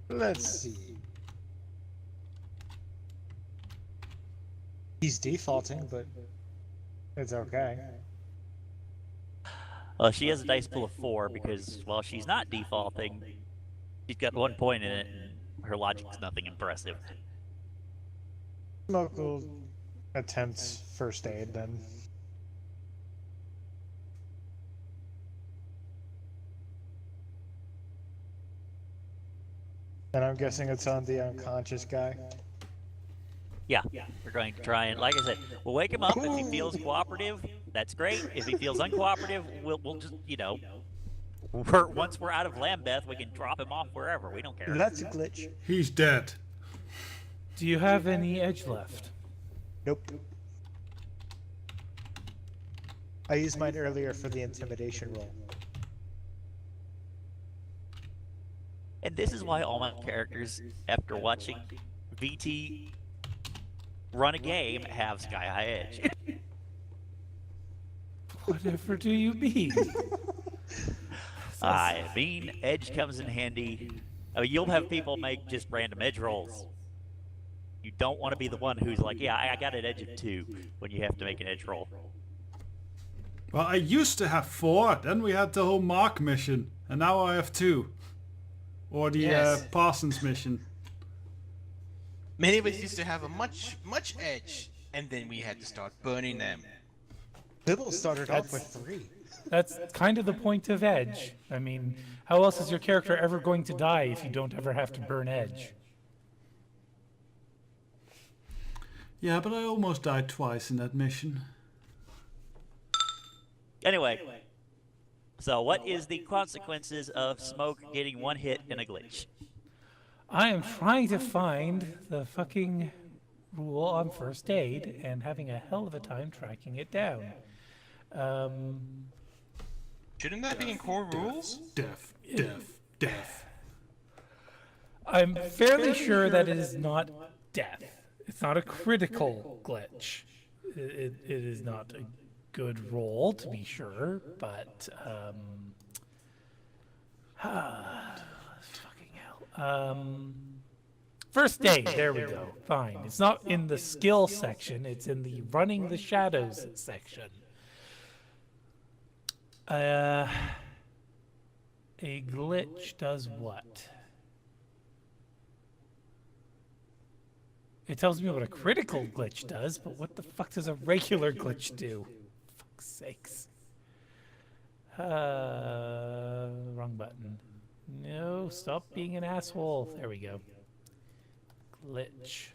Let's see. He's defaulting, but it's okay. Well, she has a dice pool of 4 because, well, she's not defaulting. She's got 1 point in it, and her logic's nothing impressive. Smoke will attempt first aid then. And I'm guessing it's on the unconscious guy. Yeah, we're going to try and, like I said, we'll wake him up. If he feels cooperative, that's great. If he feels uncooperative, we'll just, you know, once we're out of Lambeth, we can drop him off wherever. We don't care. That's a glitch. He's dead. Do you have any edge left? Nope. I used mine earlier for the intimidation roll. And this is why all my characters, after watching VT run a game, have Sky High Edge. Whatever do you mean? I mean, Edge comes in handy. I mean, you'll have people make just random Edge rolls. You don't want to be the one who's like, yeah, I got an Edge of 2 when you have to make an Edge roll. Well, I used to have 4. Then we had the whole Mark mission, and now I have 2. Or the Parsons mission. Many of us used to have a much edge, and then we had to start burning them. Sybil started off with 3. That's kind of the point of Edge. I mean, how else is your character ever going to die if you don't ever have to burn Edge? Yeah, but I almost died twice in that mission. Anyway, so what is the consequences of Smoke getting 1 hit in a glitch? I am trying to find the fucking rule on first aid and having a hell of a time tracking it down. Shouldn't that be in core rules? Death. I'm fairly sure that it is not death. It's not a critical glitch. It is not a good roll, to be sure, but fucking hell. First aid, there we go. Fine. It's not in the skill section, it's in the running the shadows section. A glitch does what? It tells me what a critical glitch does, but what the fuck does a regular glitch do? Fuck's sakes. Wrong button. No, stop being an asshole. There we go. Glitch.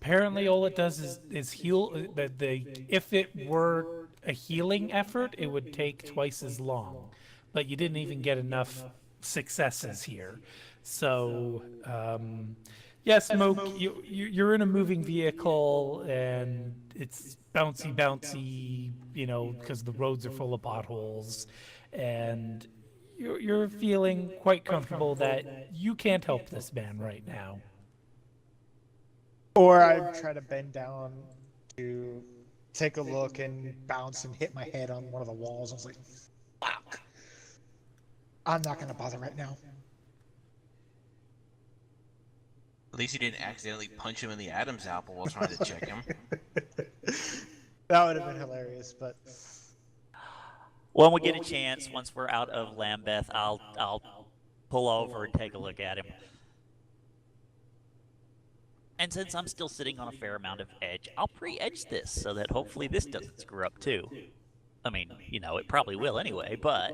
apparently all it does is heal. If it were a healing effort, it would take twice as long. But you didn't even get enough successes here. So, yeah, Smoke, you're in a moving vehicle and it's bouncy, you know, because the roads are full of potholes. And you're feeling quite comfortable that you can't help this man right now. Or I try to bend down to take a look and bounce and hit my head on one of the walls. I was like, fuck. I'm not going to bother right now. At least you didn't accidentally punch him in the Adam's apple while trying to check him. That would have been hilarious, but When we get a chance, once we're out of Lambeth, I'll pull over and take a look at him. And since I'm still sitting on a fair amount of edge, I'll pre-edge this so that hopefully this doesn't screw up too. I mean, you know, it probably will anyway, but...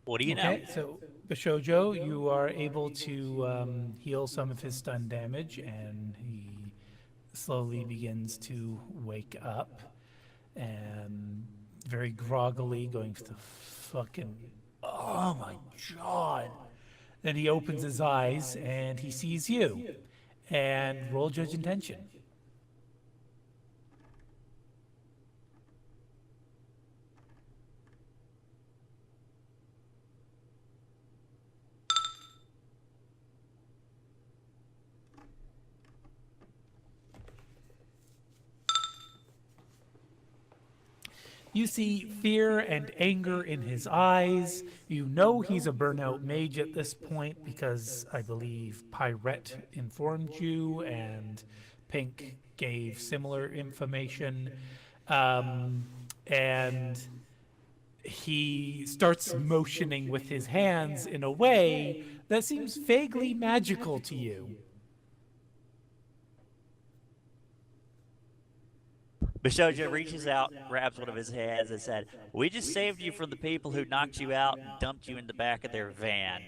What do you know? Okay, so Bishojo, you are able to heal some of his stun damage, and he slowly begins to wake up, and very groggily going to the fucking, oh my god. Then he opens his eyes and he sees you, and roll Judge Intention. You see fear and anger in his eyes. You know he's a burnout mage at this point because I believe Pyrette informed you and Pink gave similar information. And he starts motioning with his hands in a way that seems vaguely magical to you. Bishoja reaches out, grabs one of his hands, and said, "We just saved you from the people who knocked you out and dumped you in the back of their van.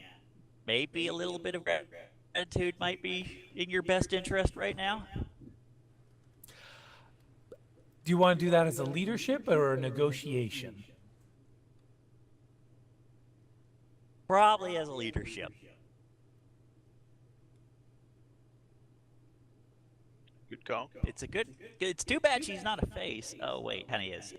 Maybe a little bit of gratitude might be in your best interest right now." Do you want to do that as a leadership or a negotiation? Probably as a leadership. Good call. It's too bad she's not a face. Oh, wait, honey is.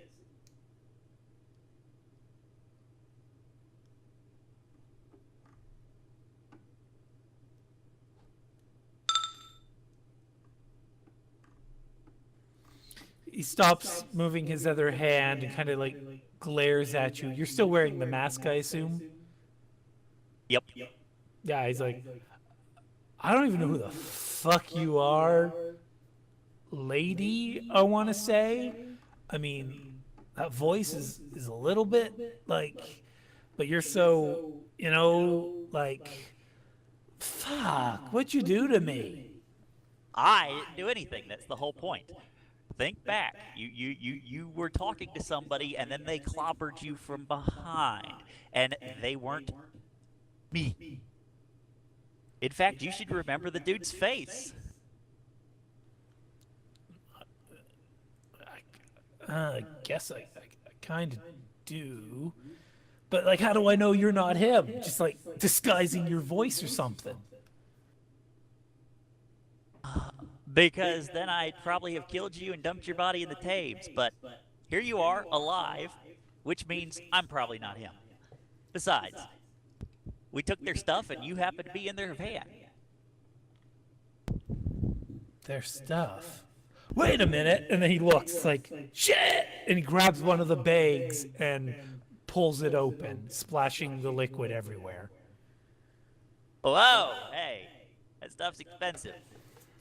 He stops moving his other hand and kind of like glares at you. You're still wearing the mask, I assume? Yep. Yeah, he's like, I don't even know who the fuck you are, lady, I want to say. I mean, that voice is a little bit like, but you're so, you know, like, fuck, what'd you do to me? I didn't do anything. That's the whole point. Think back. You were talking to somebody, and then they clobbered you from behind, and they weren't me. In fact, you should remember the dude's face. I guess I kind of do. But, like, how do I know you're not him? Just, like, disguising your voice or something. Because then I'd probably have killed you and dumped your body in the Thames. But here you are, alive, which means I'm probably not him. Besides, we took their stuff and you happened to be in their van. Their stuff? Wait a minute! And then he looks like, shit! And he grabs one of the bags and pulls it open, splashing the liquid everywhere. Whoa, hey, that stuff's expensive.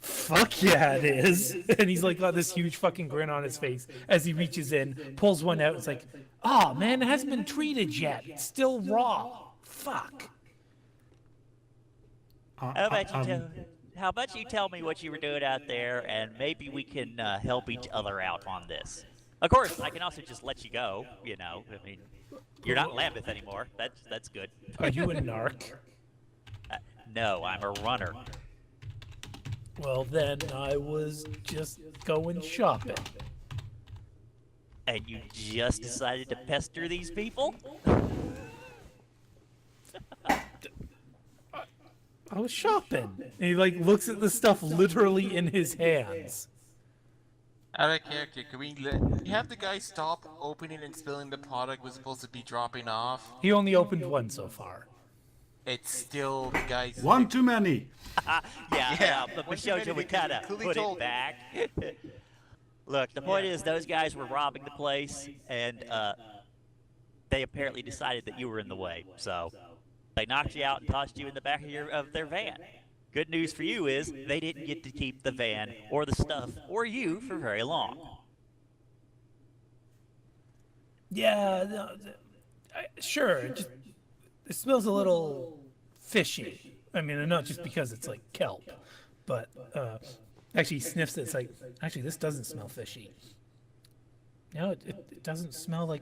Fuck yeah, it is. And he's like got this huge fucking grin on his face as he reaches in, pulls one out. It's like, oh man, it hasn't been treated yet. It's still raw. Fuck. How about you tell me what you were doing out there, and maybe we can help each other out on this. Of course, I can also just let you go. You know, I mean, you're not in Lambeth anymore. That's good. Are you a narc? No, I'm a runner. Well, then I was just going shopping. And you just decided to pester these people? I was shopping. And he like looks at the stuff literally in his hands. Out of character, can we have the guy stop opening and spilling the product we're supposed to be dropping off? He only opened one so far. It's still the guy's... One too many. Yeah, but Bishoja would kind of Clearly put told. it back. Look, the point is those guys were robbing the place, and they apparently decided that you were in the way, so they knocked you out and tossed you in the back of their van. Good news for you is they didn't get to keep the van or the stuff or you for very long. Yeah, no, sure. It smells a little fishy. I mean, not just because it's like kelp, but actually he sniffs it. It's like, actually, this doesn't smell fishy. No, it doesn't smell like.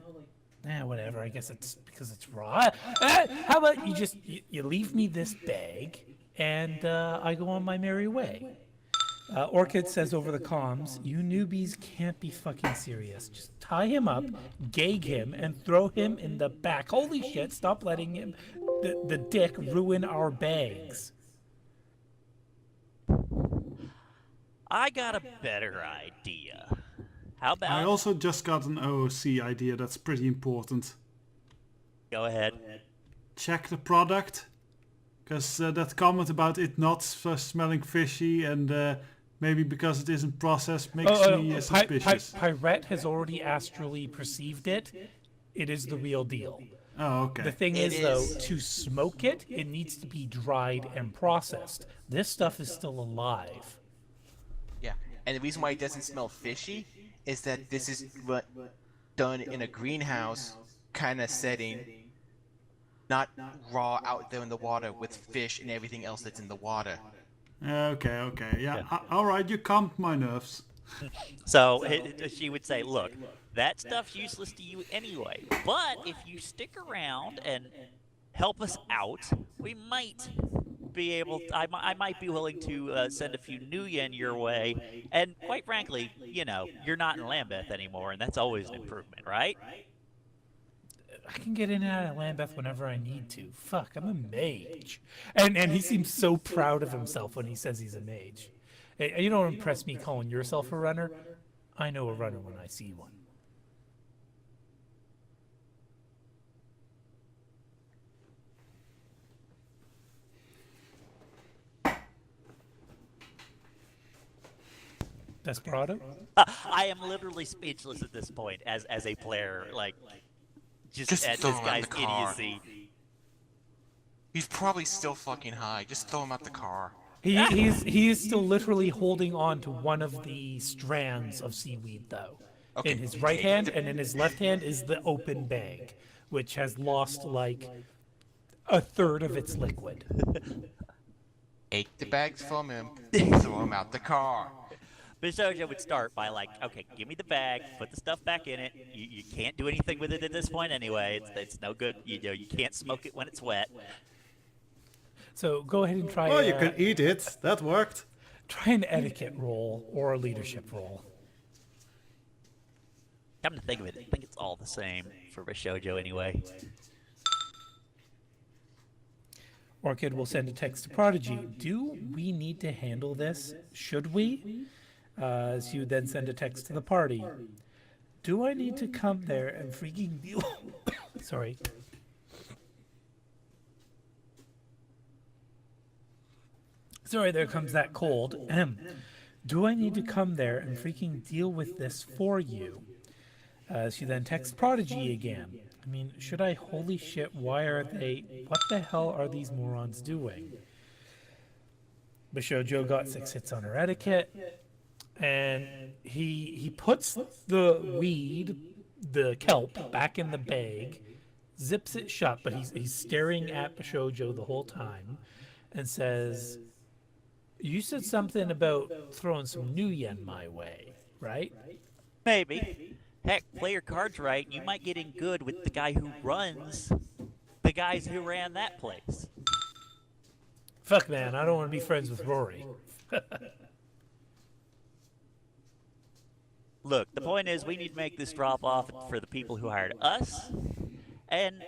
Whatever. I guess it's because it's raw. How about you just you leave me this bag and I go on my merry way. Orchid says over the comms, "You newbies can't be fucking serious. Just tie him up, gag him, and throw him in the back. Holy shit! Stop letting him, the dick, ruin our bags." I got a better idea. How about... I also just got an OOC idea that's pretty important. Go ahead. Check the product. Because that comment about it not smelling fishy and maybe because it isn't processed makes me suspicious. Pirate has already astrally perceived it. It is the real deal. Oh, okay. The thing is, though, to smoke it, it needs to be dried and processed. This stuff is still alive. Yeah, and the reason why it doesn't smell fishy is that this is done in a greenhouse kind of setting, not raw out there in the water with fish and everything else that's in the water. Okay. Yeah, alright, you calmed my nerves. So she would say, look, that stuff's useless to you anyway, but if you stick around and help us out, we might be able to, I might be willing to send a few new yen your way, and quite frankly, you know, you're not in Lambeth anymore, and that's always an improvement, right? I can get in and out of Lambeth whenever I need to. Fuck, I'm a mage. And he seems so proud of himself when he says he's a mage. Hey, you don't impress me calling yourself a runner. I know a runner when I see one. Desperado? I am literally speechless at this point as a player, like, just at throw this him out guy's the car. idiocy. He's probably still fucking high. Just throw him out the car. He is still literally holding on to one of the strands of seaweed, though. Okay, In his right take hand, the- and in his left hand is the open bag, which has lost like a third of its liquid. Take the bags from him, throw him out the car. Bishoja would start by like, okay, give me the bag, put the stuff back in it. You can't do anything with it at this point anyway. It's no good. You know, you can't smoke it when it's wet. So go ahead and try. Oh, you can eat it. That worked. Try an etiquette roll or a leadership roll. Come to think of it, I think it's all the same for Bishojo anyway. Orchid will send a text to Prodigy. Do we need to handle this? Should we? So you then send a text to the party. Do I need to come there and freaking deal? Sorry. Sorry, there comes that cold. Do I need to come there and freaking deal with this for you? She then texts Prodigy again. I mean, should I? Holy shit, why are they? What the hell are these morons doing? Bishojo got 6 hits on her etiquette, and he puts the weed, the kelp, back in the bag, zips it shut, but he's staring at Bishojo the whole time, and says, "You said something about throwing some new yen my way, right?" Maybe. Heck, play your cards right, you might get in good with the guy who runs the guys who ran that place. Fuck, man, I don't want to be friends with Rory. Look, the point is we need to make this drop off for the people who hired us. And,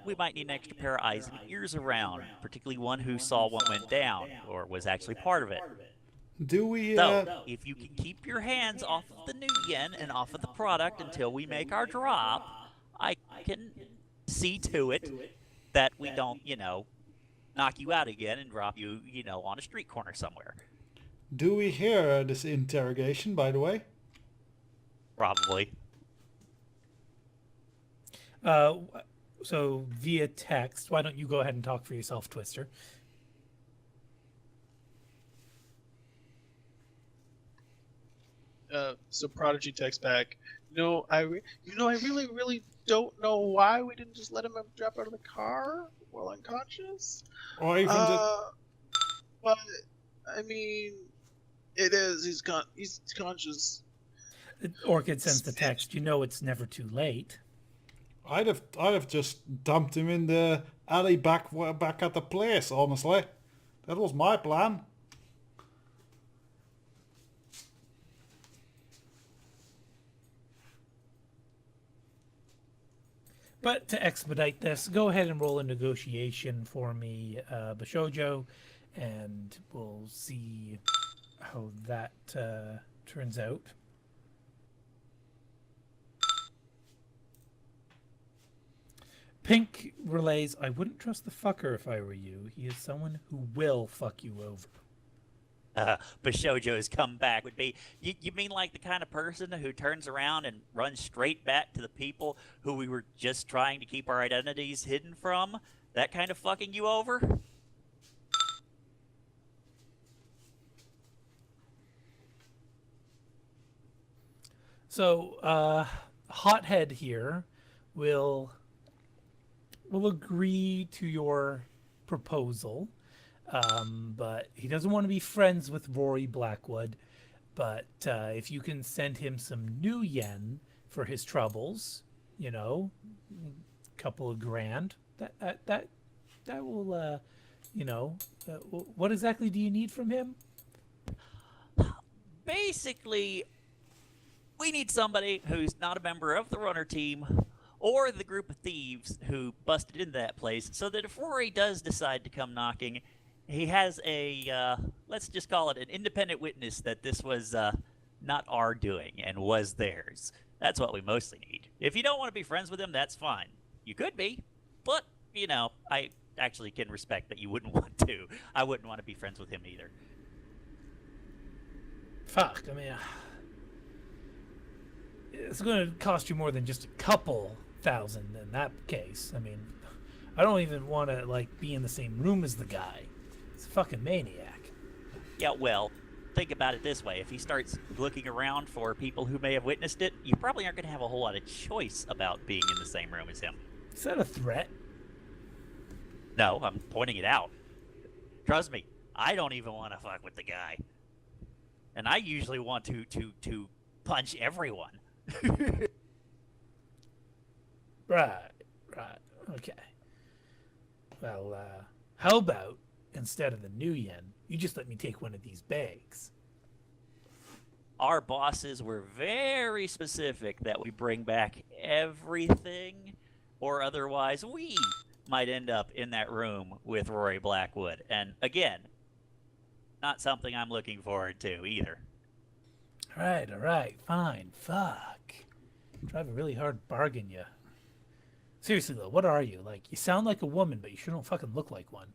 we might need an extra pair of eyes and ears around, particularly one who saw what went down, or was actually part of it. Do we? So, if you can keep your hands off of the new yen and off of the product until we make our drop, I can see to it that we don't, knock you out again and drop you, on a street corner somewhere. Do we hear this interrogation, by the way? Probably. So via text, why don't you go ahead and talk for yourself, Twister? So Prodigy texts back. I really, really don't know why we didn't just let him drop out of the car while unconscious. Or even But I mean, it is. He's conscious. Orchid sends the text. You know it's never too late. I'd have just dumped him in the alley back at the place. Honestly, that was my plan. But to expedite this, go ahead and roll a negotiation for me, Bishojo, and we'll see how that turns out. Pink relays, I wouldn't trust the fucker if I were you. He is someone who will fuck you over. Bishojo's comeback would be, you mean like the kind of person who turns around and runs straight back to the people who we were just trying to keep our identities hidden from? That kind of fucking you over? So, Hothead here will agree to your proposal. But he doesn't want to be friends with Rory Blackwood. But if you can send him some new yen for his troubles, a couple of grand, that will, what exactly do you need from him? Basically, we need somebody who's not a member of the runner team or the group of thieves who busted into that place, so that if Rory does decide to come knocking, he has a, let's just call it an independent witness that this was not our doing and was theirs. That's what we mostly need. If you don't want to be friends with him, that's fine. You could be, but, I actually can respect that you wouldn't want to. I wouldn't want to be friends with him either. Fuck, I mean, it's going to cost you more than just a couple thousand in that case. I mean, I don't even want to, be in the same room as the guy. He's a fucking maniac. Yeah, well, think about it this way. If he starts looking around for people who may have witnessed it, you probably aren't going to have a whole lot of choice about being in the same room as him. Is that a threat? No, I'm pointing it out. Trust me, I don't even want to fuck with the guy. And I usually want to punch everyone. Right. Okay. Well, how about, instead of the new yen, you just let me take one of these bags? Our bosses were very specific that we bring back everything, or otherwise we might end up in that room with Rory Blackwood. And again, not something I'm looking forward to either. All right, fine. Fuck. Drive a really hard bargain, you. Seriously, though, what are you? You sound like a woman, but you sure don't fucking look like one.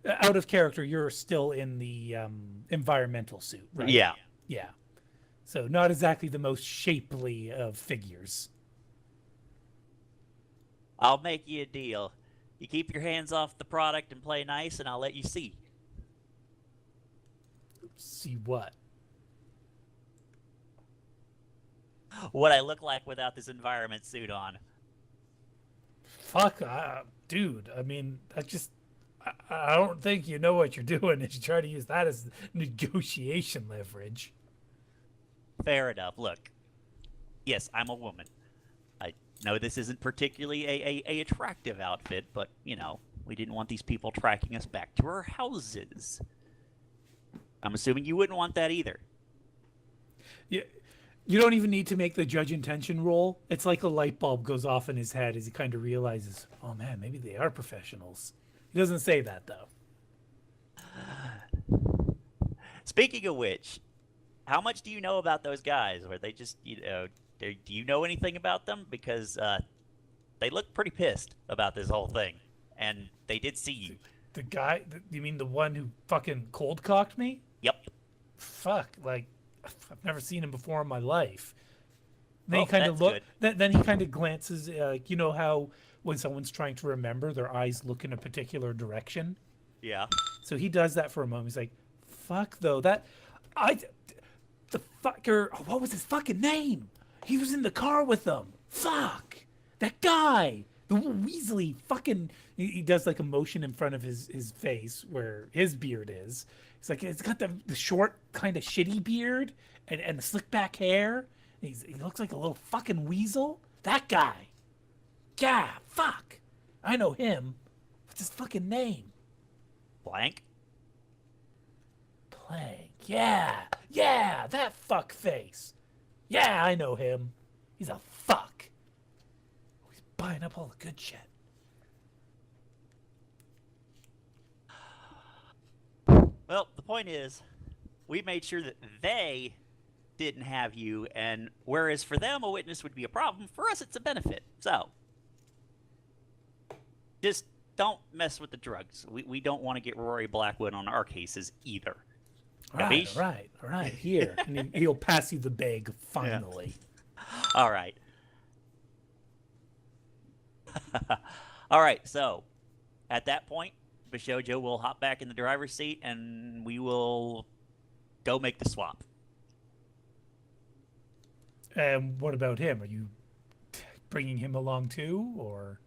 Out of character, you're still in the environmental suit, right? Yeah. Yeah. So not exactly the most shapely of figures. I'll make you a deal. You keep your hands off the product and play nice, and I'll let you see. See what? What I look like without this environment suit on. Fuck, dude, I mean, I don't think you know what you're doing if you try to use that as negotiation leverage. Fair enough. Look, yes, I'm a woman. I know this isn't particularly a attractive outfit, but, you know, we didn't want these people tracking us back to our houses. I'm assuming you wouldn't want that either. Yeah, you don't even need to make the judge intention roll. It's like a light bulb goes off in his head as he kind of realizes, oh man, maybe they are professionals. He doesn't say that though. Speaking of which, how much do you know about those guys? Were they just, do you know anything about them? Because they look pretty pissed about this whole thing, and they did see you. The guy, you mean the one who fucking cold cocked me? Yep. Fuck, like I've never seen him before in my life. Then Oh, he kind of that's look. Then he kind of glances. Like you know how when someone's trying to remember, their eyes look in a particular direction. Yeah. So he does that for a moment. He's like, "Fuck though, the fucker. Oh, what was his fucking name? He was in the car with them. Fuck that guy, the Weasley. Fucking." He does like a motion in front of his face where his beard is. It's like it's got the short kind of shitty beard and the slick back hair. He looks like a little fucking weasel. That guy. Yeah, fuck. I know him. What's his fucking name? Blank. Plank. Yeah, that fuck face. Yeah, I know him. He's a fuck. He's buying up all the good shit. Well, the point is, we made sure that they didn't have you, and whereas for them a witness would be a problem, for us it's a benefit. So, just don't mess with the drugs. We don't want to get Rory Blackwood on our cases either. Right, Gabish? all right. Here, and he'll pass you the bag finally. All right. All right, so at that point, Bishojo will hop back in the driver's seat and we will go make the swap. And what about him? Are you bringing him along too, or?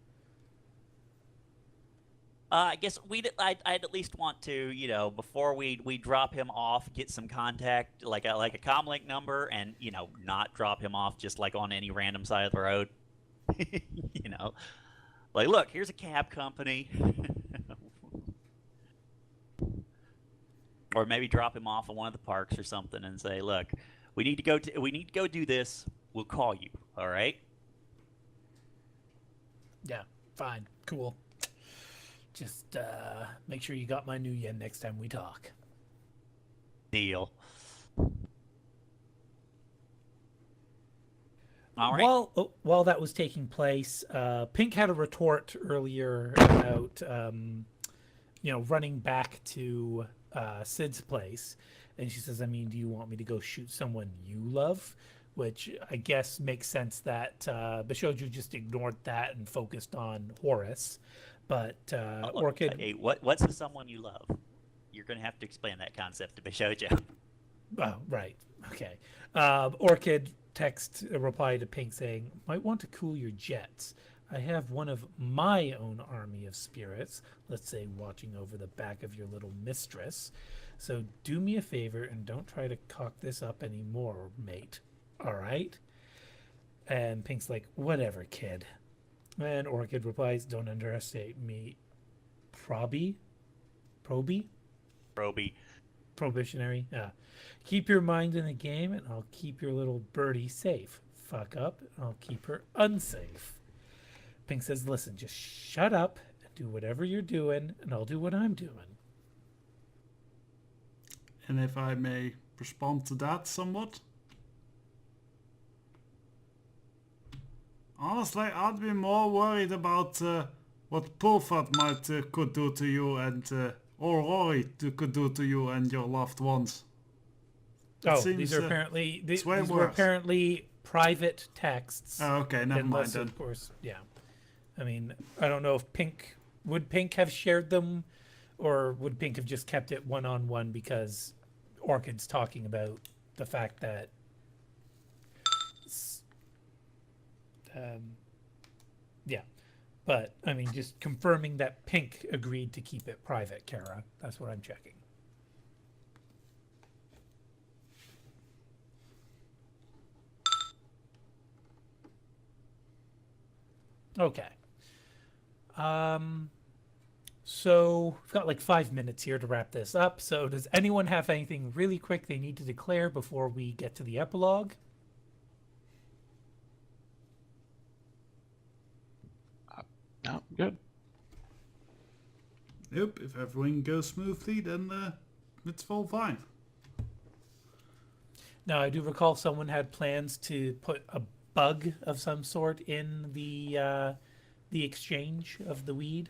I guess I'd at least want to, you know, before we drop him off, get some contact, like a comlink number, and, you know, not drop him off just like on any random side of the road. You know, like, look, here's a cab company. Or maybe drop him off at one of the parks or something and say, look, we need to go do this. We'll call you. All right. Yeah, fine, cool. Just make sure you got my new yen next time we talk. Deal. All right. While that was taking place, Pink had a retort earlier about running back to Sid's place, and she says, "I mean, do you want me to go shoot someone you love?" Which I guess makes sense that Bishoju just ignored that and focused on Horace, but Look, Orchid. Hey, what's the someone you love? You're gonna have to explain that concept to Bishojo. Oh, right. Okay. Orchid reply to Pink saying, "Might want to cool your jets. I have one of my own army of spirits, let's say watching over the back of your little mistress. So do me a favor and don't try to cock this up anymore, mate. All right?" And Pink's like, "Whatever, kid." And Orchid replies, "Don't underestimate me. Proby? Probationary. Keep your mind in the game, and I'll keep your little birdie safe. Fuck up, and I'll keep her unsafe." Pink says, "Listen, just shut up and do whatever you're doing, and I'll do what I'm doing." And if I may respond to that somewhat. Honestly, I'd be more worried about what Pulfat could do to you and or Rory could do to you and your loved ones. These are apparently these were apparently private texts. Oh, okay, never mind Unless, then. of course, yeah. I mean, I don't know if Pink have shared them, or would Pink have just kept it one-on-one because Orchid's talking about the fact that But I mean, just confirming that Pink agreed to keep it private, Kara. That's what I'm checking. Okay. So we've got like 5 minutes here to wrap this up. So does anyone have anything really quick they need to declare before we get to the epilogue? No, good. Nope, if everything goes smoothly, then it's all fine. Now, I do recall someone had plans to put a bug of some sort in the exchange of the weed.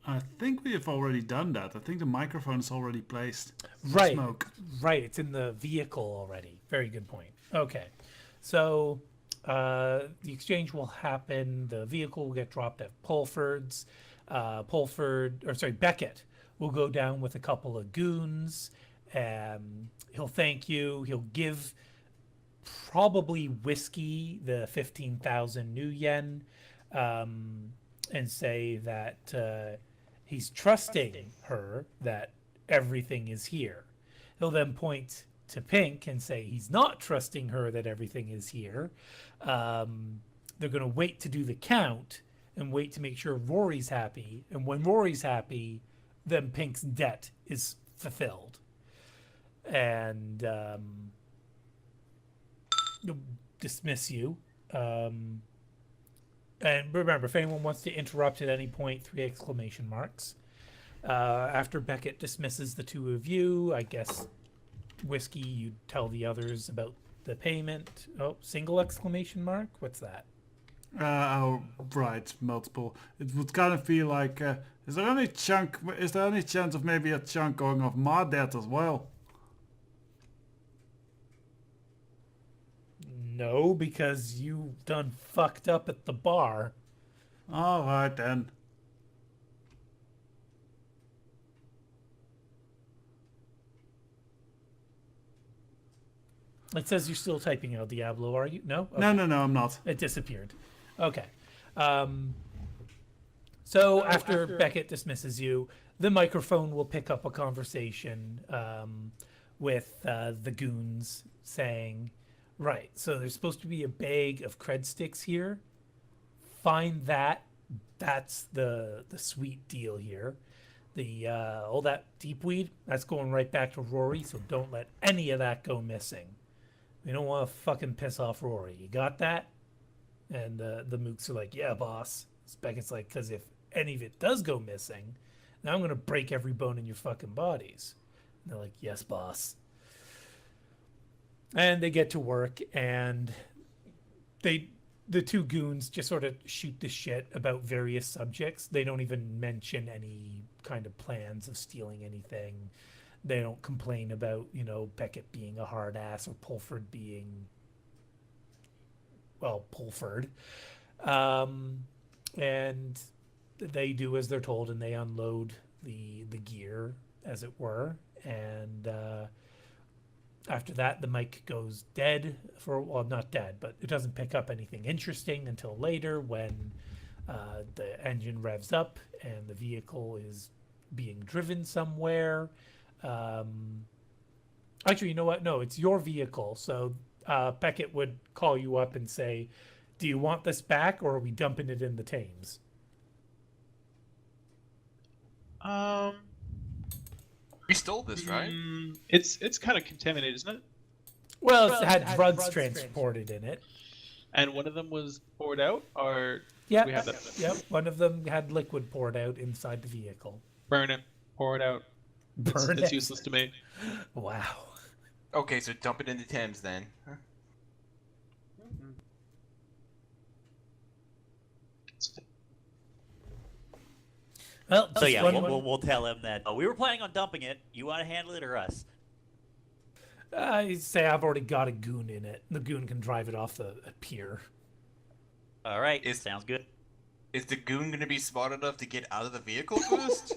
I think we have already done that. I think the microphone is already placed. for Right. Smoke. Right, it's in the vehicle already. Very good point. Okay, so the exchange will happen. The vehicle will get dropped at Pulford's. Beckett will go down with a couple of goons. He'll thank you. He'll give probably Whiskey the 15,000 new yen, and say that he's trusting her that everything is here. He'll then point to Pink and say he's not trusting her that everything is here. They're going to wait to do the count and wait to make sure Rory's happy. And when Rory's happy, then Pink's debt is fulfilled. And they'll dismiss you. And remember, if anyone wants to interrupt at any point, 3 exclamation marks. After Beckett dismisses the two of you, I guess Whiskey, you tell the others about the payment. Oh, single exclamation mark? What's that? Right, multiple. It would kind of feel like, is there any chance of maybe a chunk going off my debt as well? No, because you done fucked up at the bar. Alright then. It says you're still typing El Diablo, are you? No? No, I'm not. It disappeared. Okay. So after Beckett dismisses you, the microphone will pick up a conversation with the goons saying, right, so there's supposed to be a bag of cred sticks here. Find that. That's the sweet deal here. The all that deep weed, that's going right back to Rory, so don't let any of that go missing. We don't want to fucking piss off Rory. You got that? And the mooks are like, yeah, boss. Beckett's like, because if any of it does go missing, now I'm going to break every bone in your fucking bodies. And they're like, yes, boss. And they get to work, and the two goons just sort of shoot the shit about various subjects. They don't even mention any kind of plans of stealing anything. They don't complain about, Beckett being a hard ass or Pulford being, well, Pulford. And they do as they're told, and they unload the gear, as it were. And after that, the mic goes dead well, not dead, but it doesn't pick up anything interesting until later when the engine revs up and the vehicle is being driven somewhere. Actually, you know what? No, it's your vehicle. So Beckett would call you up and say, do you want this back, or are we dumping it in the Thames? We stole this, right? It's kind of contaminated, isn't it? Well, it had drugs transported in it. And one of them was poured out, or Yep. we have that? Yep. One of them had liquid poured out inside the vehicle. Burn it, pour it out. Burn It's it. useless to me. Wow. Okay, so dump it in the Thames then. Huh? Well, So yeah, one- we'll tell him that we were planning on dumping it. You want to handle it or us? I say I've already got a goon in it. The goon can drive it off the pier. All right, sounds good. Is the goon gonna be smart enough to get out of the vehicle first?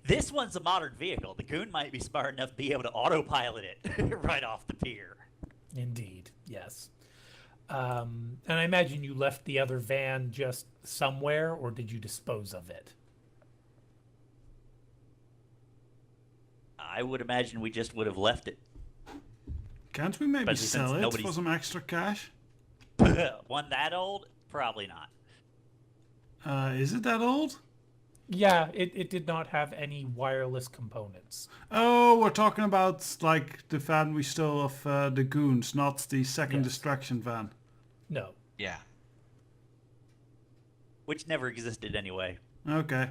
This one's a modern vehicle. The goon might be smart enough to be able to autopilot it right off the pier. Indeed, yes. And I imagine you left the other van just somewhere, or did you dispose of it? I would imagine we just would have left it. Can't we maybe Especially sell since it for nobody's- some extra cash? One that old? Probably not. Is it that old? Yeah, it did not have any wireless components. Oh, we're talking about like the van we stole of the goons, not the second Yes. distraction van. No. Yeah. Which never existed anyway. Okay.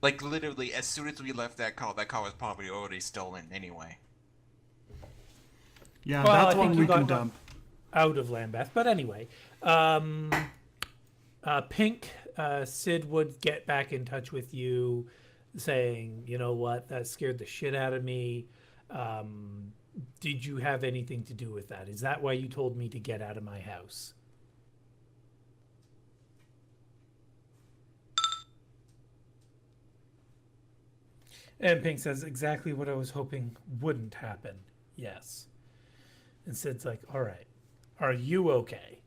Like literally, as soon as we left that car was probably already stolen anyway. Yeah, Well, I that think one you we can got- dump. Out of Lambeth. But anyway, Pink, Sid would get back in touch with you saying, you know what, that scared the shit out of me. Did you have anything to do with that? Is that why you told me to get out of my house? And Pink says, exactly what I was hoping wouldn't happen. Yes. And Sid's like, all right, are you okay?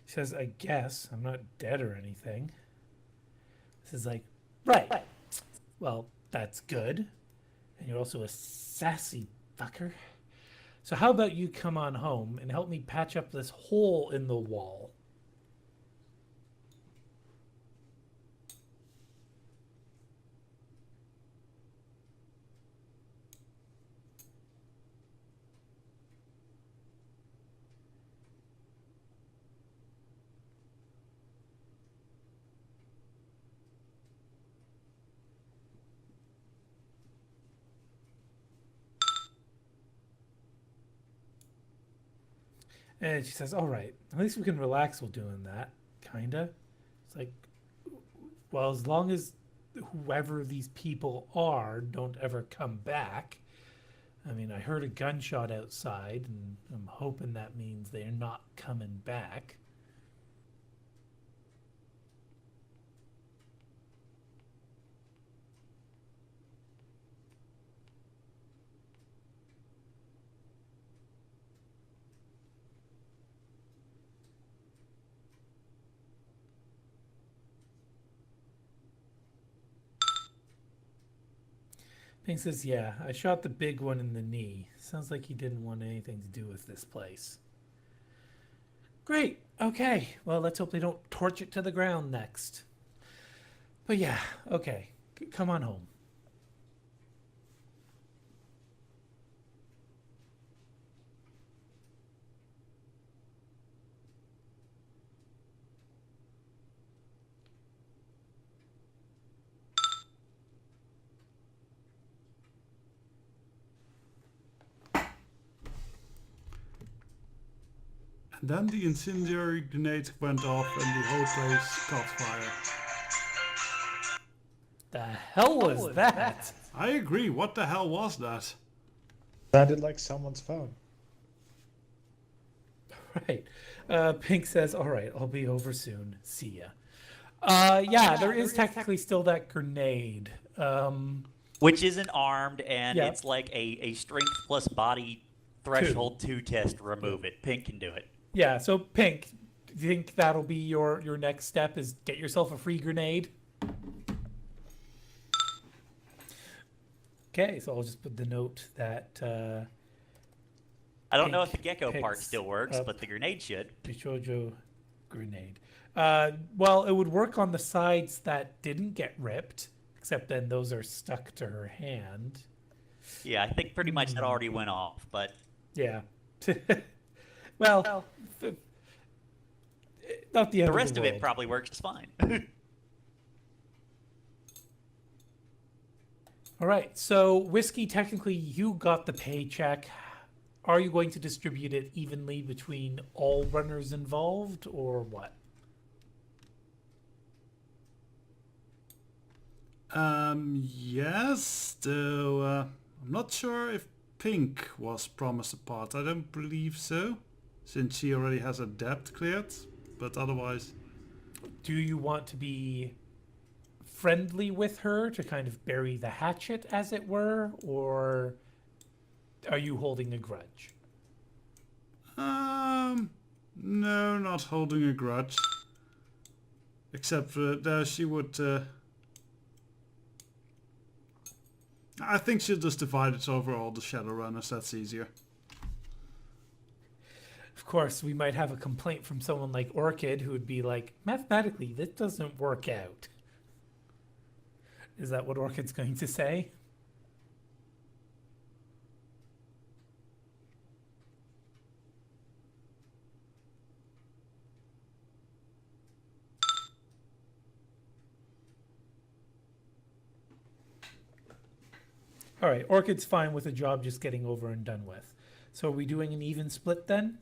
She says, I guess I'm not dead or anything. Sid's like, right. Well, that's good. And you're also a sassy fucker. So how about you come on home and help me patch up this hole in the wall? And she says, all right, at least we can relax while doing that. Kinda. It's like, well, as long as whoever these people are don't ever come back. I mean, I heard a gunshot outside, and I'm hoping that means they're not coming back. Pink says, yeah, I shot the big one in the knee. Sounds like he didn't want anything to do with this place. Great. Okay. Well, let's hope they don't torch it to the ground next. But yeah, okay. Come on home. And then the incendiary grenade went off and the whole place caught fire. The hell was that? I agree, what the hell was that? Sounded like someone's phone. Right. Pink says, all right, I'll be over soon. See ya. Yeah, there is technically still that grenade. Which isn't armed, and Yeah. it's like a strength plus body threshold 2 test to remove it. Pink can do it. Yeah, so Pink, do you think that'll be your next step is get yourself a free grenade? Okay, so I'll just put the note that I don't know if Pink the gecko part picks still works, up but the grenade should. Bishojo grenade. Well, it would work on the sides that didn't get ripped, except then those are stuck to her hand. Yeah, I think pretty much that already went off, but Yeah. Well, not the end the rest the of it world. probably works just fine. All right. So, Whiskey, technically, you got the paycheck. Are you going to distribute it evenly between all runners involved, or what? Yes, though I'm not sure if Pink was promised a part. I don't believe so, since she already has her debt cleared. But otherwise, Do you want to be friendly with her to kind of bury the hatchet, as it were, or are you holding a grudge? no, not holding a grudge. Except that she would. I think she'll just divide it over all the Shadowrunners. That's easier. Of course, we might have a complaint from someone like Orchid who would be like, mathematically, this doesn't work out. Is that what Orchid's going to say? All right, Orchid's fine with a job just getting over and done with. So are we doing an even split then?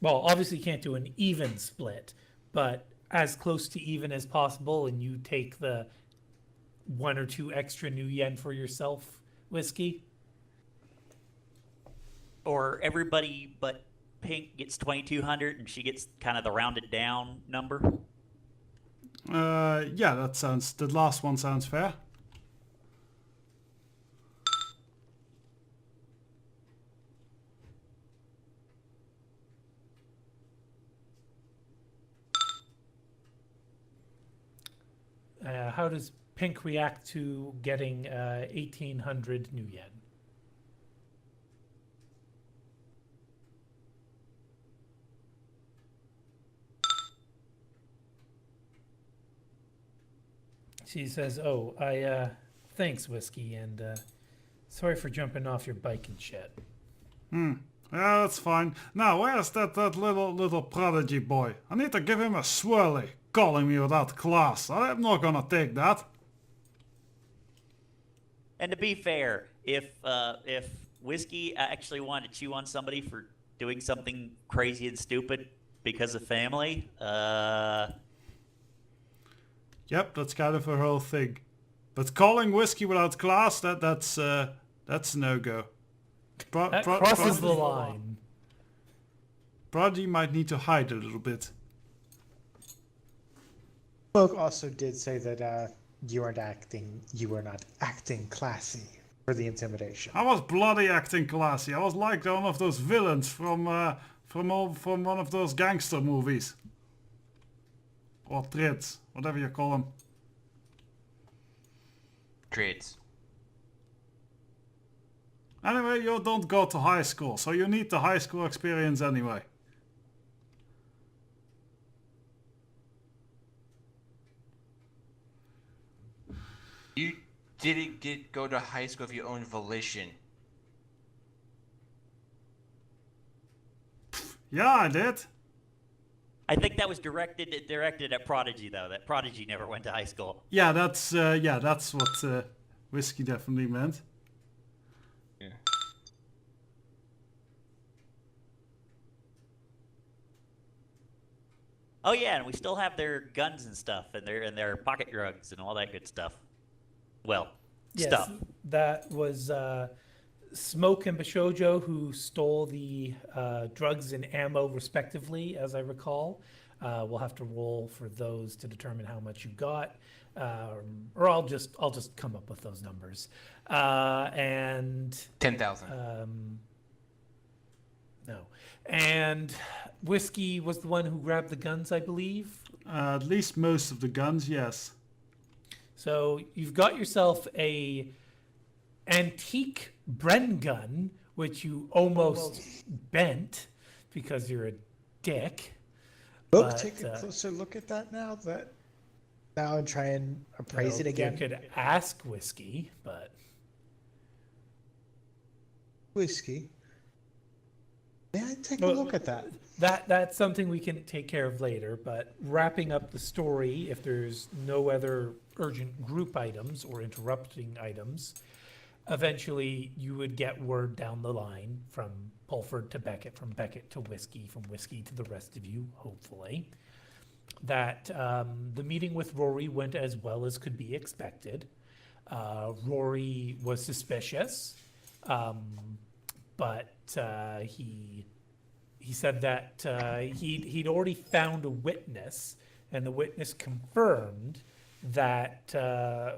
Well, obviously you can't do an even split, but as close to even as possible, and you take the 1 or 2 extra new yen for yourself, Whiskey? Or everybody but Pink gets 2,200 and she gets kind of the rounded down number. Yeah, the last one sounds fair. How does Pink react to getting 1,800 new yen? She says, "Oh, thanks, Whiskey, and sorry for jumping off your bike and shit." Yeah, that's fine. Now, where's that little prodigy boy? I need to give him a swirly. Calling me without class. I'm not gonna take that. And to be fair, if Whiskey actually wanted to chew on somebody for doing something crazy and stupid because of family, Yep, that's kind of her whole thing. But calling Whiskey without class, that's no go. That crosses the line. Prodigy might need to hide a little bit. Smoke also did say that you were not acting classy for the intimidation. I was bloody acting classy. I was like one of those villains from one of those gangster movies. Or trits, whatever you call them. Trades. Anyway, you don't go to high school, so you need the high school experience anyway. You didn't go to high school of your own volition. Yeah, I did. I think that was directed at Prodigy though. That Prodigy never went to high school. Yeah, that's what Whiskey definitely meant. Yeah. Oh yeah, and we still have their guns and stuff, and their pocket drugs and all that good stuff. Well, Yes, stuff. that was Smoke and Bishojo who stole the drugs and ammo respectively, as I recall. We'll have to roll for those to determine how much you got, or I'll just come up with those numbers. And 10,000. no, and Whiskey was the one who grabbed the guns, I believe. At least most of the guns, yes. So you've got yourself a antique Bren gun, which you almost bent because you're a dick. Look, But, take a closer look at that now. And try and appraise it You again. could ask Whiskey, but Whiskey. May I take a Well, look at that? that's something we can take care of later. But wrapping up the story, if there's no other urgent group items or interrupting items, eventually you would get word down the line from Pulford to Beckett, from Beckett to Whiskey, from Whiskey to the rest of you, hopefully, that the meeting with Rory went as well as could be expected. Rory was suspicious, but he said that he'd already found a witness, and the witness confirmed that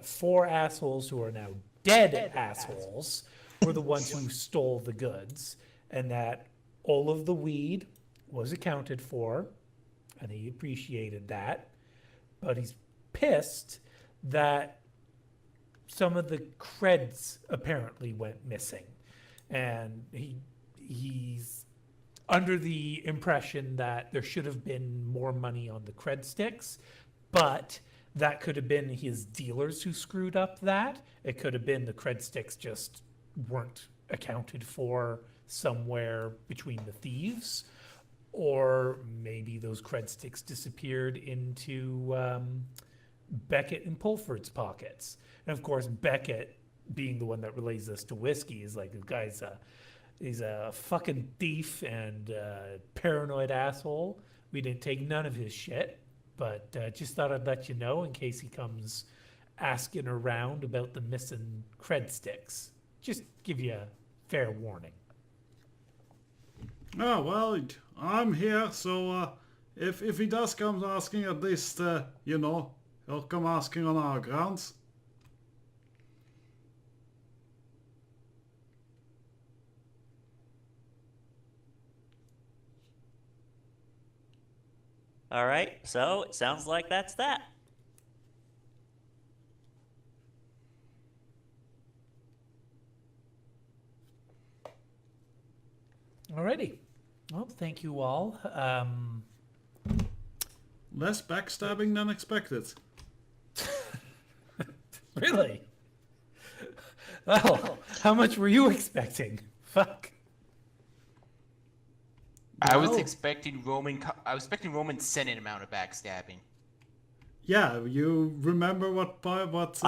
4 assholes who are now dead assholes were the ones who stole the goods, and that all of the weed was accounted for, and he appreciated that. But he's pissed that some of the creds apparently went missing, and he's under the impression that there should have been more money on the cred sticks, but that could have been his dealers who screwed up that. It could have been the cred sticks just weren't accounted for somewhere between the thieves, or maybe those cred sticks disappeared into Beckett and Pulford's pockets. And of course, Beckett, being the one that relays this to Whiskey, is like, this guy's he's a fucking thief and paranoid asshole. We didn't take none of his shit, but just thought I'd let you know in case he comes asking around about the missing cred sticks. Just give you a fair warning. Oh, well, I'm here, so if he does come asking, at least, he'll come asking on our grounds. All right, so it sounds like that's that. Alrighty. Well, thank you all. Less backstabbing than expected. Really? Well, how much were you expecting? Fuck. I was Well- expecting Roman Senate amount of backstabbing. Yeah, you remember what I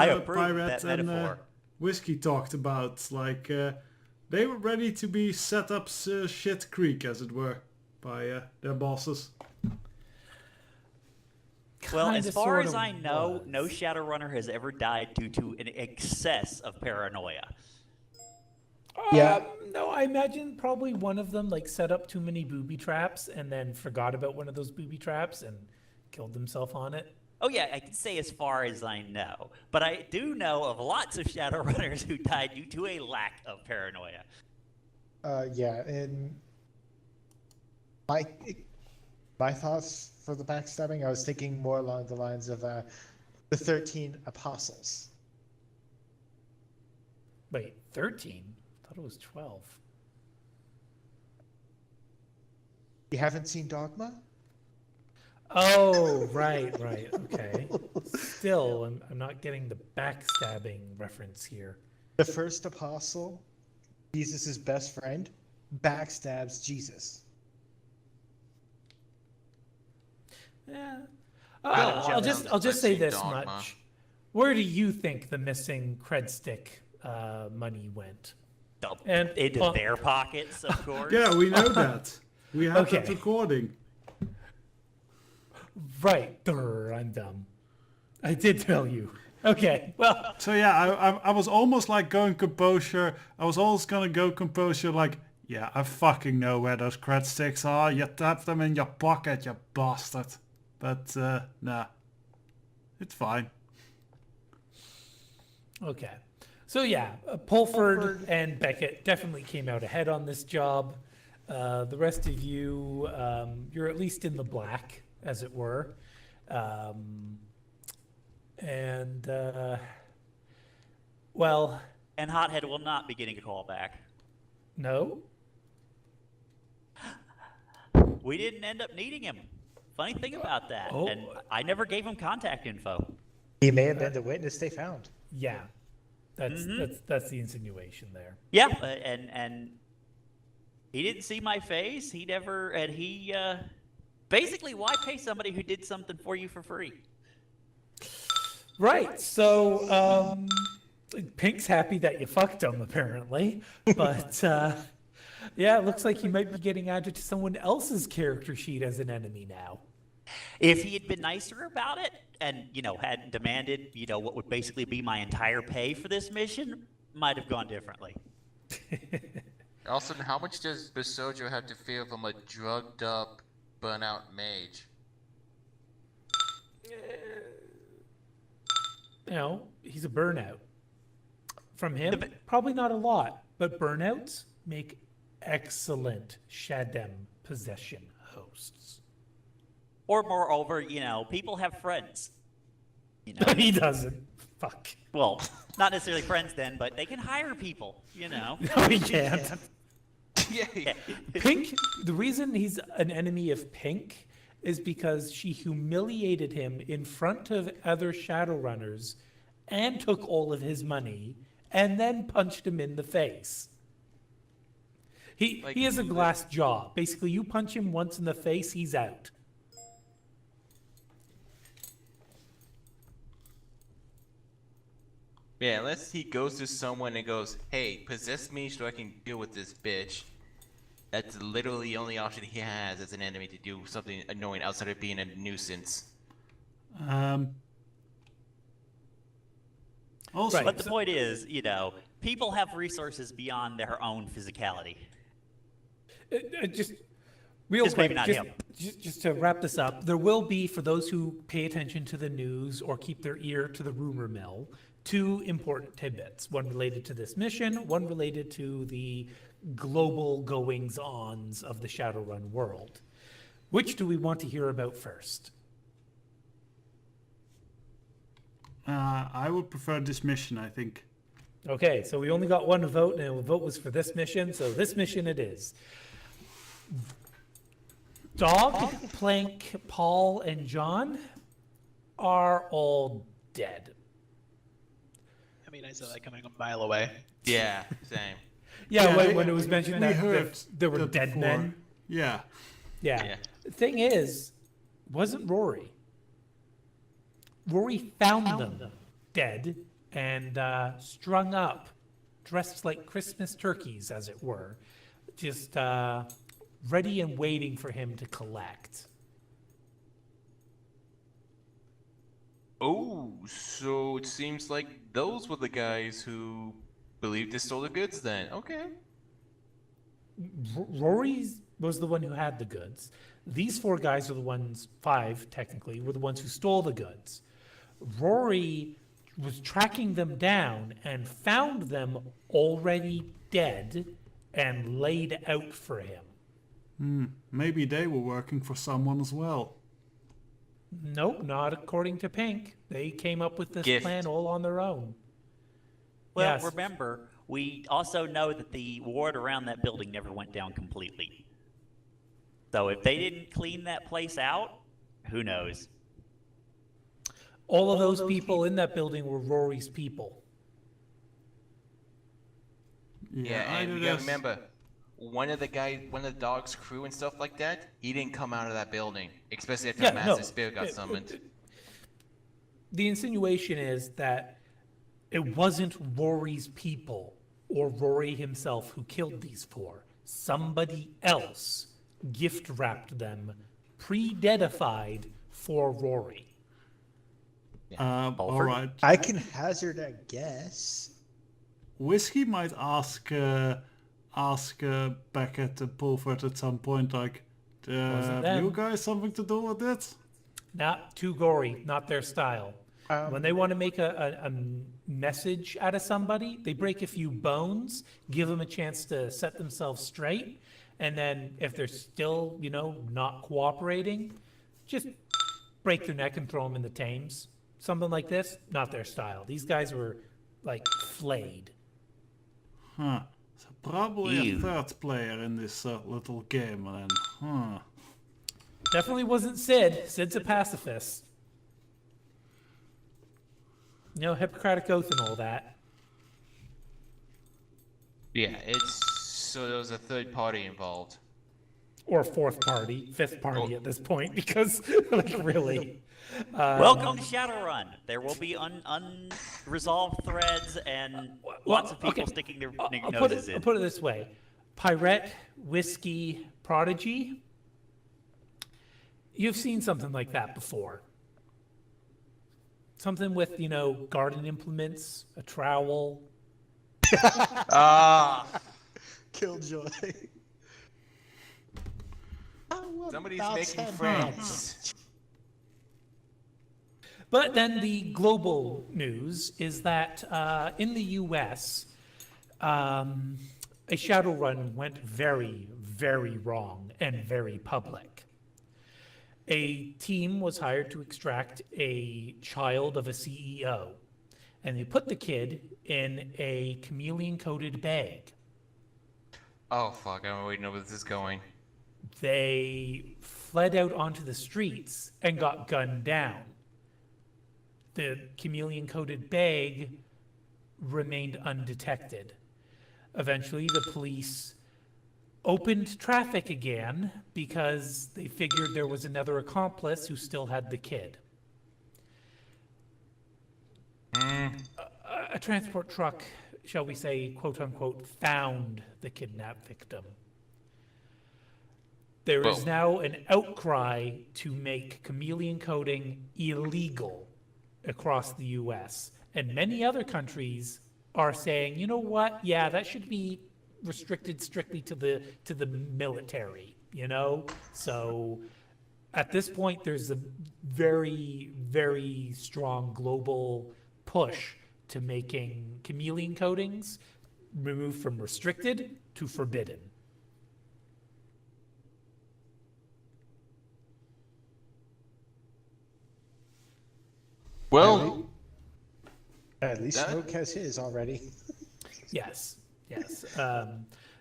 approve Pirate that and metaphor. Whiskey talked about? Like, they were ready to be set up shit creek, as it were, by their bosses. Well, as Kinda, far as sorta I know, was. no Shadowrunner has ever died due to an excess of paranoia. Yeah. No, I imagine probably one of them like set up too many booby traps and then forgot about one of those booby traps and killed himself on it. Oh yeah, I can say as far as I know, but I do know of lots of Shadowrunners who died due to a lack of paranoia. Yeah, and my thoughts for the backstabbing, I was thinking more along the lines of the 13 apostles. Wait, 13? I thought it was 12. You haven't seen Dogma? Oh, right, okay. Still, I'm not getting the backstabbing reference here. The first apostle, Jesus' best friend, backstabs Jesus. Yeah. Well, I'll just say this Dogma. much. Where do you think the missing cred stick money went? And- Into their pockets, of course. Yeah, we know that. We have that Okay. recording. Right. Durr, I'm dumb. I did tell you. Okay. Well, So yeah, I was almost like going composure. I was always gonna go composure like, yeah, I fucking know where those cred sticks are. You tap them in your pocket, you bastard. But nah, it's fine. okay. So yeah, Pulford and Beckett definitely came out ahead on this job. The rest of you, you're at least in the black, as it were. Well, And Hothead will not be getting a call back. no. We didn't end up needing him. Funny thing about that. Oh. And I never gave him contact info. He may have been the witness they found. Yeah. That's the insinuation there. Yeah, and he didn't see my face. He never, and he basically, why pay somebody who did something for you for free? Right. So, Pink's happy that you fucked him, apparently. But, yeah, it looks like you might be getting added to someone else's character sheet as an enemy now. If he had been nicer about it and, hadn't demanded, what would basically be my entire pay for this mission, might have gone differently. Also, how much does Basojo have to fear from a drugged up, burnout mage? He's a burnout. From him, probably not a lot, but burnouts make excellent Shadem possession hosts. Or moreover, people have friends. He doesn't. Fuck. Well, not necessarily friends then, but they can hire people, No, he can't. Yeah. Pink, the reason he's an enemy of Pink is because she humiliated him in front of other Shadowrunners and took all of his money and then punched him in the face. He has a glass jaw. Basically, you punch him once in the face, he's out. Yeah, unless he goes to someone and goes, hey, possess me so I can deal with this bitch. That's literally the only option he has as an enemy to do something annoying outside of being a nuisance. Also, Right. But the point is, people have resources beyond their own physicality. Just real Just quick, maybe not just, him. just to wrap this up, there will be, for those who pay attention to the news or keep their ear to the rumor mill, 2 important tidbits. One related to this mission, one related to the global goings-ons of the Shadowrun world. Which do we want to hear about first? I would prefer this mission, I think. Okay, so we only got one vote, and the vote was for this mission, so this mission it is. Dog, Plank, Paul, and John are all dead. I mean, I saw that coming a mile away. Yeah, same. Yeah, Yeah, when it was mentioned we that heard there were that dead before. men. Yeah. Yeah. Yeah. The thing is, wasn't Rory. Rory found them dead and strung up, dressed like Christmas turkeys, as it were, just ready and waiting for him to collect. Oh, so it seems like those were the guys who believed they stole the goods then. Okay. Rory was the one who had the goods. These 4 guys are the ones, 5 technically, were the ones who stole the goods. Rory was tracking them down and found them already dead and laid out for him. Maybe they were working for someone as well. Nope, not according to Pink. They came up with this Gift. plan all on their own. Well, Yes. remember, we also know that the ward around that building never went down completely. So if they didn't clean that place out, who knows? All of those people in that building were Rory's people. Yeah, and either you gotta there's- remember, one of the dog's crew and stuff like that, he didn't come out of that building, especially after Yeah, a massive no. spirit got summoned. The insinuation is that it wasn't Rory's people or Rory himself who killed these 4. Somebody else gift wrapped them, pre-deadified for Rory. All right. I can hazard a guess. Whiskey might ask Beckett and Pulford at some point, like, have them. you guys something to do with it? Not too gory, not their style. When they want to make a message out of somebody, they break a few bones, give them a chance to set themselves straight, and then if they're still, not cooperating, just break their neck and throw them in the Thames. Something like this, not their style. These guys were, like, flayed. Huh. So probably a Ew. 3rd player in this little game then. Huh. Definitely wasn't Sid. Sid's a pacifist. Hippocratic Oath and all that. Yeah, so there was a third party involved. Or 4th party, 5th party at this point, because, like, really. Welcome to Shadowrun. There will be unresolved threads and lots of people okay. sticking their I'll noses in. put it this way. Pirate, Whiskey, Prodigy. You've seen something like that before. Something with, garden implements, a trowel. Ah, Killjoy. somebody's About making 10 friends. But then the global news is that in the US, a Shadowrun went very, very wrong and very public. A team was hired to extract a child of a CEO, and they put the kid in a chameleon-coated bag. Oh fuck! I'm waiting to know where this is going. They fled out onto the streets and got gunned down. The chameleon-coated bag remained undetected. Eventually, the police opened traffic again because they figured there was another accomplice who still had the kid. A transport truck, shall we say, quote unquote, found the kidnapped victim. There is Whoa. now an outcry to make chameleon coating illegal across the US. And many other countries are saying, you know what? Yeah, that should be restricted strictly to the military, So at this point, there's a very, very strong global push to making chameleon coatings removed from restricted to forbidden. Well, At least That- Smoke has his already. Yes.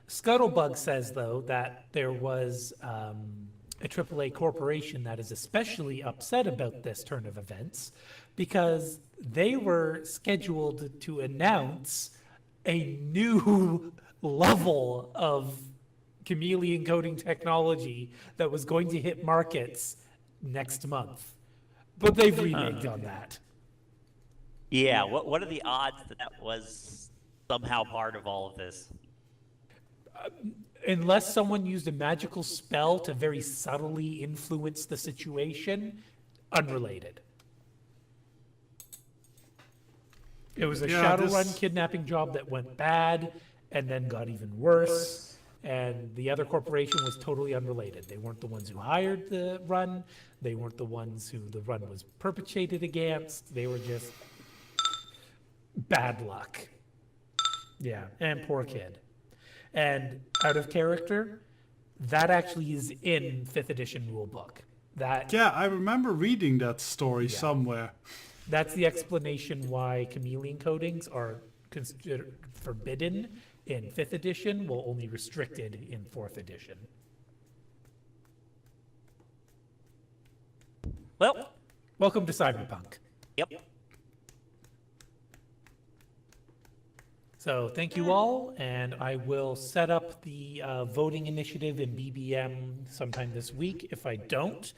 Scuttlebug says, though, that there was a AAA corporation that is especially upset about this turn of events because they were scheduled to announce a new level of chameleon coating technology that was going to hit markets next month. But they've reneged on that. Yeah, what are the odds that that was somehow part of all of this? Unless someone used a magical spell to very subtly influence the situation, unrelated. It was a Yeah, Shadowrun this- kidnapping job that went bad and then got even worse. And the other corporation was totally unrelated. They weren't the ones who hired the run. They weren't the ones who the run was perpetrated against. They were just bad luck. Yeah, and poor kid. And out of character, that actually is in 5th edition rulebook. Yeah, I remember reading that story somewhere. That's the explanation why chameleon coatings are considered forbidden in 5th edition, while only restricted in 4th edition. Well, Welcome to Cyberpunk. yep. So thank you all, and I will set up the voting initiative in BBM sometime this week. If I don't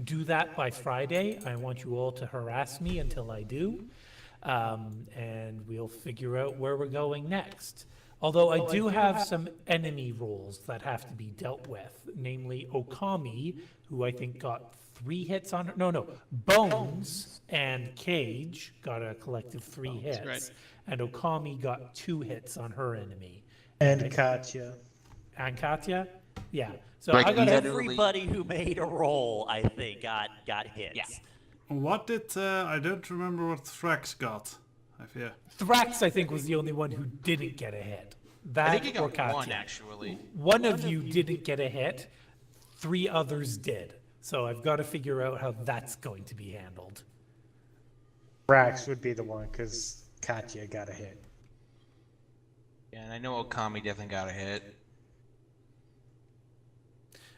do that by Friday, I want you all to harass me until I do, and we'll figure out where we're going next. Although I do have some enemy roles that have to be dealt with, namely Okami, who I think got 3 hits on her. No, Bones and Cage got a collective 3 hits. right. And Okami got 2 hits on her enemy. And Katya. And Katya? Yeah. So Like I got literally- Everybody who made a roll, I think, got hits. Yeah. What did I don't remember what Thrax got. I fear. Thrax, I think, was the only one who didn't get a hit. That I think he or got Katya. one actually. One of you didn't get a hit. 3 others did. So I've got to figure out how that's going to be handled. Rax would be the one because Katya got a hit. Yeah, and I know Okami definitely got a hit.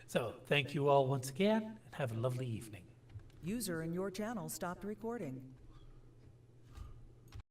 So thank you all once again, and have a lovely evening. User in your channel stopped recording.